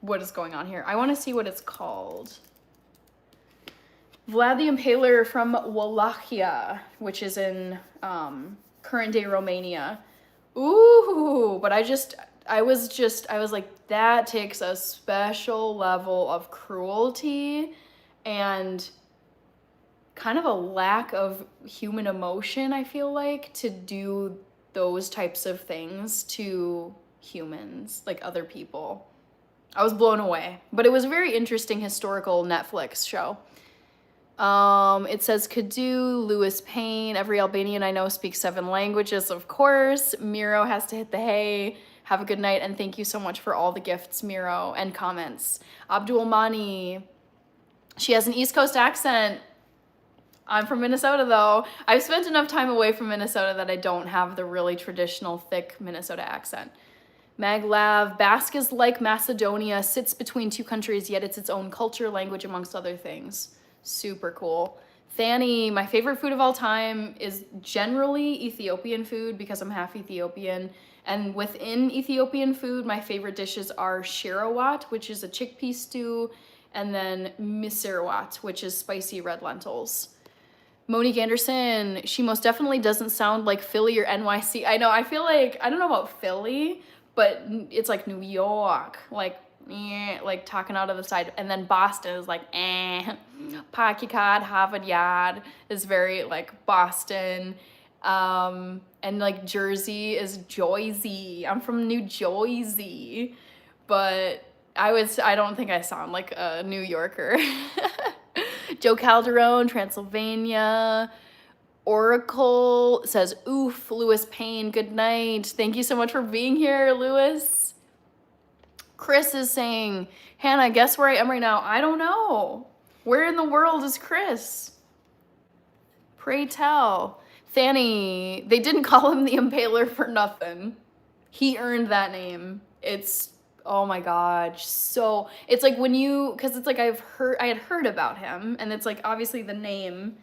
what is going on here? I want to see what it's called. Vlad the Impaler from Wallachia, which is in current day Romania. Ooh, but I was like, that takes a special level of cruelty and kind of a lack of human emotion, I feel like, to do those types of things to humans, like other people. I was blown away, but it was a very interesting historical Netflix show. It says could do. Lewis Payne, every Albanian I know speaks 7 languages, of course. Miro has to hit the hay. Have a good night, and thank you so much for all the gifts, Miro, and comments. Abdul Mani, she has an East Coast accent. I'm from Minnesota, though. I've spent enough time away from Minnesota that I don't have the really traditional, thick Minnesota accent. Maglav, Basque is like Macedonia, sits between 2 countries, yet it's its own culture, language, amongst other things. Super cool. Thani, my favorite food of all time is generally Ethiopian food because I'm half Ethiopian. And within Ethiopian food, my favorite dishes are shirawat, which is a chickpea stew, and then misirwat, which is spicy red lentils. Monique Anderson, she most definitely doesn't sound like Philly or NYC. I know, I feel like, I don't know about Philly, but it's like New York, like talking out of the side. And then Boston is like, Pakikad, Harvard Yard is very like Boston. And like Jersey is Joyzy. I'm from New Jersey, but I don't think I sound like a New Yorker. Joe Calderon, Transylvania. Oracle says, oof, Lewis Payne, good night. Thank you so much for being here, Lewis. Chris is saying, Hannah, guess where I am right now? I don't know. Where in the world is Chris? Pray tell. Fanny, they didn't call him the Impaler for nothing. He earned that name. It's, oh my God. So it's like when you, cause it's like I had heard about him, and it's like obviously the name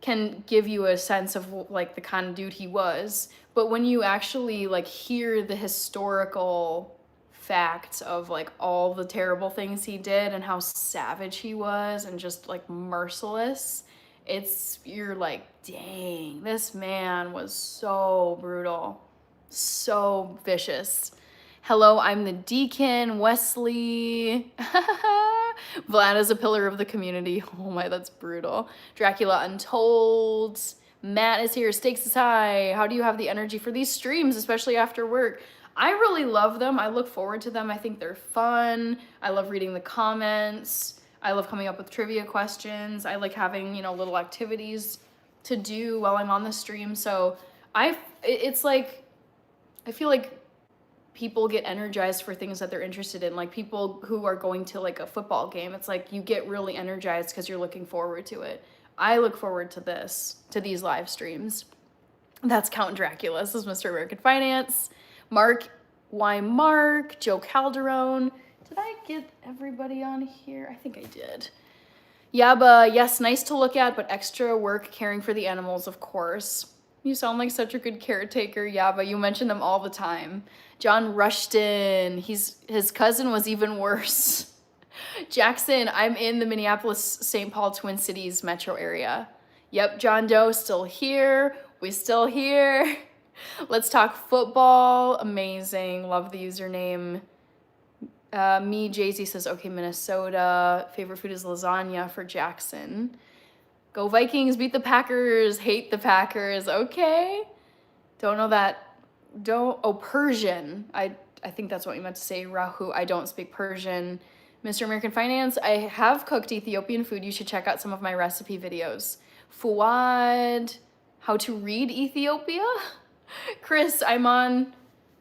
can give you a sense of like the kind of dude he was. But when you actually like hear the historical facts of like all the terrible things he did and how savage he was and just like merciless, you're like, dang, this man was so brutal, so vicious. Hello, I'm the Deacon, Wesley. Vlad is a pillar of the community. Oh my, that's brutal. Dracula Untold. Matt is here. Stakes is high. How do you have the energy for these streams, especially after work? I really love them. I look forward to them. I think they're fun. I love reading the comments. I love coming up with trivia questions. I like having, little activities to do while I'm on the stream. So it's like, I feel like people get energized for things that they're interested in. Like people who are going to like a football game, it's like you get really energized because you're looking forward to it. I look forward to these live streams. That's Count Dracula. This is Mr. American Finance. Mark, Joe Calderon. Did I get everybody on here? I think I did. Yaba, yes, nice to look at, but extra work caring for the animals, of course. You sound like such a good caretaker, Yaba. You mention them all the time. John Rushton, his cousin was even worse. Jackson, I'm in the Minneapolis-St. Paul Twin Cities metro area. Yep, John Doe, still here. We still here. Let's talk football. Amazing. Love the username. Jay-Z says, okay, Minnesota. Favorite food is lasagna for Jackson. Go Vikings, beat the Packers, hate the Packers. Okay. Don't know that. Persian. I think that's what you meant to say, Rahu. I don't speak Persian. Mr. American Finance, I have cooked Ethiopian food. You should check out some of my recipe videos. Fuad, how to read Ethiopia? Chris, I'm on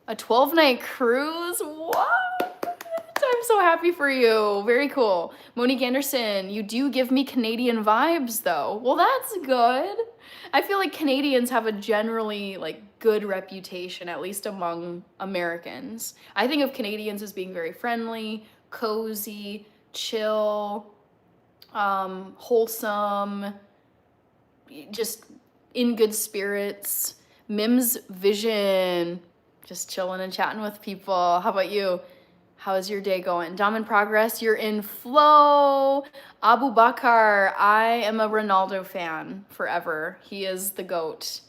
a 12-night cruise. What? I'm so happy for you. Very cool. Monique Anderson, you do give me Canadian vibes though. Well, that's good. I feel like Canadians have a generally like good reputation, at least among Americans. I think of Canadians as being very friendly, cozy, chill, wholesome, just in good spirits. Mims Vision, just chilling and chatting with people. How about you? How's your day going? Dom in progress, you're in flow. Abu Bakar, I am a Ronaldo fan forever. He is the GOAT.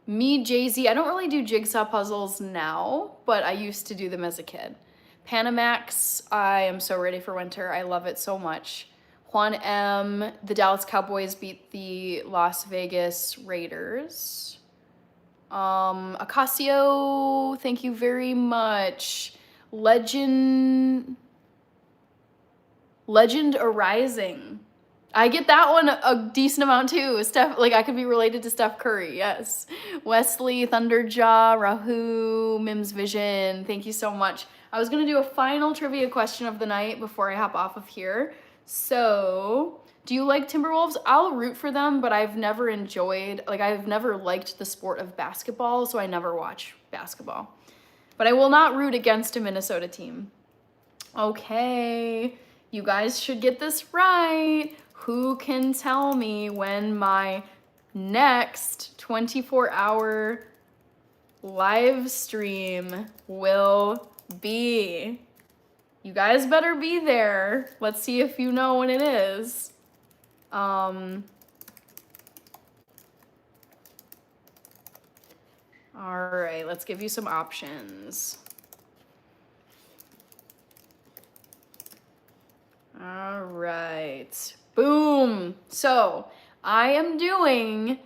Me, Jay-Z, I don't really do jigsaw puzzles now, but I used to do them as a kid. Panamax, I am so ready for winter. I love it so much. Juan M, the Dallas Cowboys beat the Las Vegas Raiders. Acacio, thank you very much. Legend Arising. I get that one a decent amount too. Steph, like I could be related to Steph Curry, yes. Wesley, Thunderjaw, Rahu, Mims Vision, thank you so much. I was gonna do a final trivia question of the night before I hop off of here. So, do you like Timberwolves? I'll root for them, but I've never liked the sport of basketball, so I never watch basketball. But I will not root against a Minnesota team. Okay, you guys should get this right. Who can tell me when my next 24-hour live stream will be? You guys better be there. Let's see if you know when it is. All right, let's give you some options. All right, boom. So I am doing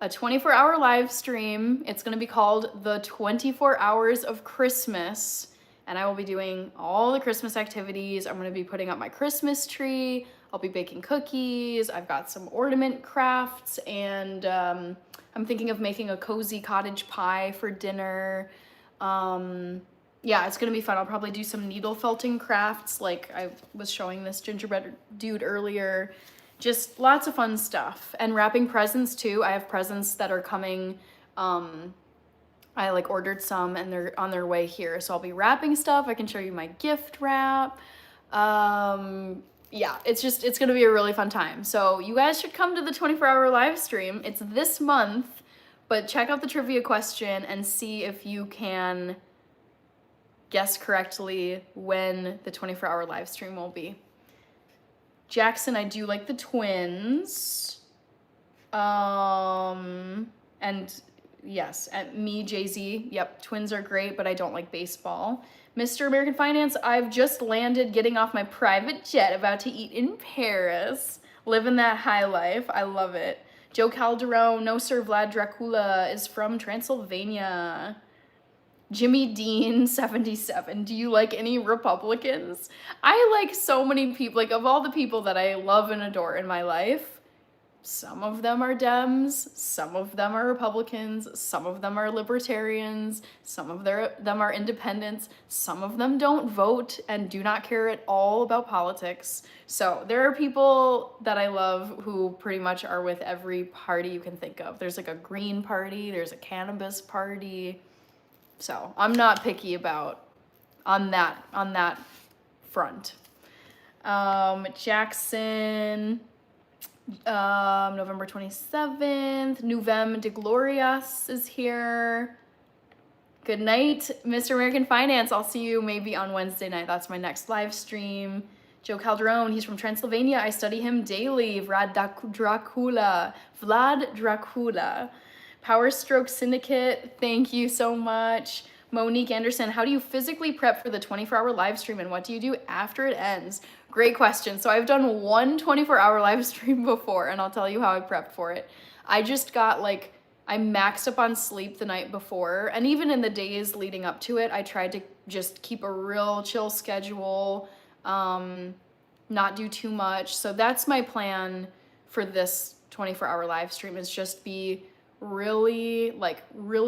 a 24-hour live stream. It's gonna be called the 24 Hours of Christmas. And I will be doing all the Christmas activities. I'm gonna be putting up my Christmas tree. I'll be baking cookies. I've got some ornament crafts, and I'm thinking of making a cozy cottage pie for dinner. Yeah, it's gonna be fun. I'll probably do some needle felting crafts, like I was showing this gingerbread dude earlier. Just lots of fun stuff. And wrapping presents too. I have presents that are coming. I like ordered some and they're on their way here. So I'll be wrapping stuff. I can show you my gift wrap. Yeah, it's gonna be a really fun time. So you guys should come to the 24-hour live stream. It's this month, but check out the trivia question and see if you can guess correctly when the 24-hour live stream will be. Jackson, I do like the twins. And yes, at me, Jay-Z, yep, twins are great, but I don't like baseball. Mr. American Finance, I've just landed getting off my private jet, about to eat in Paris. Living that high life, I love it. Joe Calderon, no sir, Vlad Dracula is from Transylvania. Jimmy Dean 77, do you like any Republicans? I like so many people, like of all the people that I love and adore in my life, some of them are Dems, some of them are Republicans, some of them are libertarians, some of them are independents, some of them don't vote and do not care at all about politics. So there are people that I love who pretty much are with every party you can think of. There's like a Green Party, there's a cannabis party. So I'm not picky about on that front. Jackson, November 27th. Nuvem de Glorias is here. Good night, Mr. American Finance. I'll see you maybe on Wednesday night. That's my next live stream. Joe Calderon, he's from Transylvania. I study him daily. Vlad Dracula. Power Stroke Syndicate, thank you so much. Monique Anderson, how do you physically prep for the 24-hour live stream and what do you do after it ends? Great question. So I've done one 24-hour live stream before and I'll tell you how I prepped for it. I just got I maxed up on sleep the night before, and even in the days leading up to it, I tried to just keep a real chill schedule, not do too much. So that's my plan for this 24-hour live stream, is just be really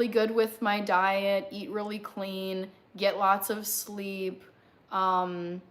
good with my diet, eat really clean, get lots of sleep, and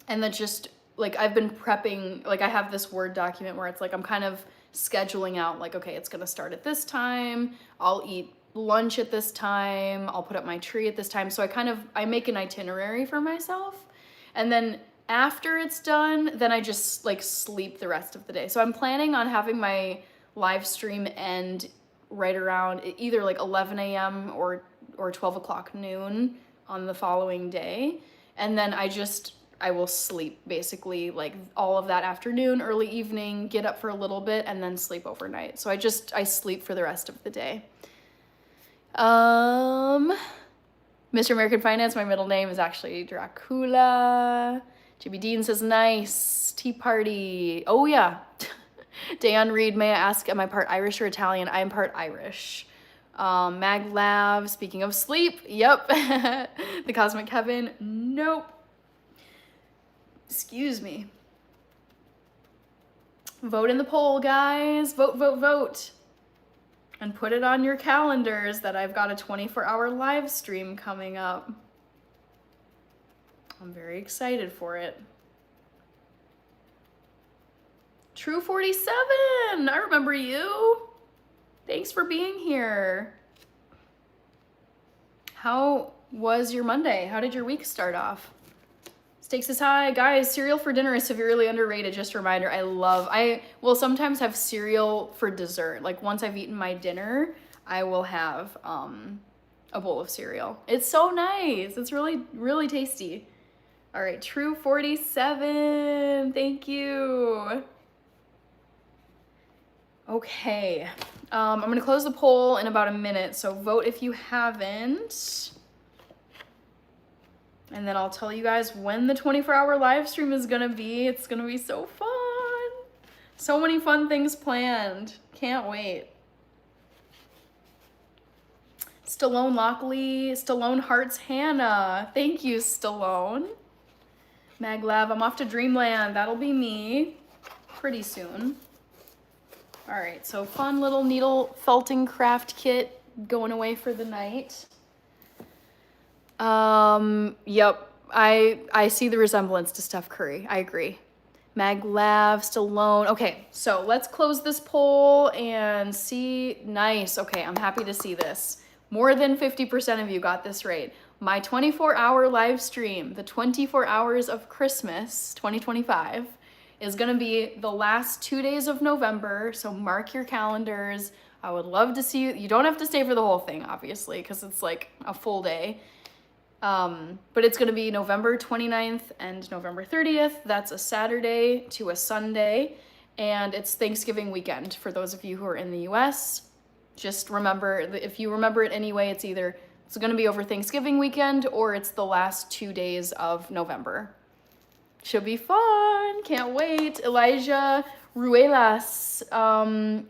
then just I've been prepping, I have this Word document where it's I'm kind of scheduling out okay, it's gonna start at this time, I'll eat lunch at this time, I'll put up my tree at this time. So I make an itinerary for myself, and then after it's done, then I just sleep the rest of the day. So I'm planning on having my live stream end right around either 11 a.m. or 12 o'clock noon on the following day. And then I will sleep basically all of that afternoon, early evening, get up for a little bit, and then sleep overnight. So I sleep for the rest of the day. Mr. American Finance, my middle name is actually Dracula. Jimmy Dean says, nice. Tea party. Oh yeah. Dayon Reed, may I ask, am I part Irish or Italian? I am part Irish. Mag Lav, speaking of sleep, yep. The Cosmic Kevin, nope. Excuse me. Vote in the poll, guys. Vote, vote, vote. And put it on your calendars that I've got a 24-hour live stream coming up. I'm very excited for it. True 47, I remember you. Thanks for being here. How was your Monday? How did your week start off? It's Stakes is high. Guys, cereal for dinner is severely underrated. Just a reminder, I will sometimes have cereal for dessert. Like once I've eaten my dinner, I will have a bowl of cereal. It's so nice. It's really, really tasty. All right, True 47. Thank you. Okay, I'm gonna close the poll in about a minute, so vote if you haven't. And then I'll tell you guys when the 24-hour live stream is gonna be. It's gonna be so fun. So many fun things planned. Can't wait. Stallone Lockley, Stallone Hearts Hannah. Thank you, Stallone. Maglav, I'm off to Dreamland. That'll be me pretty soon. All right, so fun little needle felting craft kit going away for the night. Yep, I see the resemblance to Steph Curry. I agree. Maglav, Stallone. Okay, so let's close this poll and see. Nice. Okay, I'm happy to see this. More than 50% of you got this right. My 24-hour live stream, the 24 hours of Christmas 2025, is gonna be the last 2 days of November, so mark your calendars. I would love to see you. You don't have to stay for the whole thing, obviously, because it's like a full day. But it's gonna be November 29th and November 30th. That's a Saturday to a Sunday, and it's Thanksgiving weekend for those of you who are in the US. Just remember, if you remember it anyway, it's gonna be over Thanksgiving weekend or it's the last 2 days of November. Should be fun, can't wait. Elijah Ruelas, I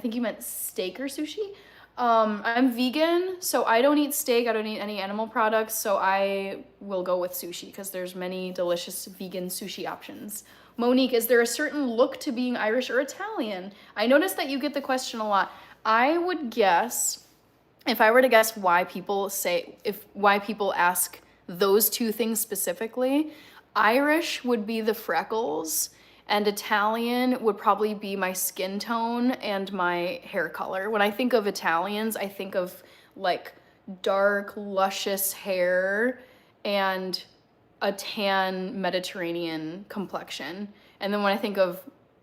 think you meant steak or sushi. I'm vegan, so I don't eat steak, I don't eat any animal products, so I will go with sushi because there's many delicious vegan sushi options. Monique, is there a certain look to being Irish or Italian? I noticed that you get the question a lot. I would guess, if I were to guess why people ask those two things specifically, Irish would be the freckles, and Italian would probably be my skin tone and my hair color. When I think of Italians, I think of like dark, luscious hair and a tan Mediterranean complexion. And then when I think of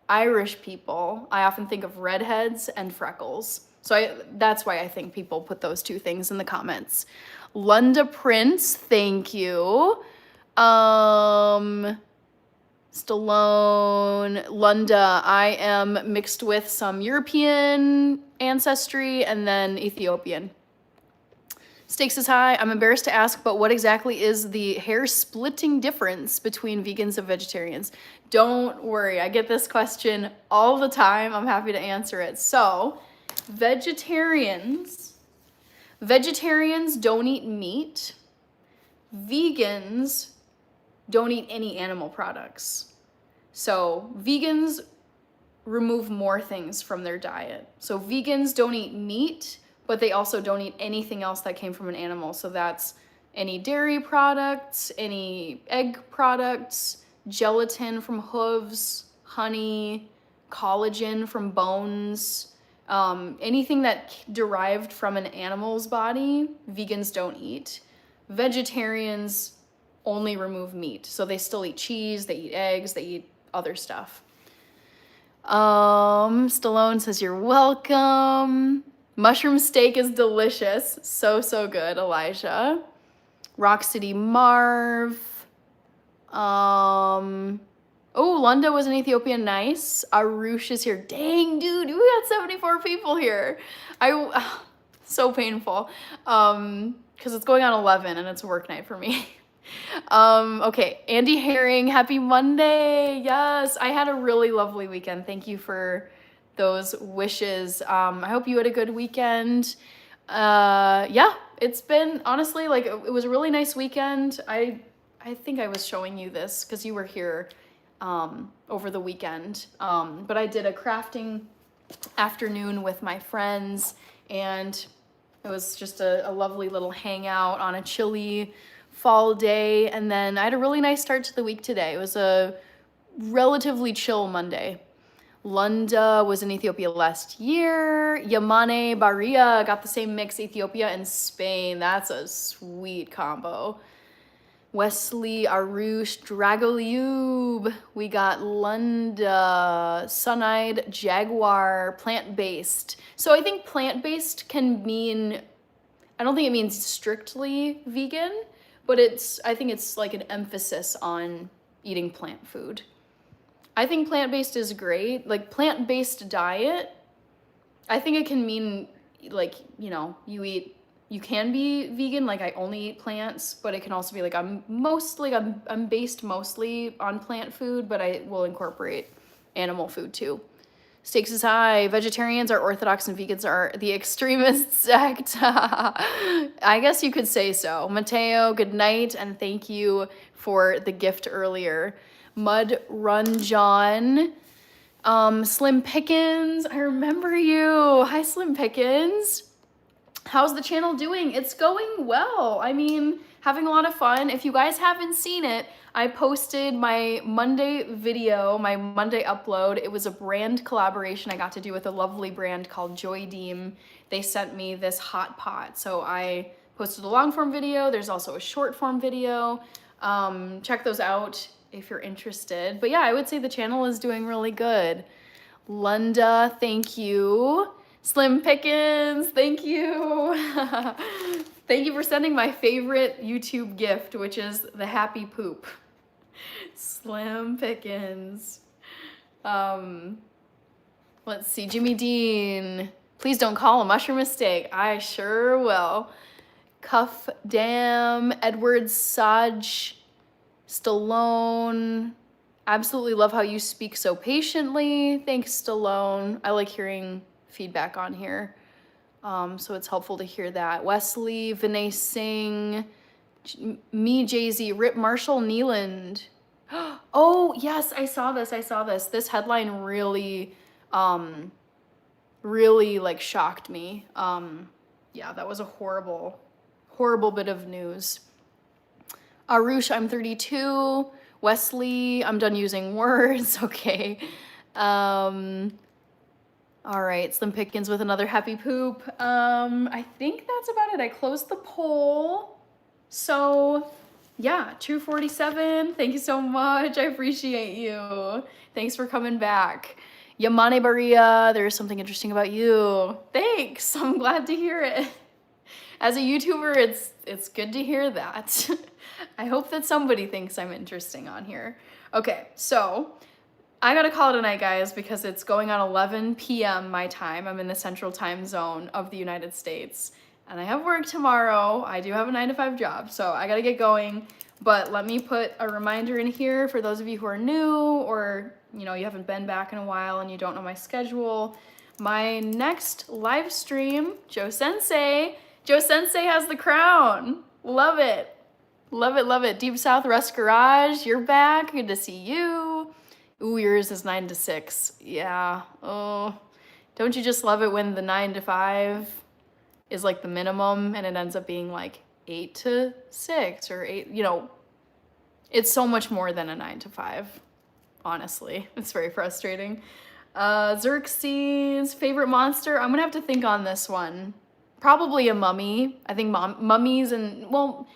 Irish people, I often think of redheads and freckles. So that's why I think people put those two things in the comments. Lunda Prince, thank you. Stallone, Lunda, I am mixed with some European ancestry and then Ethiopian. Stakes is high. I'm embarrassed to ask, but what exactly is the hair splitting difference between vegans and vegetarians? Don't worry, I get this question all the time. I'm happy to answer it. So, vegetarians don't eat meat. Vegans don't eat any animal products. So vegans remove more things from their diet. So vegans don't eat meat, but they also don't eat anything else that came from an animal. So that's any dairy products, any egg products, gelatin from hooves, honey, collagen from bones, anything that derived from an animal's body, vegans don't eat. Vegetarians only remove meat. So they still eat cheese, they eat eggs, they eat other stuff. Stallone says you're welcome. Mushroom steak is delicious. So, so good, Elijah. Rock City Marv. Oh, Lunda was an Ethiopian. Nice. Arush is here. Dang, dude, we got 74 people here. So painful. Because it's going on 11 and it's a work night for me. Okay, Andy Herring, happy Monday. Yes, I had a really lovely weekend. Thank you for those wishes. I hope you had a good weekend. Yeah, it's been honestly like it was a really nice weekend. I think I was showing you this because you were here over the weekend. But I did a crafting afternoon with my friends, and it was just a lovely little hangout on a chilly fall day. And then I had a really nice start to the week today. It was a relatively chill Monday. Lunda was in Ethiopia last year. Yamane Baria got the same mix, Ethiopia and Spain. That's a sweet combo. Wesley, Arush, Dragoliube. We got Lunda, Sun-Eyed, Jaguar, plant-based. So I think plant-based can mean, I don't think it means strictly vegan, but I think it's like an emphasis on eating plant food. I think plant-based is great. Like plant-based diet, I think it can mean like, you know, you can be vegan, like I only eat plants, but it can also be like I'm based mostly on plant food, but I will incorporate animal food too. Stakes is high. Vegetarians are orthodox and vegans are the extremist sect. I guess you could say so. Mateo, good night, and thank you for the gift earlier. Mud Run John. Slim Pickens, I remember you. Hi, Slim Pickens. How's the channel doing? It's going well. I mean, having a lot of fun. If you guys haven't seen it, I posted my Monday video, my Monday upload. It was a brand collaboration I got to do with a lovely brand called Joy Deem. They sent me this hot pot. So I posted a long form video. There's also a short form video. Check those out if you're interested. But yeah, I would say the channel is doing really good. Lunda, thank you. Slim Pickens, thank you. Thank you for sending my favorite YouTube gift, which is the happy poop. Slim Pickens. Let's see, Jimmy Dean. Please don't call a mushroom mistake. I sure will. Cuff Dam, Edward Saj, Stallone. Absolutely love how you speak so patiently. Thanks, Stallone. I like hearing feedback on here, so it's helpful to hear that. Wesley, Vinay Singh, me, Jay-Z, Rip Marshall, Neeland. Oh yes, I saw this. This headline really like shocked me. Yeah, that was a horrible bit of news. Arush, I'm 32. Wesley, I'm done using words. Okay. All right, Slim Pickens with another happy poop. I think that's about it. I closed the poll. So yeah, True 47, thank you so much. I appreciate you. Thanks for coming back. Yamane Baria, there's something interesting about you. Thanks, I'm glad to hear it. As a YouTuber, it's good to hear that. I hope that somebody thinks I'm interesting on here. Okay, so I gotta call it a night, guys, because it's going on 11 p.m. my time. I'm in the central time zone of the United States, and I have work tomorrow. I do have a 9-to-5 job, so I gotta get going. But let me put a reminder in here for those of you who are new, or you haven't been back in a while and you don't know my schedule. My next live stream, Joe Sensei has the crown. Love it. Love it, love it. Deep South Rust Garage, you're back. Good to see you. Ooh, yours is 9 to 6. Yeah. Oh, don't you just love it when the 9 to 5 is like the minimum and it ends up being like 8 to 6 or 8, it's so much more than a 9 to 5. Honestly, it's very frustrating. Xerxes, favorite monster? I'm gonna have to think on this one. Probably a mummy. I think mummies and,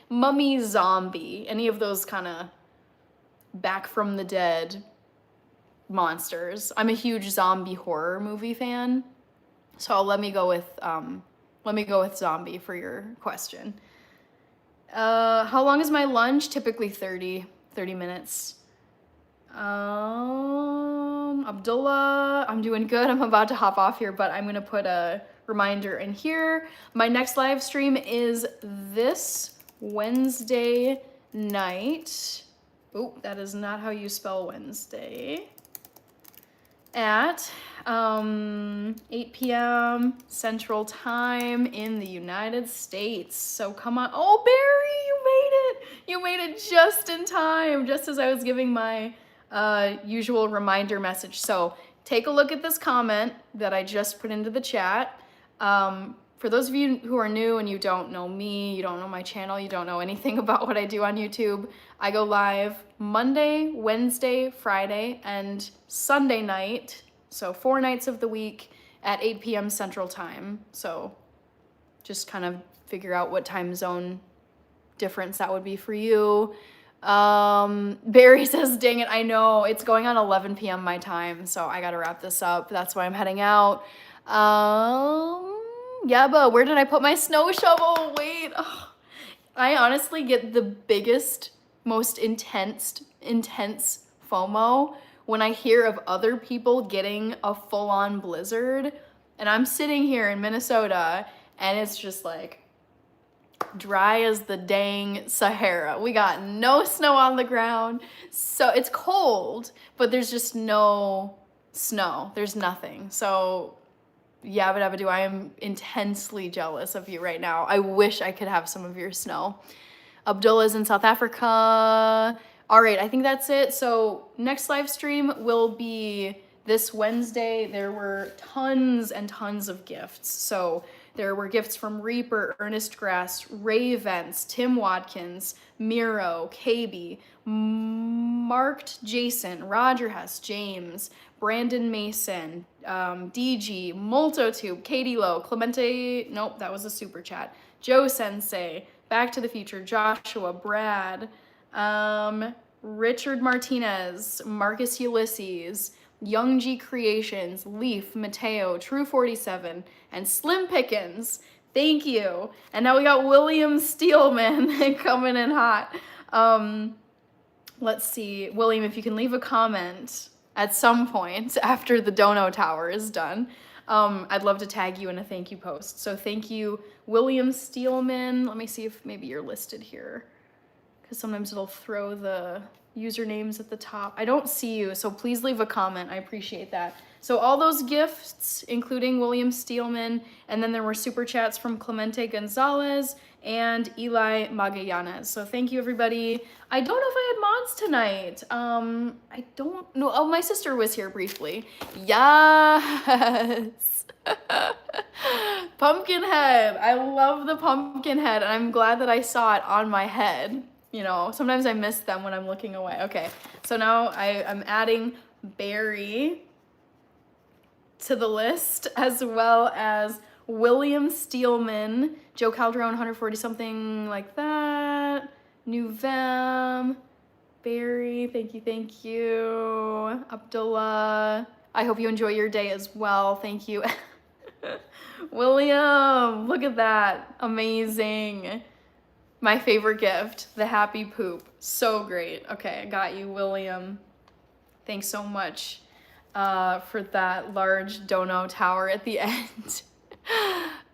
mummy, zombie, any of those kind of back from the dead monsters. I'm a huge zombie horror movie fan, so let me go with zombie for your question. How long is my lunch? Typically 30 minutes. Abdullah, I'm doing good. I'm about to hop off here, but I'm gonna put a reminder in here. My next live stream is this Wednesday night. Oh, that is not how you spell Wednesday. At 8 p.m. Central Time in the United States. So come on. Oh, Barry, you made it. You made it just in time, just as I was giving my usual reminder message. So take a look at this comment that I just put into the chat. For those of you who are new and you don't know me, you don't know my channel, you don't know anything about what I do on YouTube, I go live Monday, Wednesday, Friday, and Sunday night, so 4 nights of the week at 8 p.m. Central Time. So just kind of figure out what time zone difference that would be for you. Barry says, dang it, I know. It's going on 11 p.m. my time, so I gotta wrap this up. That's why I'm heading out. Yeah, but where did I put my snow shovel? Wait. Ugh. I honestly get the biggest, most intense FOMO when I hear of other people getting a full-on blizzard, and I'm sitting here in Minnesota, and it's just like dry as the dang Sahara. We got no snow on the ground, so it's cold, but there's just no snow. There's nothing. So Yabba Dabba Doo, I am intensely jealous of you right now. I wish I could have some of your snow. Abdullah's in South Africa. All right, I think that's it. So next live stream will be this Wednesday. There were tons and tons of gifts. So there were gifts from Reaper, Ernest Grass, Ray Vents, Tim Watkins, Miro, KB, Marked Jason, Roger Hess, James, Brandon Mason, DG, Multotube, Katie Lowe, Clemente, nope, that was a super chat, Joe Sensei, Back to the Future, Joshua, Brad, Richard Martinez, Marcus Ulysses, Young G Creations, Leaf, Mateo, True 47, and Slim Pickens. Thank you. And now we got William Steelman coming in hot. Let's see, William, if you can leave a comment at some point after the Dono Tower is done, I'd love to tag you in a thank you post. So thank you, William Steelman. Let me see if maybe you're listed here, because sometimes it'll throw the usernames at the top. I don't see you, so please leave a comment. I appreciate that. So all those gifts, including William Steelman, and then there were super chats from Clemente Gonzalez and Eli Magallanes. So thank you, everybody. I don't know if I had mods tonight. I don't know. Oh, my sister was here briefly. Yes. Pumpkinhead. I love the Pumpkinhead, and I'm glad that I saw it on my head. You know, sometimes I miss them when I'm looking away. Okay, so now I'm adding Barry to the list, as well as William Steelman, Joe Calderon, 140 something like that, New Vam, Barry, thank you, Abdullah, I hope you enjoy your day as well, thank you. William, look at that, amazing. My favorite gift, the happy poop, so great. Okay, I got you, William. Thanks so much for that large dono tower at the end.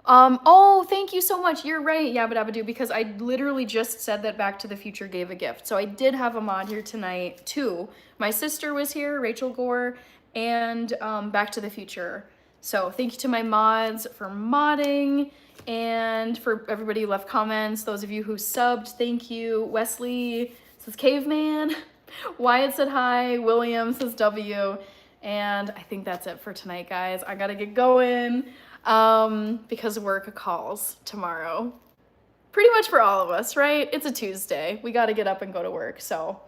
Oh, thank you so much. You're right, Yabba Dabba Doo, because I literally just said that Back to the Future gave a gift. So I did have a mod here tonight too. My sister was here, Rachel Gore, and Back to the Future. So thank you to my mods for modding, and for everybody who left comments. Those of you who subbed, thank you. Wesley says caveman. Wyatt said hi. William says W. And I think that's it for tonight, guys. I gotta get going because work calls tomorrow. Pretty much for all of us, right? It's a Tuesday. We gotta get up and go to work. So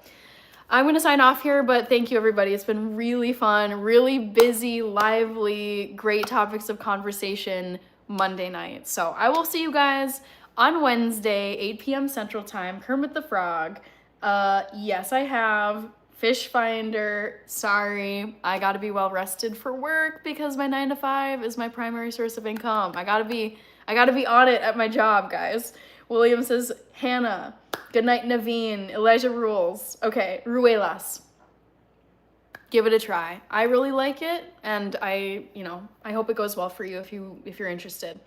I'm gonna sign off here, but thank you, everybody. It's been really fun, really busy, lively, great topics of conversation Monday night. So I will see you guys on Wednesday, 8 p.m. Central Time. Kermit the Frog. Yes, I have Fish Finder. Sorry, I gotta be well rested for work because my 9 to 5 is my primary source of income. I gotta be on it at my job, guys. William says Hannah. Good night, Naveen. Elijah rules. Okay, Ruelas. Give it a try. I really like it, and I hope it goes well for you if you're interested.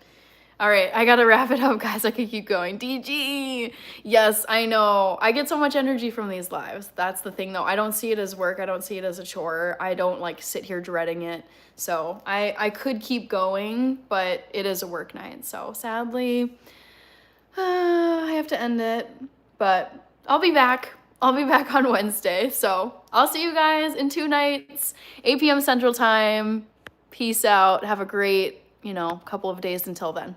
All right, I gotta wrap it up, guys. I could keep going. DG! Yes, I know. I get so much energy from these lives. That's the thing, though. I don't see it as work. I don't see it as a chore. I don't, like, sit here dreading it. So I could keep going, but it is a work night. So sadly, I have to end it. But I'll be back. I'll be back on Wednesday. So I'll see you guys in 2 nights, 8 p.m. Central Time. Peace out. Have a great, couple of days until then.